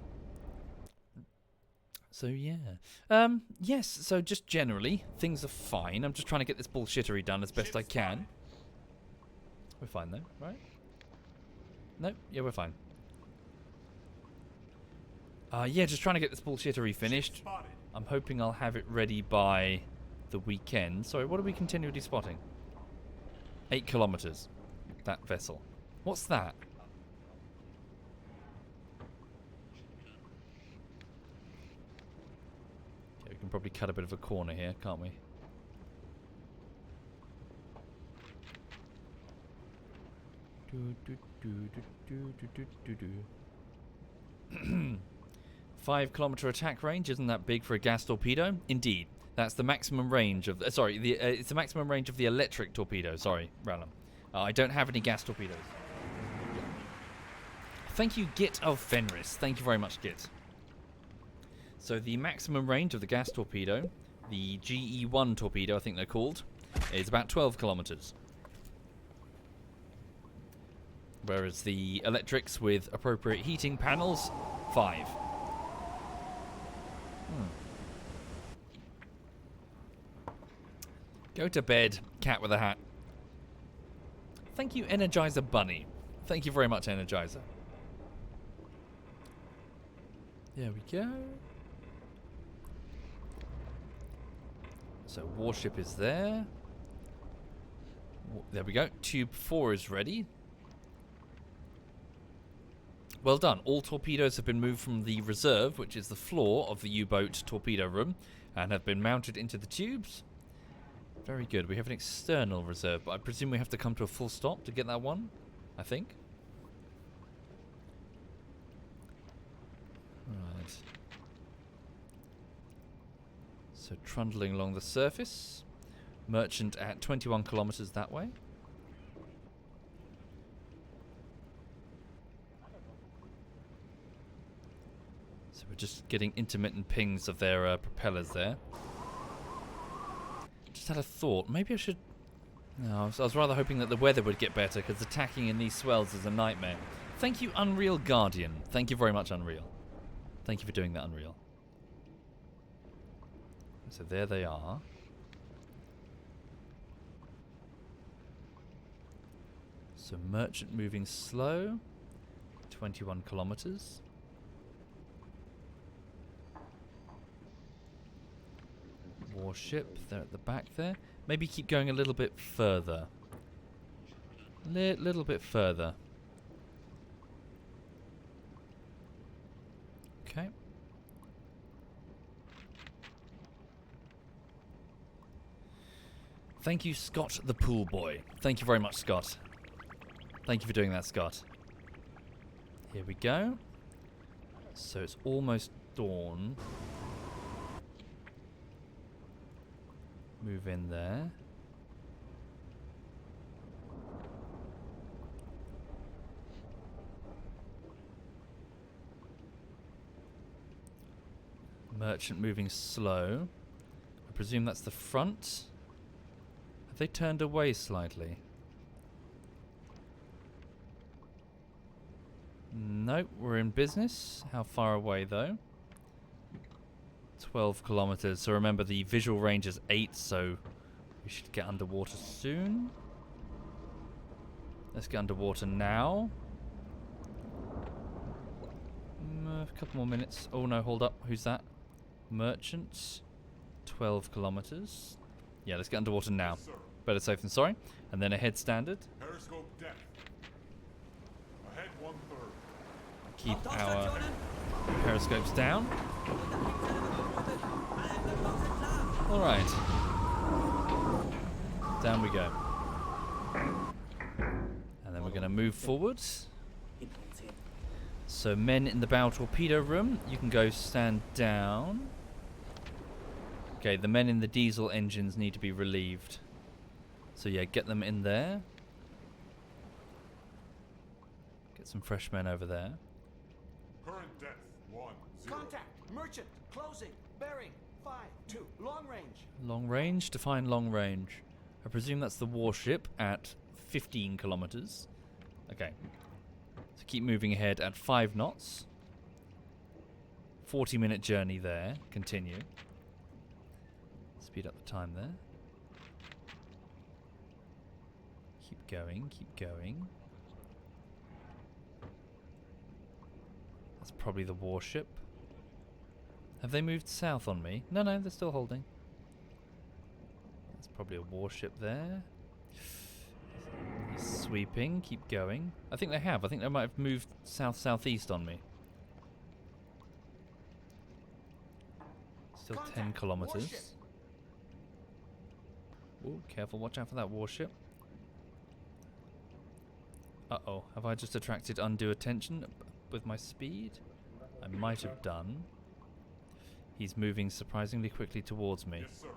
So yeah. Yes, so just generally, things are fine. I'm just trying to get this bullshittery done as best I can. We're fine though, right? No? Yeah, we're fine. Yeah, just trying to get this bullshittery finished. Spotted. I'm hoping I'll have it ready by the weekend. Sorry, what are we continually spotting? 8 kilometers. That vessel. What's that? Okay, we can probably cut a bit of a corner here, can't we? Do, do, do, do, do, do, do, do. 5 kilometer attack range, isn't that big for a gas torpedo? Indeed. That's the maximum range of... it's the maximum range of the electric torpedo. Sorry, Rallum. I don't have any gas torpedoes. Thank you, Git of Fenris. Thank you very much, Git. So the maximum range of the gas torpedo, the GE-1 torpedo, I think they're called, is about 12 kilometers. Whereas the electrics with appropriate heating panels, 5. Go to bed, cat with a hat. Thank you, Energizer Bunny. Thank you very much, Energizer. There we go. So warship is there. There we go. Tube 4 is ready. Well done. All torpedoes have been moved from the reserve, which is the floor of the U-boat torpedo room, and have been mounted into the tubes. Very good. We have an external reserve, but I presume we have to come to a full stop to get that one, I think. Right. So trundling along the surface. Merchant at 21 kilometers that way. So we're just getting intermittent pings of their propellers there. Just had a thought. Maybe I should... No, I was rather hoping that the weather would get better, because attacking in these swells is a nightmare. Thank you, Unreal Guardian. Thank you very much, Unreal. Thank you for doing that, Unreal. So there they are. So merchant moving slow. 21 kilometers. Warship, they're at the back there. Maybe keep going a little bit further. Little bit further. Okay. Thank you, Scott the pool boy. Thank you very much, Scott. Thank you for doing that, Scott. Here we go. So it's almost dawn. Move in there. Merchant moving slow. I presume that's the front. Have they turned away slightly? Nope, we're in business. How far away though? 12 kilometers. So remember the visual range is 8, so we should get underwater soon. Let's get underwater now. A couple more minutes. Oh no, hold up. Who's that? Merchant. 12 kilometers. Yeah, let's get underwater now. Yes, sir. Better safe than sorry. And then ahead standard. Periscope depth. Ahead 1/3. Keep our periscopes down. Alright. Down we go. And then we're going to move forward. So men in the bow torpedo room, you can go stand down. Okay, the men in the diesel engines need to be relieved. So yeah, get them in there. Get some fresh men over there. Current depth 10. Contact. Merchant. Closing. Bearing. 5-2. Long range. Long range, define long range. I presume that's the warship at 15 kilometers. Okay. So keep moving ahead at 5 knots. 40-minute journey there. Continue. Speed up the time there. Keep going, keep going. That's probably the warship. Have they moved south on me? No, no, they're still holding. That's probably a warship there. He's sweeping, keep going. I think they have. I think they might have moved south-southeast on me. Still 10 kilometers. Ooh, careful, watch out for that warship. Uh-oh, have I just attracted undue attention with my speed? I might have done. He's moving surprisingly quickly towards me. Yes, sir.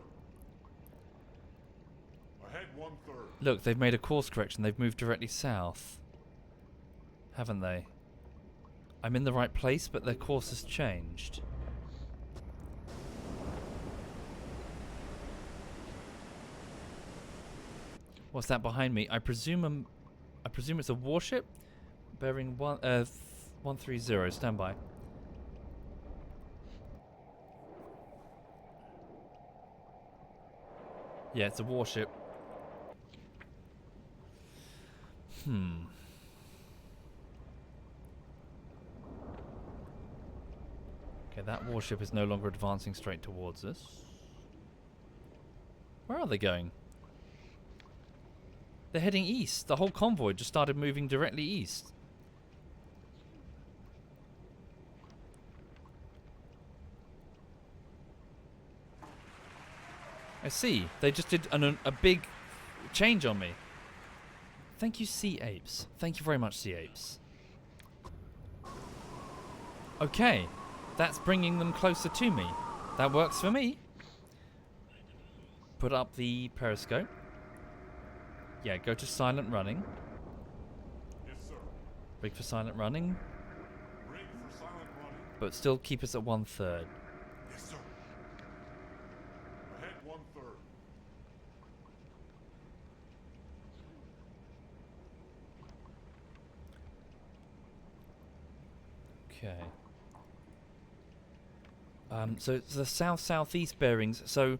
Ahead 1/3. Look, they've made a course correction. They've moved directly south. Haven't they? I'm in the right place, but their course has changed. What's that behind me? I presume it's a warship. Bearing 130. Stand by. Yeah, it's a warship. Okay, that warship is no longer advancing straight towards us. Where are they going? They're heading east. The whole convoy just started moving directly east. I see. They just did a big change on me. Thank you, Sea Apes. Thank you very much, Sea Apes. Okay. That's bringing them closer to me. That works for me. Put up the periscope. Yeah, go to silent running. Yes, sir. Rig for silent running. Rig for silent running. But still keep us at 1/3. Yes, sir. Ahead 1/3. Okay. So it's the south-southeast bearings. So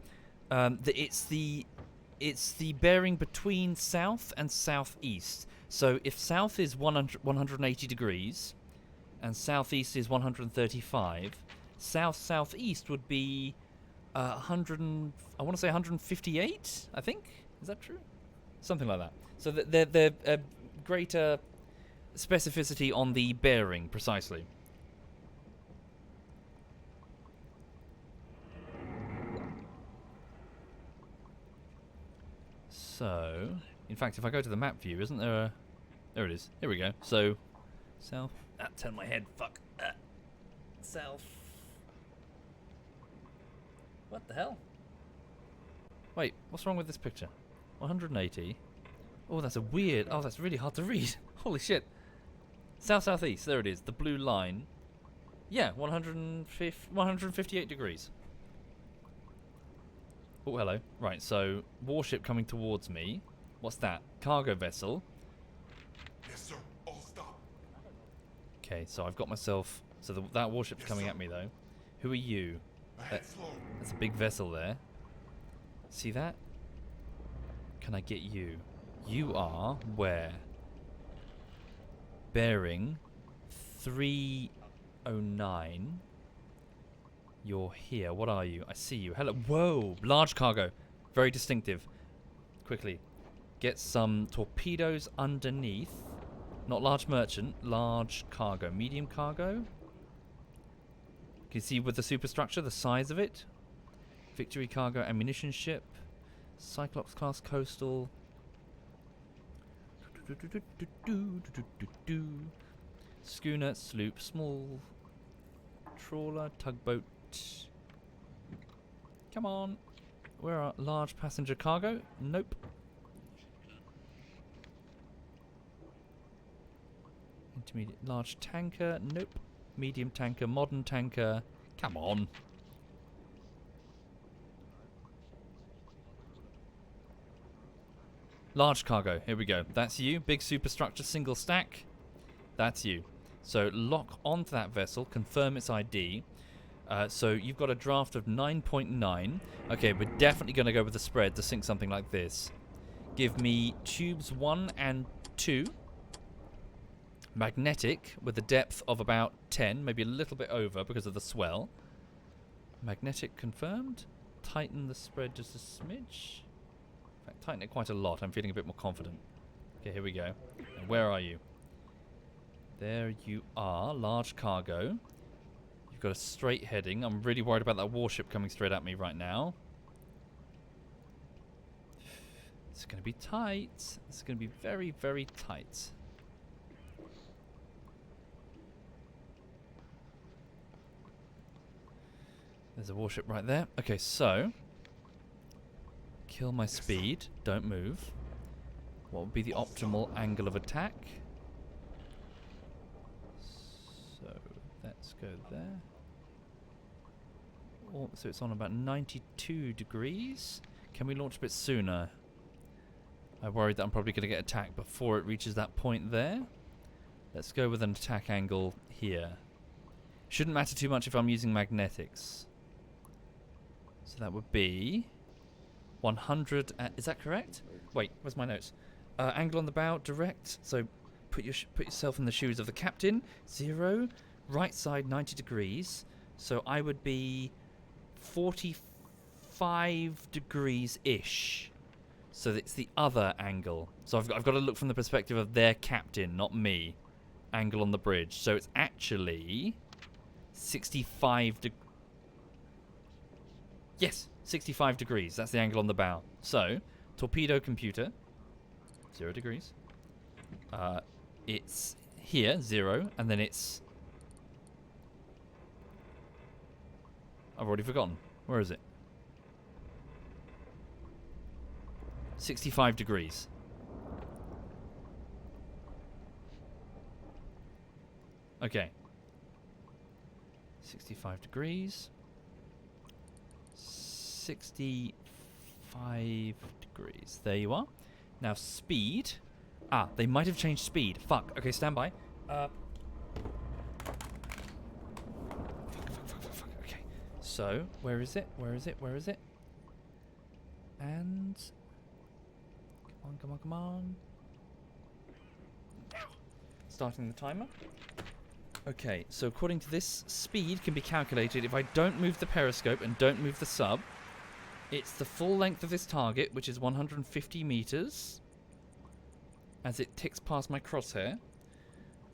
it's the bearing between south and southeast. So if south is 180 degrees and southeast is 135, south-southeast would be 100. I want to say 158. I think, is that true? Something like that. So they're greater specificity on the bearing precisely. So, in fact, if I go to the map view, isn't there a... There it is. Here we go. So, south... Ah, turn my head. Fuck. South... What the hell? Wait, what's wrong with this picture? 180. Oh, that's a weird... Oh, that's really hard to read. Holy shit. South-southeast. There it is. The blue line. Yeah, 158 degrees. Oh, hello. Right, so warship coming towards me. What's that? Cargo vessel. Yes, sir. All stop. Okay, so I've got myself... So that warship's Yes, coming sir. at me, though. Who are you? Ahead slow. That's a big vessel there. See that? Can I get you? You are where? Bearing 309. You're here. What are you? I see you. Hello. Whoa! Large cargo. Very distinctive. Quickly. Get some torpedoes underneath. Not large merchant. Large cargo. Medium cargo. Can you see with the superstructure the size of it? Victory cargo ammunition ship. Cyclops class coastal. Schooner, sloop, small trawler, tugboat. Come on. Where are large passenger cargo? Nope. Intermediate large tanker? Nope. Medium tanker, modern tanker. Come on. Large cargo. Here we go. That's you. Big superstructure, single stack. That's you. So lock onto that vessel. Confirm its ID. So you've got a draft of 9.9. Okay, we're definitely going to go with the spread to sink something like this. Give me tubes 1 and 2. Magnetic with a depth of about 10, maybe a little bit over because of the swell. Magnetic confirmed. Tighten the spread just a smidge. In fact, tighten it quite a lot. I'm feeling a bit more confident. Okay, here we go. Now, where are you? There you are. Large cargo. You've got a straight heading. I'm really worried about that warship coming straight at me right now. It's going to be tight. It's going to be very, very tight. There's a warship right there. Okay, so... Kill my speed. Don't move. What would be the optimal angle of attack? So, let's go there. Oh, so it's on about 92 degrees. Can we launch a bit sooner? I'm worried that I'm probably going to get attacked before it reaches that point there. Let's go with an attack angle here. Shouldn't matter too much if I'm using magnetics. So that would be 100. Is that correct? Wait, where's my notes? Angle on the bow, direct. So put yourself in the shoes of the captain. 0. Right side 90 degrees. So I would be 45 degrees ish. So it's the other angle. So I've got to look from the perspective of their captain, not me. Angle on the bridge. So it's actually 65 degrees. Yes, 65 degrees. That's the angle on the bow. So, torpedo computer, 0 degrees. It's here, 0, and then it's... I've already forgotten. Where is it? 65 degrees. Okay. 65 degrees. 65 degrees. There you are. Now speed. Ah, they might have changed speed. Fuck. Okay, stand by. Fuck. Okay. So, where is it? Where is it? Where is it? And... Come on, come on, come on. Starting the timer. Okay, so according to this, speed can be calculated if I don't move the periscope and don't move the sub. It's the full length of this target, which is 150 meters, as it ticks past my crosshair.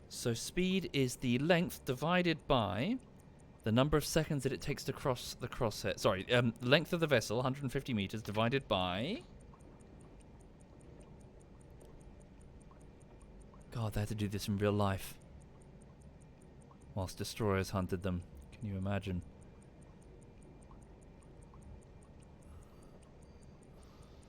So speed is the length divided by the number of seconds that it takes to cross the crosshair. Sorry, length of the vessel, 150 meters, divided by... God, they had to do this in real life. Whilst destroyers hunted them. Can you imagine?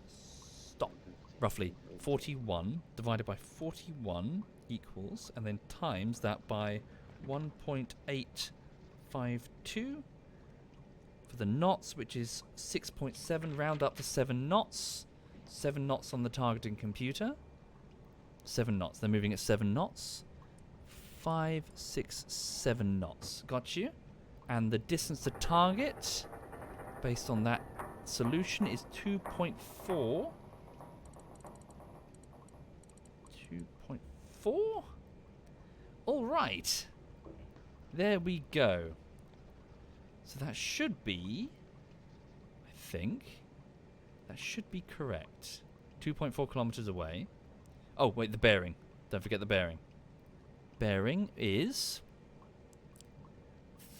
Stop. Roughly 41 divided by 41 equals, and then times that by 1.852 for the knots, which is 6.7, round up to 7 knots. 7 knots on the targeting computer. 7 knots. They're moving at 7 knots. 5, 6, 7 knots. Got you. And the distance to target, based on that solution, is 2.4. 2.4? All right. There we go. So that should be, I think, that should be correct. 2.4 kilometers away. Oh, wait, the bearing. Don't forget the bearing. Bearing is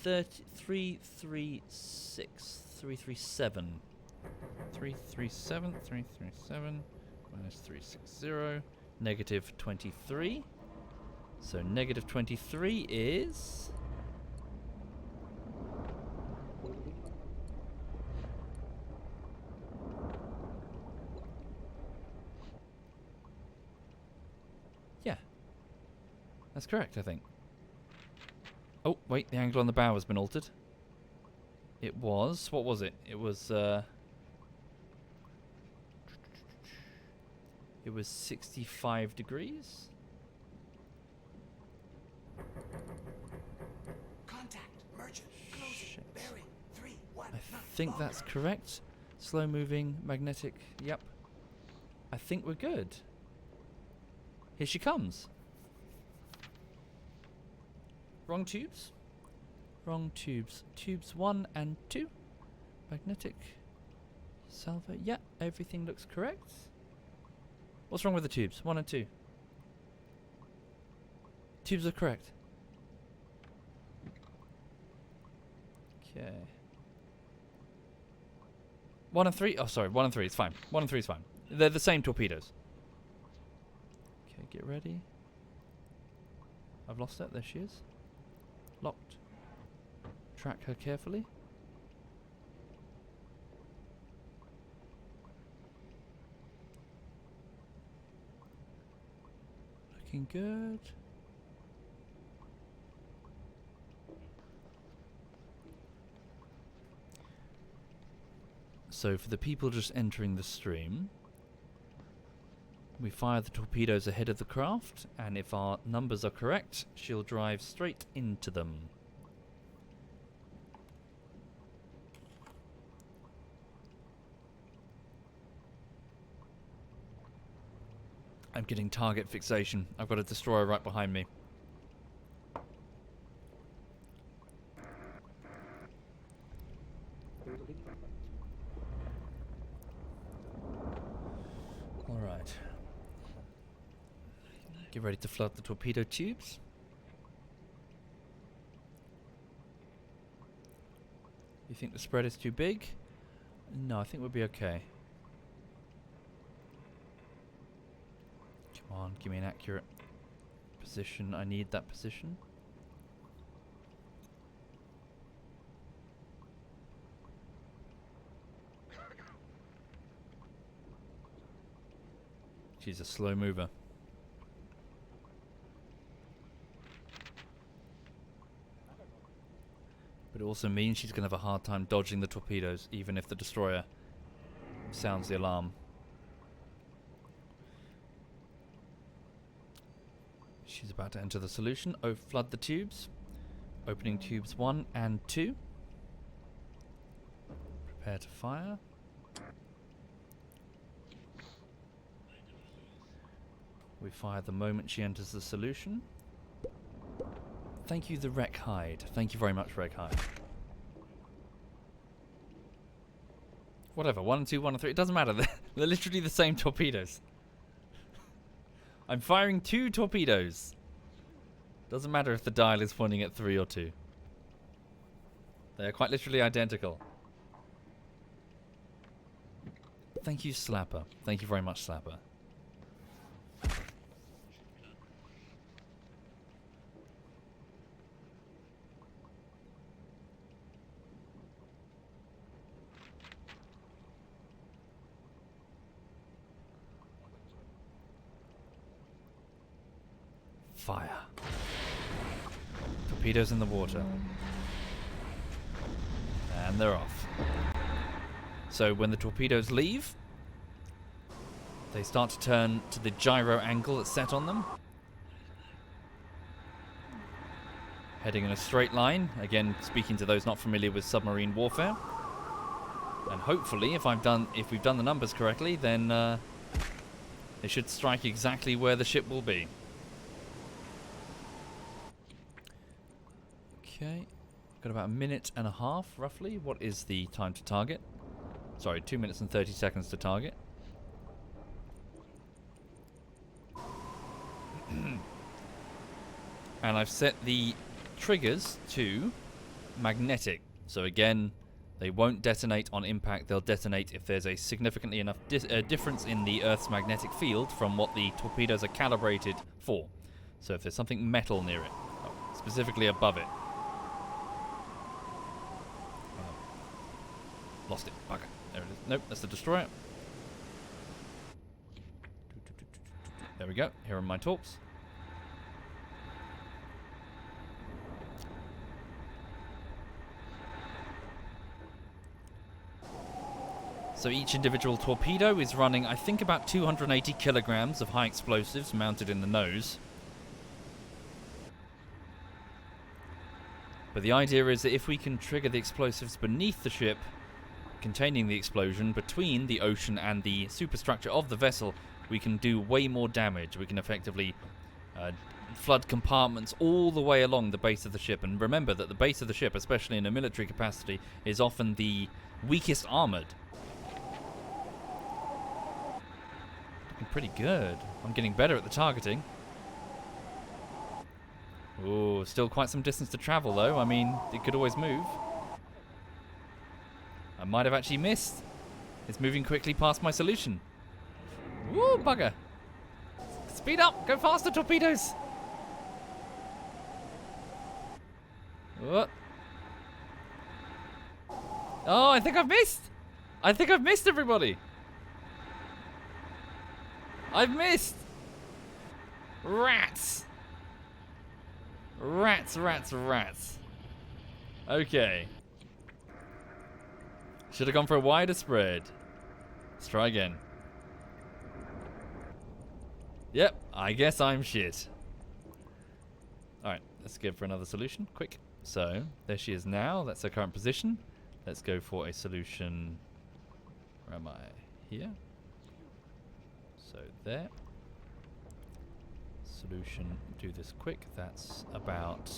336, 337. 337, 337 minus 360, negative 23. So negative 23 is... Yeah. That's correct, I think. Oh, wait, the angle on the bow has been altered. It was... What was it? It was, It was 65 degrees. Contact. Merchant. Closing. Shit. Bearing. 319. I think that's correct. Slow moving, magnetic. Yep. I think we're good. Here she comes. Wrong tubes. Wrong tubes. Tubes 1 and 2. Magnetic. Salvo. Yeah, everything looks correct. What's wrong with the tubes? 1 and 2. Tubes are correct. Okay. 1 and 3. Oh, sorry. 1 and 3. It's fine. 1 and 3 is fine. They're the same torpedoes. Okay, get ready. I've lost it. There she is. Locked. Track her carefully. Looking good. So for the people just entering the stream, we fire the torpedoes ahead of the craft, and if our numbers are correct, she'll drive straight into them. I'm getting target fixation. I've got a destroyer right behind me. Alright. Get ready to flood the torpedo tubes. You think the spread is too big? No, I think we'll be okay. Come on, give me an accurate position. I need that position. She's a slow mover. But it also means she's going to have a hard time dodging the torpedoes, even if the destroyer sounds the alarm. She's about to enter the solution. Oh, flood the tubes. Opening tubes 1 and 2. Prepare to fire. We fire the moment she enters the solution. Thank you, the Wreck Hide. Thank you very much, Wreck Hide. Whatever, 1 and 2, 1 and 3, it doesn't matter. They're literally the same torpedoes. I'm firing 2 torpedoes. Doesn't matter if the dial is pointing at 3 or 2. They're quite literally identical. Thank you, Slapper. Thank you very much, Slapper. Fire. Torpedoes in the water. And they're off. So when the torpedoes leave, they start to turn to the gyro angle that's set on them. Heading in a straight line. Again, speaking to those not familiar with submarine warfare. And hopefully, if we've done the numbers correctly, then they should strike exactly where the ship will be. Okay, got about 1.5 minutes, roughly. What is the time to target? Sorry, 2 minutes and 30 seconds to target. And I've set the triggers to magnetic. So again, they won't detonate on impact. They'll detonate if there's a significantly enough difference in the Earth's magnetic field from what the torpedoes are calibrated for. So if there's something metal near it, specifically above it. Lost it. Bugger. There it is. Nope, that's the destroyer. There we go. Here are my torps. So each individual torpedo is running, I think, about 280 kilograms of high explosives mounted in the nose. But the idea is that if we can trigger the explosives beneath the ship, containing the explosion between the ocean and the superstructure of the vessel, we can do way more damage. We can effectively flood compartments all the way along the base of the ship. And remember that the base of the ship, especially in a military capacity, is often the weakest armored. Looking pretty good. I'm getting better at the targeting. Ooh, still quite some distance to travel though. I mean, it could always move. I might have actually missed. It's moving quickly past my solution. Woo, bugger. Speed up. Go faster, torpedoes. What? Oh, I think I've missed. I think I've missed everybody. I've missed. Rats. Rats, rats, rats. Okay. Should have gone for a wider spread. Let's try again. Yep, I guess I'm shit. Alright, let's go for another solution. Quick. So, there she is now. That's her current position. Let's go for a solution. Where am I? Here. So, there. Solution, do this quick. That's about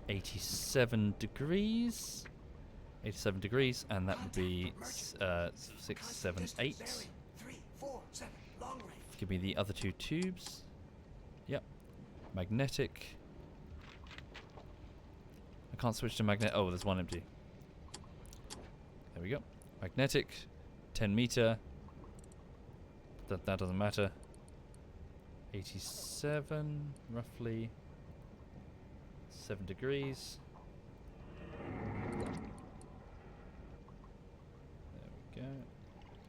87 degrees. 87 degrees, and that would be 6, 7, 8. 3, 4, 7, long range. Give me the other 2 tubes. Yep. Magnetic. I can't switch to magnet. Oh, there's one empty. There we go. Magnetic. 10 meter. That doesn't matter. 87, roughly. 7 degrees. Go.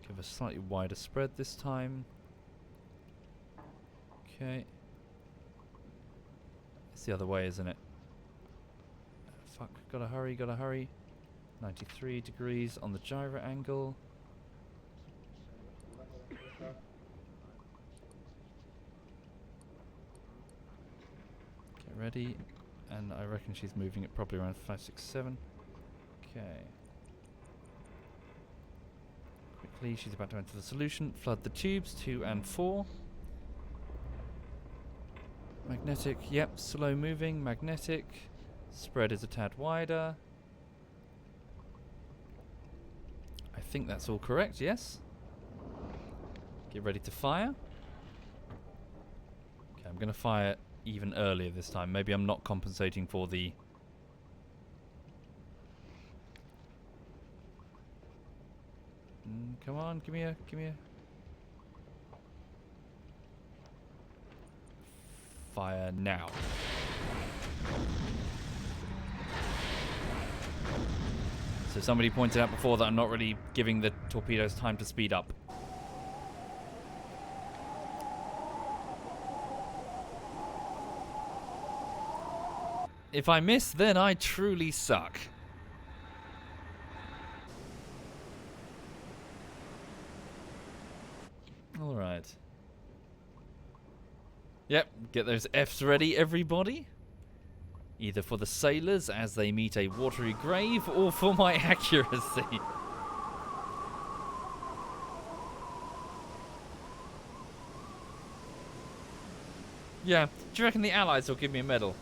Give a slightly wider spread this time. Okay. It's the other way, isn't it? Fuck, gotta hurry, gotta hurry. 93 degrees on the gyro angle. Get ready. And I reckon she's moving it probably around 5, 6, 7. Okay. Please, she's about to enter the solution. Flood the tubes, 2 and 4. Magnetic, yep, slow moving, magnetic. Spread is a tad wider. I think that's all correct, yes. Get ready to fire. Okay, I'm going to fire even earlier this time. Maybe I'm not compensating for the... come on, give me a... Fire now. So somebody pointed out before that I'm not really giving the torpedoes time to speed up. If I miss, then I truly suck. Alright. Yep, get those Fs ready, everybody. Either for the sailors as they meet a watery grave, or for my accuracy. Yeah, do you reckon the Allies will give me a medal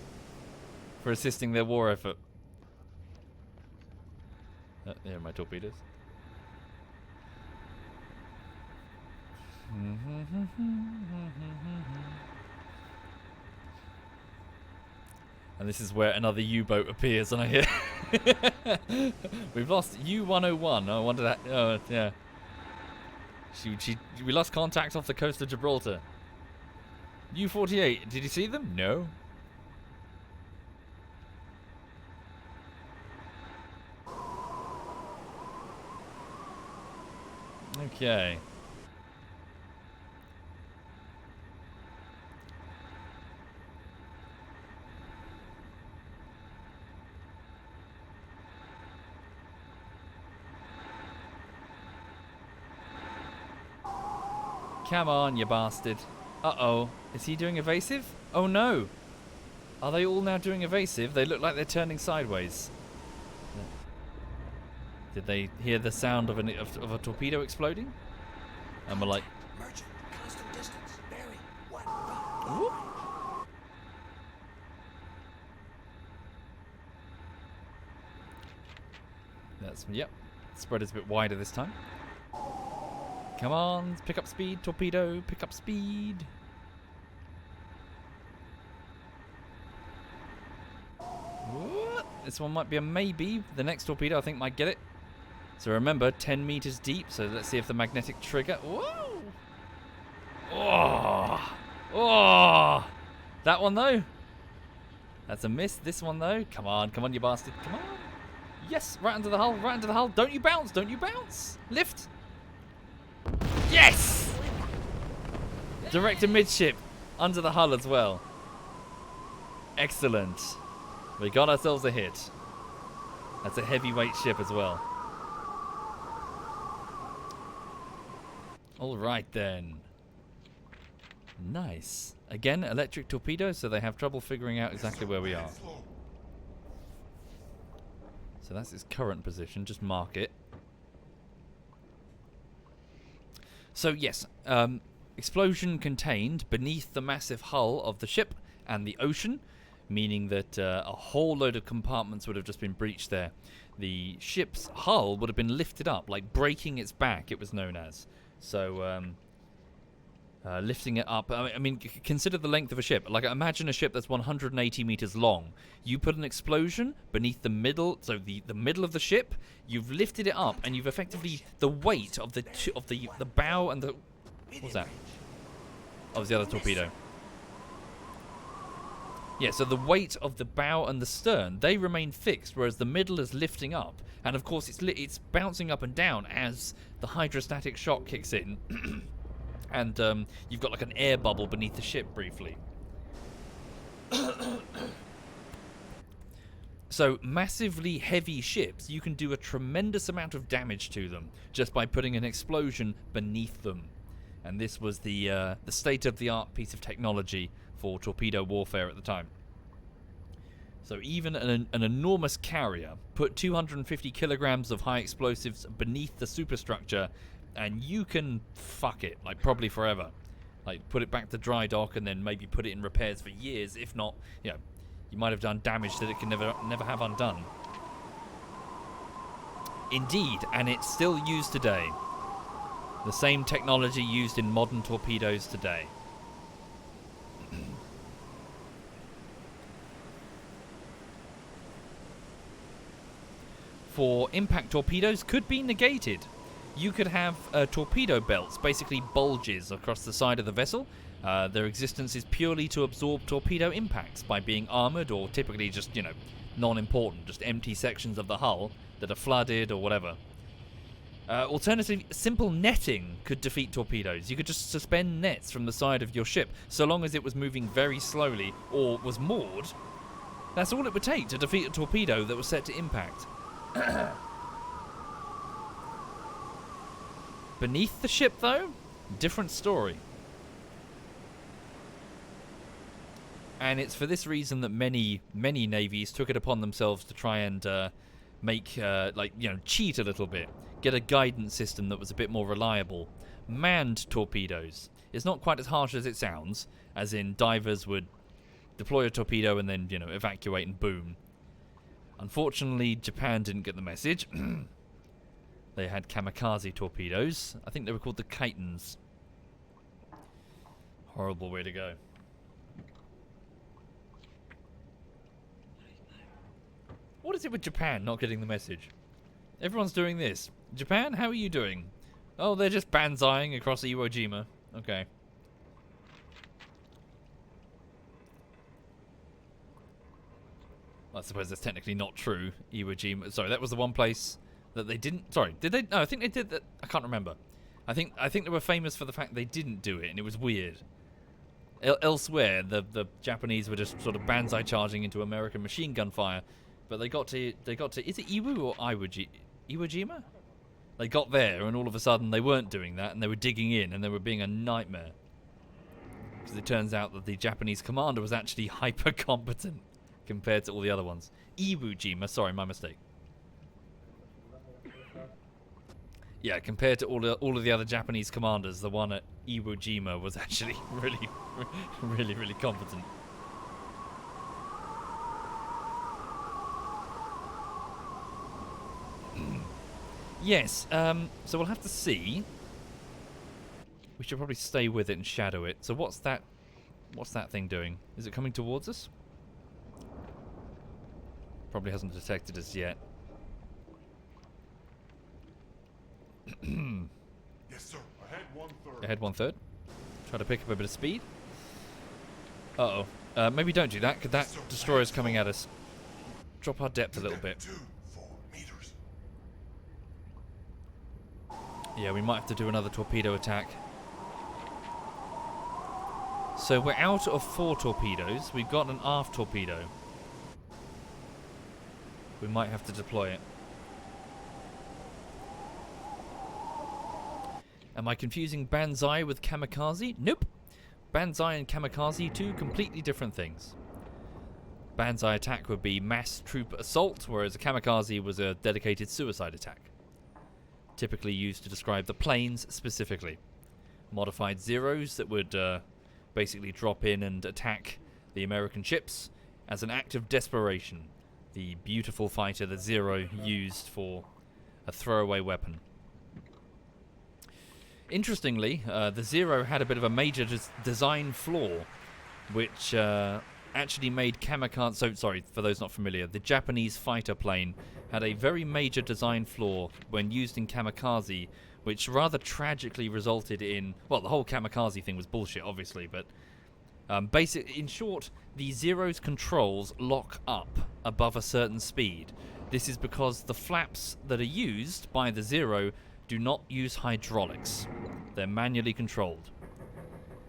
for assisting their war effort? There are my torpedoes. And this is where another U-boat appears, and I hear... We've lost U-101. I wonder that... Oh, yeah. We lost contact off the coast of Gibraltar. U-48. Did you see them? No. Okay. Come on, you bastard. Uh-oh. Is he doing evasive? Oh, no. Are they all now doing evasive? They look like they're turning sideways. Did they hear the sound of a torpedo exploding? And we're like... Merchant, constant distance. Barry, 1, 5. Whoop. That's... Yep. Spread is a bit wider this time. Come on, pick up speed, torpedo, pick up speed. What? This one might be a maybe. The next torpedo I think might get it. So remember, 10 meters deep, so let's see if the magnetic trigger... Whoa! Oh! Oh! That one though? That's a miss. This one though? Come on, you bastard. Come on. Yes, right under the hull, right under the hull. Don't you bounce, don't you bounce. Lift. Yes! Direct to midship. Under the hull as well. Excellent. We got ourselves a hit. That's a heavyweight ship as well. Alright then. Nice. Again, electric torpedoes, so they have trouble figuring out exactly where we are. So that's its current position. Just mark it. So yes, explosion contained beneath the massive hull of the ship and the ocean, meaning that a whole load of compartments would have just been breached there. The ship's hull would have been lifted up, like breaking its back, it was known as. So, lifting it up, I mean, consider the length of a ship. Like, imagine a ship that's 180 meters long. You put an explosion beneath the middle, so the middle of the ship, you've lifted it up, and you've effectively, the weight of the bow and the, what was that? Oh, it was the other torpedo. Yeah, so the weight of the bow and the stern, they remain fixed, whereas the middle is lifting up. And of course, it's bouncing up and down as the hydrostatic shock kicks in. And you've got like an air bubble beneath the ship briefly. So massively heavy ships, you can do a tremendous amount of damage to them just by putting an explosion beneath them. And this was the state-of-the-art piece of technology for torpedo warfare at the time. So even an enormous carrier put 250 kilograms of high explosives beneath the superstructure, and you can fuck it, like probably forever. Like put it back to dry dock and then maybe put it in repairs for years. If not, you know, you might have done damage that it can never have undone. Indeed, and it's still used today. The same technology used in modern torpedoes today. For impact torpedoes could be negated. You could have torpedo belts, basically bulges across the side of the vessel. Their existence is purely to absorb torpedo impacts by being armoured or typically just, you know, non-important, just empty sections of the hull that are flooded or whatever. Alternatively, simple netting could defeat torpedoes. You could just suspend nets from the side of your ship, so long as it was moving very slowly or was moored. That's all it would take to defeat a torpedo that was set to impact. Beneath the ship, though, different story. And it's for this reason that many navies took it upon themselves to try and make, like, you know, cheat a little bit. Get a guidance system that was a bit more reliable. Manned torpedoes. It's not quite as harsh as it sounds, as in divers would deploy a torpedo and then, you know, evacuate and boom. Unfortunately, Japan didn't get the message. They had kamikaze torpedoes. I think they were called the Kitons. Horrible way to go. What is it with Japan not getting the message? Everyone's doing this. Japan, how are you doing? Oh, they're just banzaiing across Iwo Jima. Okay. I suppose that's technically not true. Iwo Jima. Sorry, that was the one place that they didn't. Sorry, did they? No, I think they did that. I can't remember. I think they were famous for the fact they didn't do it, and it was weird. Elsewhere, the Japanese were just sort of banzai charging into American machine gun fire, but they got to. Is it Iwo or Iwo Jima? They got there, and all of a sudden they weren't doing that, and they were digging in, and they were being a nightmare. Because it turns out that the Japanese commander was actually hyper competent compared to all the other ones. Iwo Jima, sorry, my mistake. Yeah, compared to all of the other Japanese commanders, the one at Iwo Jima was actually really competent. Yes, so we'll have to see. We should probably stay with it and shadow it. So what's that thing doing? Is it coming towards us? Probably hasn't detected us yet. Yes, sir. Ahead 1/3. Ahead 1/3. Try to pick up a bit of speed. Uh-oh. Maybe don't do that, because that destroyer's coming at us. Drop our depth a little bit. 4 meters. Yeah, we might have to do another torpedo attack. So we're out of 4 torpedoes. We've got an aft torpedo. We might have to deploy it. Am I confusing Banzai with Kamikaze? Nope. Banzai and Kamikaze, 2 completely different things. Banzai attack would be mass troop assault, whereas a Kamikaze was a dedicated suicide attack. Typically used to describe the planes specifically. Modified Zeros that would basically drop in and attack the American ships as an act of desperation. The beautiful fighter that Zero used for a throwaway weapon. Interestingly, the Zero had a bit of a major design flaw, which actually made Kamikaze... So, sorry, for those not familiar, the Japanese fighter plane had a very major design flaw when used in Kamikaze, which rather tragically resulted in... Well, the whole Kamikaze thing was bullshit, obviously, but... in short, the Zero's controls lock up above a certain speed. This is because the flaps that are used by the Zero do not use hydraulics. They're manually controlled.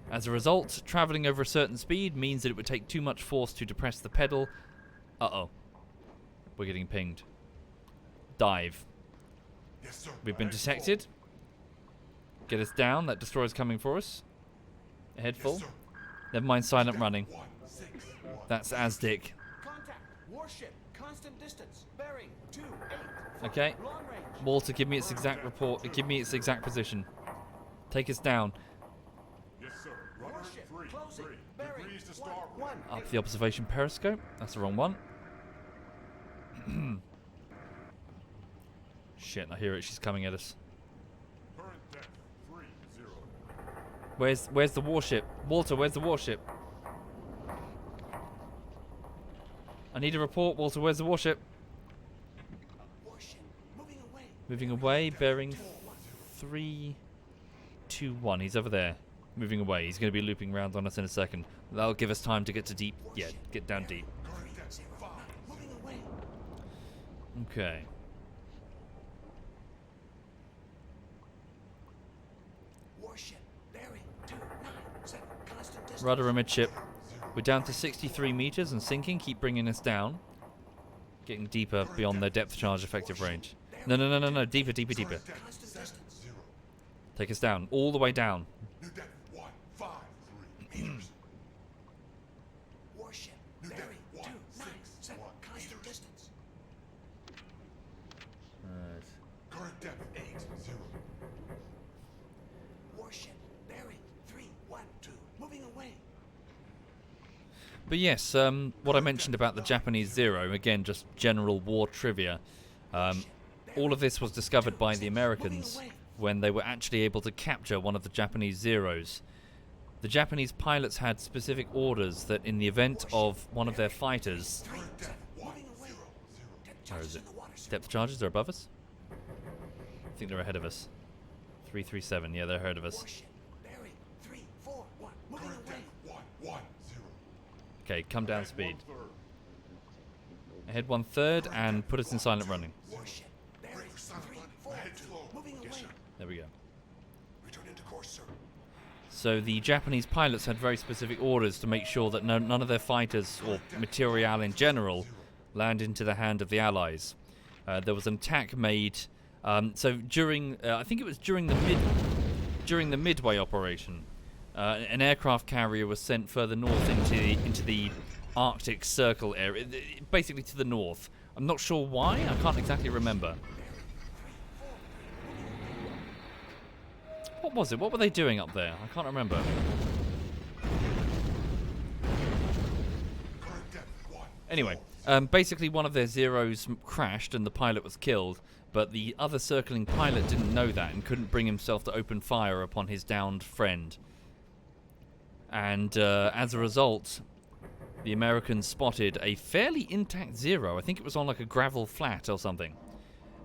As a result, traveling over a certain speed means that it would take too much force to depress the pedal. Uh-oh. We're getting pinged. Dive. Yes, sir. We've been Ahead detected. Get us down. That destroyer's coming for us. Ahead full. full. Yes, sir. Never mind silent running. 161. That's Azdic. Contact! Warship! constant distance. Bearing 28. Okay. Long range. Walter, give me its exact report. Give me its exact position. Take us down. Yes, sir. Rudder Warship 3, closing. 3 Bearing degrees to 1, starboard. 1. Up the observation periscope. That's the wrong one. Shit, I hear it. She's coming at us. Current depth 30. Where's the warship? Walter, where's the warship? I need a report, Walter. Where's the warship? Warship moving away. Moving away, bearing 3, 2, 1. He's over there. Moving away. He's going to be looping round on us in a second. That'll give us time to get to deep. Yeah, get down deep. Current depth 5. Moving away. Okay. Warship bearing 297. Constant distance. Rudder amidship. We're down to 63 meters and sinking. Keep bringing us down. Getting deeper beyond their depth charge effective range. No. Deeper. Constant distance. 0. Take us down. All the way down. New depth 153 meters. Warship New depth bearing 297. 161 Constant meters. distance. Current depth 80. Warship bearing 312. Moving away. But yes, what I mentioned about the Japanese Zero, again, just general war trivia. All of this was discovered by the Americans when they were actually able to capture one of the Japanese Zeros. The Japanese pilots had specific orders that in the event of one of their fighters... Current depth 100. Where is it? Depth charges are above us? I think they're ahead of us. 337, yeah, they're ahead of us. Warship bearing 341. Moving Current away. depth 110. Okay, come down speed. 1/3. Ahead 1/3 and put us in silent running. Warship bearing Brake for silent running. 342. Ahead slow. Moving Yes, away. sir. There we go. Return into course, sir. So the Japanese pilots had very specific orders to make sure that none of their fighters, or material in general, land into the hand of the Allies. There was an attack made. So during, I think it was during the Midway operation, an aircraft carrier was sent further north into the Arctic Circle area, basically to the north. I'm not sure why. I can't exactly remember. What was it? What were they doing up there? I can't remember. Current depth 1. Anyway, basically one of their Zeros crashed and the pilot was killed, but the other circling pilot didn't know that and couldn't bring himself to open fire upon his downed friend. And as a result, the Americans spotted a fairly intact Zero. I think it was on like a gravel flat or something.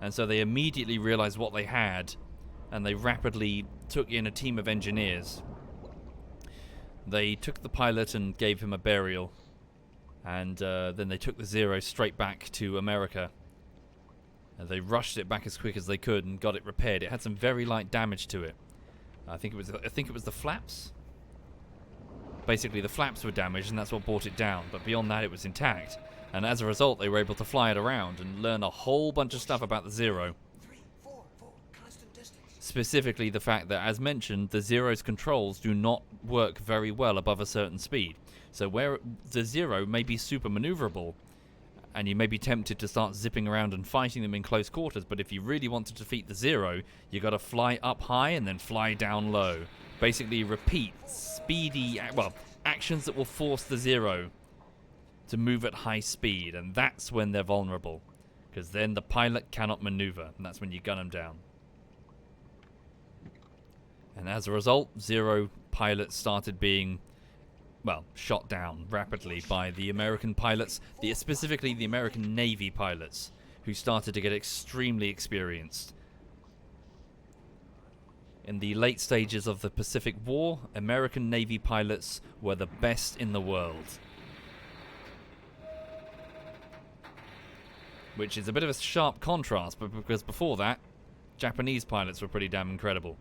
And so they immediately realized what they had, and they rapidly took in a team of engineers. They took the pilot and gave him a burial, and then they took the Zero straight back to America. And they rushed it back as quick as they could and got it repaired. It had some very light damage to it. I think it was the flaps. Basically, the flaps were damaged, and that's what brought it down. But beyond that, it was intact. And as a result, they were able to fly it around and learn a whole bunch of stuff about the Zero. 344. Constant distance. Specifically, the fact that, as mentioned, the Zero's controls do not work very well above a certain speed. So where the Zero may be super maneuverable, and you may be tempted to start zipping around and fighting them in close quarters, but if you really want to defeat the Zero, you got to fly up high and then fly down low. Basically repeat speedy, actions that will force the Zero to move at high speed, and that's when they're vulnerable, because then the pilot cannot maneuver, and that's when you gun them down. And as a result, Zero pilots started being, shot down rapidly by the American pilots, specifically the American Navy pilots, who started to get extremely experienced. In the late stages of the Pacific War, American Navy pilots were the best in the world. Which is a bit of a sharp contrast, but because before that, Japanese pilots were pretty damn incredible.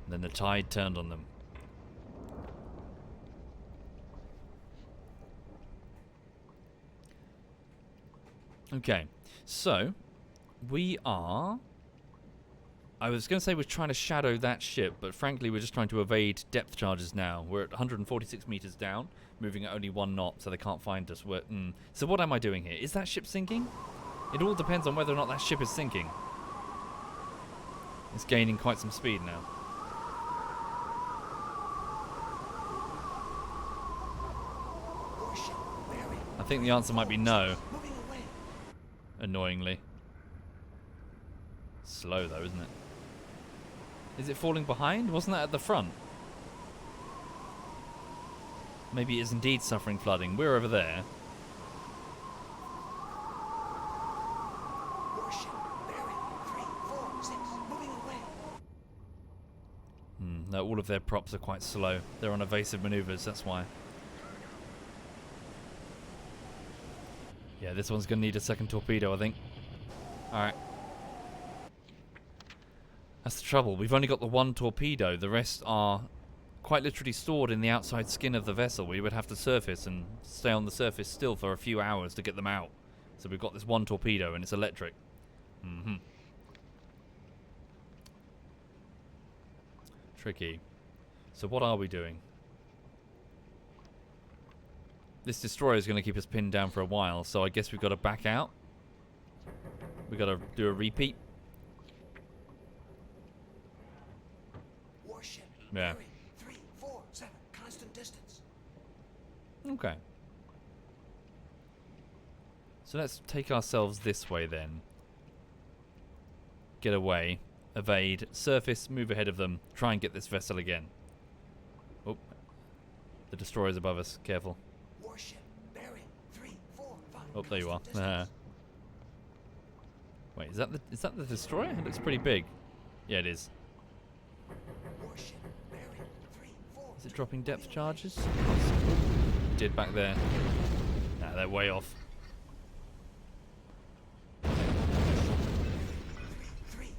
And then the tide turned on them. Okay, so we are I was going to say we're trying to shadow that ship, but frankly we're just trying to evade depth charges now. We're at 146 meters down, moving at only 1 knot, so they can't find us. So what am I doing here? Is that ship sinking? It all depends on whether or not that ship is sinking. It's gaining quite some speed now. Warship, bearing. I think the answer might be no, Moving away. annoyingly. Slow though, isn't it? Is it falling behind? Wasn't that at the front? Maybe it is indeed suffering flooding. We're over there. Warship, bearing. 3, 4, 6. Moving away. No, all of their props are quite slow. They're on evasive maneuvers, that's why. Yeah, this one's going to need a second torpedo, I think. Alright. That's the trouble. We've only got the 1 torpedo. The rest are quite literally stored in the outside skin of the vessel. We would have to surface and stay on the surface still for a few hours to get them out. So we've got this 1 torpedo and it's electric. Tricky. So what are we doing? This destroyer is going to keep us pinned down for a while, so I guess we've got to back out. We've got to do a repeat. Warship, Yeah. bearing. 3, 4, 7. Constant distance. Okay. So let's take ourselves this way then. Get away, evade, surface, move ahead of them, try and get this vessel again. Oh, the destroyer's above us. Careful. Warship, bearing. 3, 4, 5. Oh, there you are. Constant distance. Wait, is that the destroyer? It looks pretty big. Yeah, it is. Warship, bearing. 3, 4. Is it dropping depth charges? Did back there. Nah, they're way off. 3,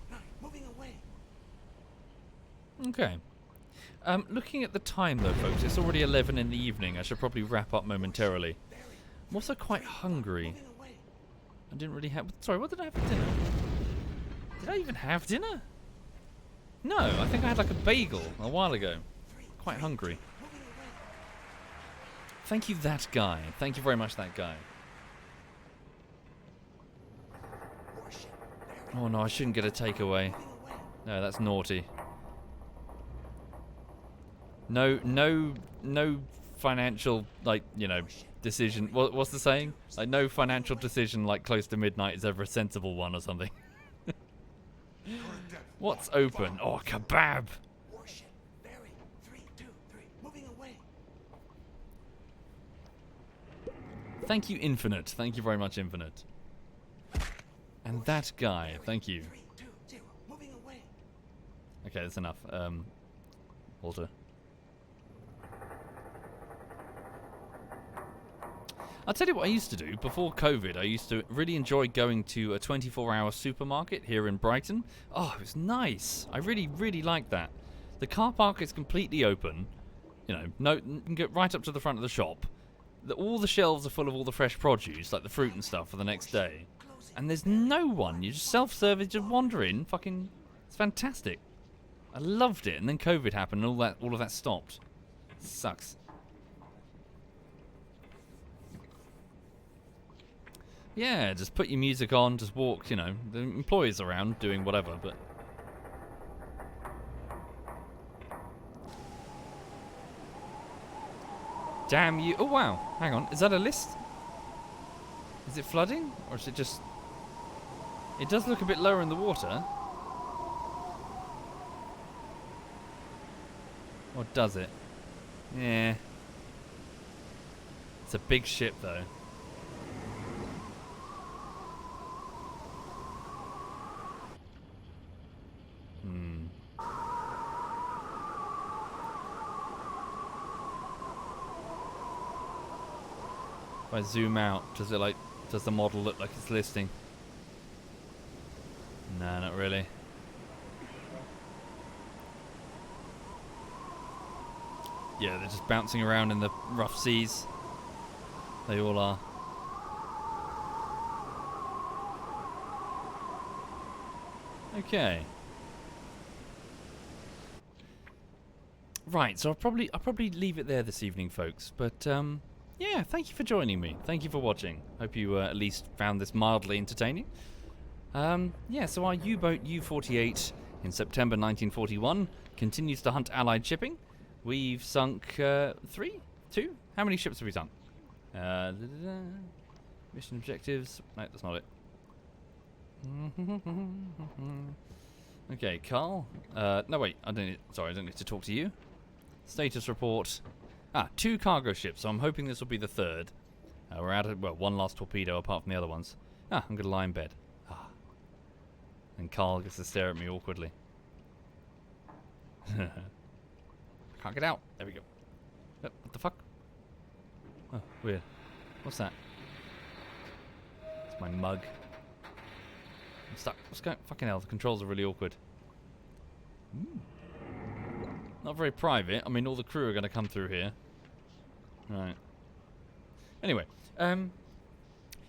9. Moving away. Okay. Looking at the time though, folks, it's already 11 in the evening. I should probably wrap up momentarily. I'm also quite hungry. Moving away. I didn't really have... Sorry, what did I have for dinner? Did I even have dinner? No, I think I had like a bagel a while ago. Quite hungry. Moving away. Thank you, that guy. Thank you very much, that guy. Warship, bearing. Oh no, I shouldn't get a takeaway. Moving away. No, that's naughty. No financial, like, you know, decision. What's the saying? Like, no financial decision like close to midnight is ever a sensible one or something. Current depth. What's open? Oh, kebab. Warship, bearing. 3, 2, 3. Moving away. Thank you, Infinite. Thank you very much, Infinite. And that guy. Thank you. 3, 2, 0. Moving away. Okay, that's enough. Walter. I'll tell you what I used to do. Before COVID, I used to really enjoy going to a 24-hour supermarket here in Brighton. Oh, it was nice. I really, really liked that. The car park is completely open. You know, you can get right up to the front of the shop. All the shelves are full of all the fresh produce, like the fruit and stuff, for the next day. And there's no one. You just self-service, just wander in. Fucking, it's fantastic. I loved it. And then COVID happened, and all of that stopped. Sucks. Yeah, just put your music on, just walk, you know, the employees around doing whatever, but... Damn you. Oh, wow. Hang on. Is that a list? Is it flooding? Or is it just... It does look a bit lower in the water. Or does it? Yeah. It's a big ship, though. If I zoom out, does the model look like it's listing? No, not really. Yeah, they're just bouncing around in the rough seas. They all are. Okay. Right, so I'll probably leave it there this evening, folks. But yeah, thank you for joining me. Thank you for watching. Hope you at least found this mildly entertaining. Yeah, so our U-boat U-48 in September 1941 continues to hunt Allied shipping. We've sunk 3? 2? How many ships have we sunk? Mission objectives. No, that's not it. Okay, Carl. No, wait. I don't need to talk to you. Status report. 2 cargo ships. So I'm hoping this will be the 3rd. We're out of one last torpedo apart from the other ones. I'm gonna lie in bed. And Carl gets to stare at me awkwardly. I can't get out. There we go. What the fuck? Oh, weird. What's that? It's my mug. I'm stuck. What's going? Fucking hell, the controls are really awkward. Not very private. I mean, all the crew are going to come through here. Right. Anyway,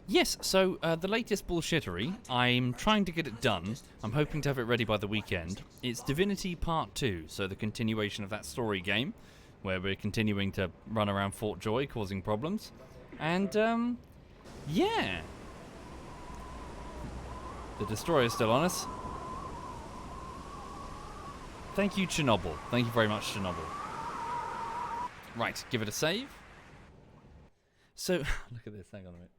yes, so the latest bullshittery, I'm trying to get it done. I'm hoping to have it ready by the weekend. It's Divinity Part 2, so the continuation of that story game, where we're continuing to run around Fort Joy causing problems. And, yeah. The destroyer's still on us. Thank you, Chernobyl. Thank you very much, Chernobyl. Right, give it a save. So, look at this, hang on a minute.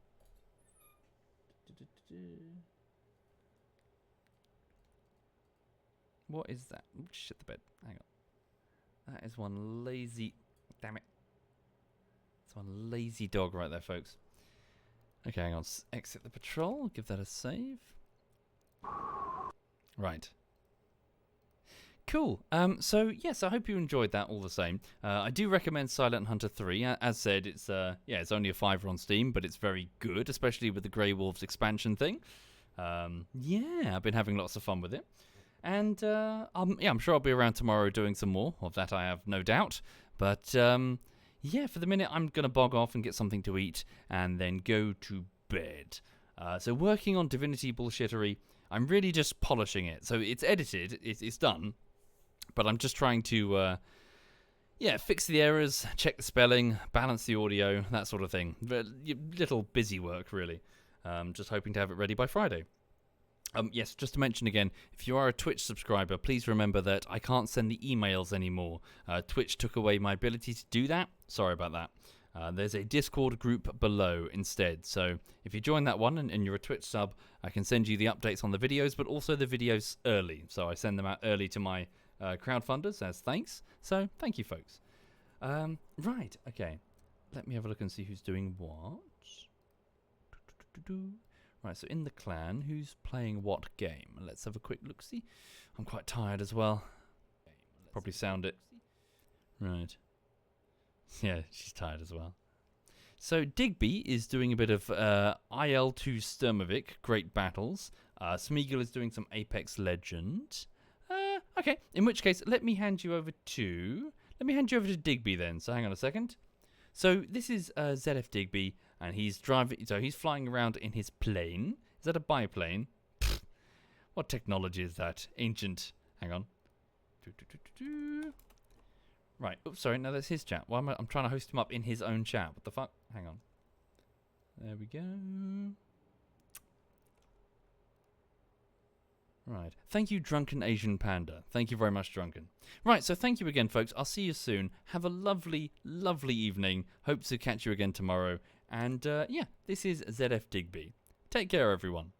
What is that? Ooh, shit the bed. Hang on. That is one lazy... Damn it. That's one lazy dog right there, folks. Okay, hang on. Exit the patrol. Give that a save. Right. Cool. So, yes, I hope you enjoyed that all the same. I do recommend Silent Hunter 3. As said, it's it's only a $5 on Steam, but it's very good, especially with the Grey Wolves expansion thing. Yeah, I've been having lots of fun with it. And, I'm sure I'll be around tomorrow doing some more. Of that I have no doubt. But, yeah, for the minute, I'm going to bog off and get something to eat and then go to bed. So working on Divinity Bullshittery, I'm really just polishing it. So it's edited, it's done. But I'm just trying to, fix the errors, check the spelling, balance the audio, that sort of thing. Little busy work, really. Just hoping to have it ready by Friday. Yes, just to mention again, if you are a Twitch subscriber, please remember that I can't send the emails anymore. Twitch took away my ability to do that. Sorry about that. There's a Discord group below instead. So if you join that one and you're a Twitch sub, I can send you the updates on the videos, but also the videos early. So I send them out early to my crowdfunders as thanks. So thank you, folks. Right, okay. Let me have a look and see who's doing what. Right, so in the clan, who's playing what game? Let's have a quick look-see. I'm quite tired as well. Probably sound it. Right. Yeah, she's tired as well. So Digby is doing a bit of IL-2 Sturmovik, Great Battles. Smeagol is doing some Apex Legend. Okay, in which case, let me hand you over to Digby then. So hang on a second. So this is ZF Digby, and he's driving. So he's flying around in his plane. Is that a biplane? Pfft, what technology is that? Ancient. Hang on. Right. Oops, sorry. No, that's his chat. Why am I'm trying to host him up in his own chat. What the fuck? Hang on. There we go. Right. Thank you, Drunken Asian Panda. Thank you very much, Drunken. Right, so thank you again, folks. I'll see you soon. Have a lovely, lovely evening. Hope to catch you again tomorrow. And, yeah, this is ZF Digby. Take care, everyone.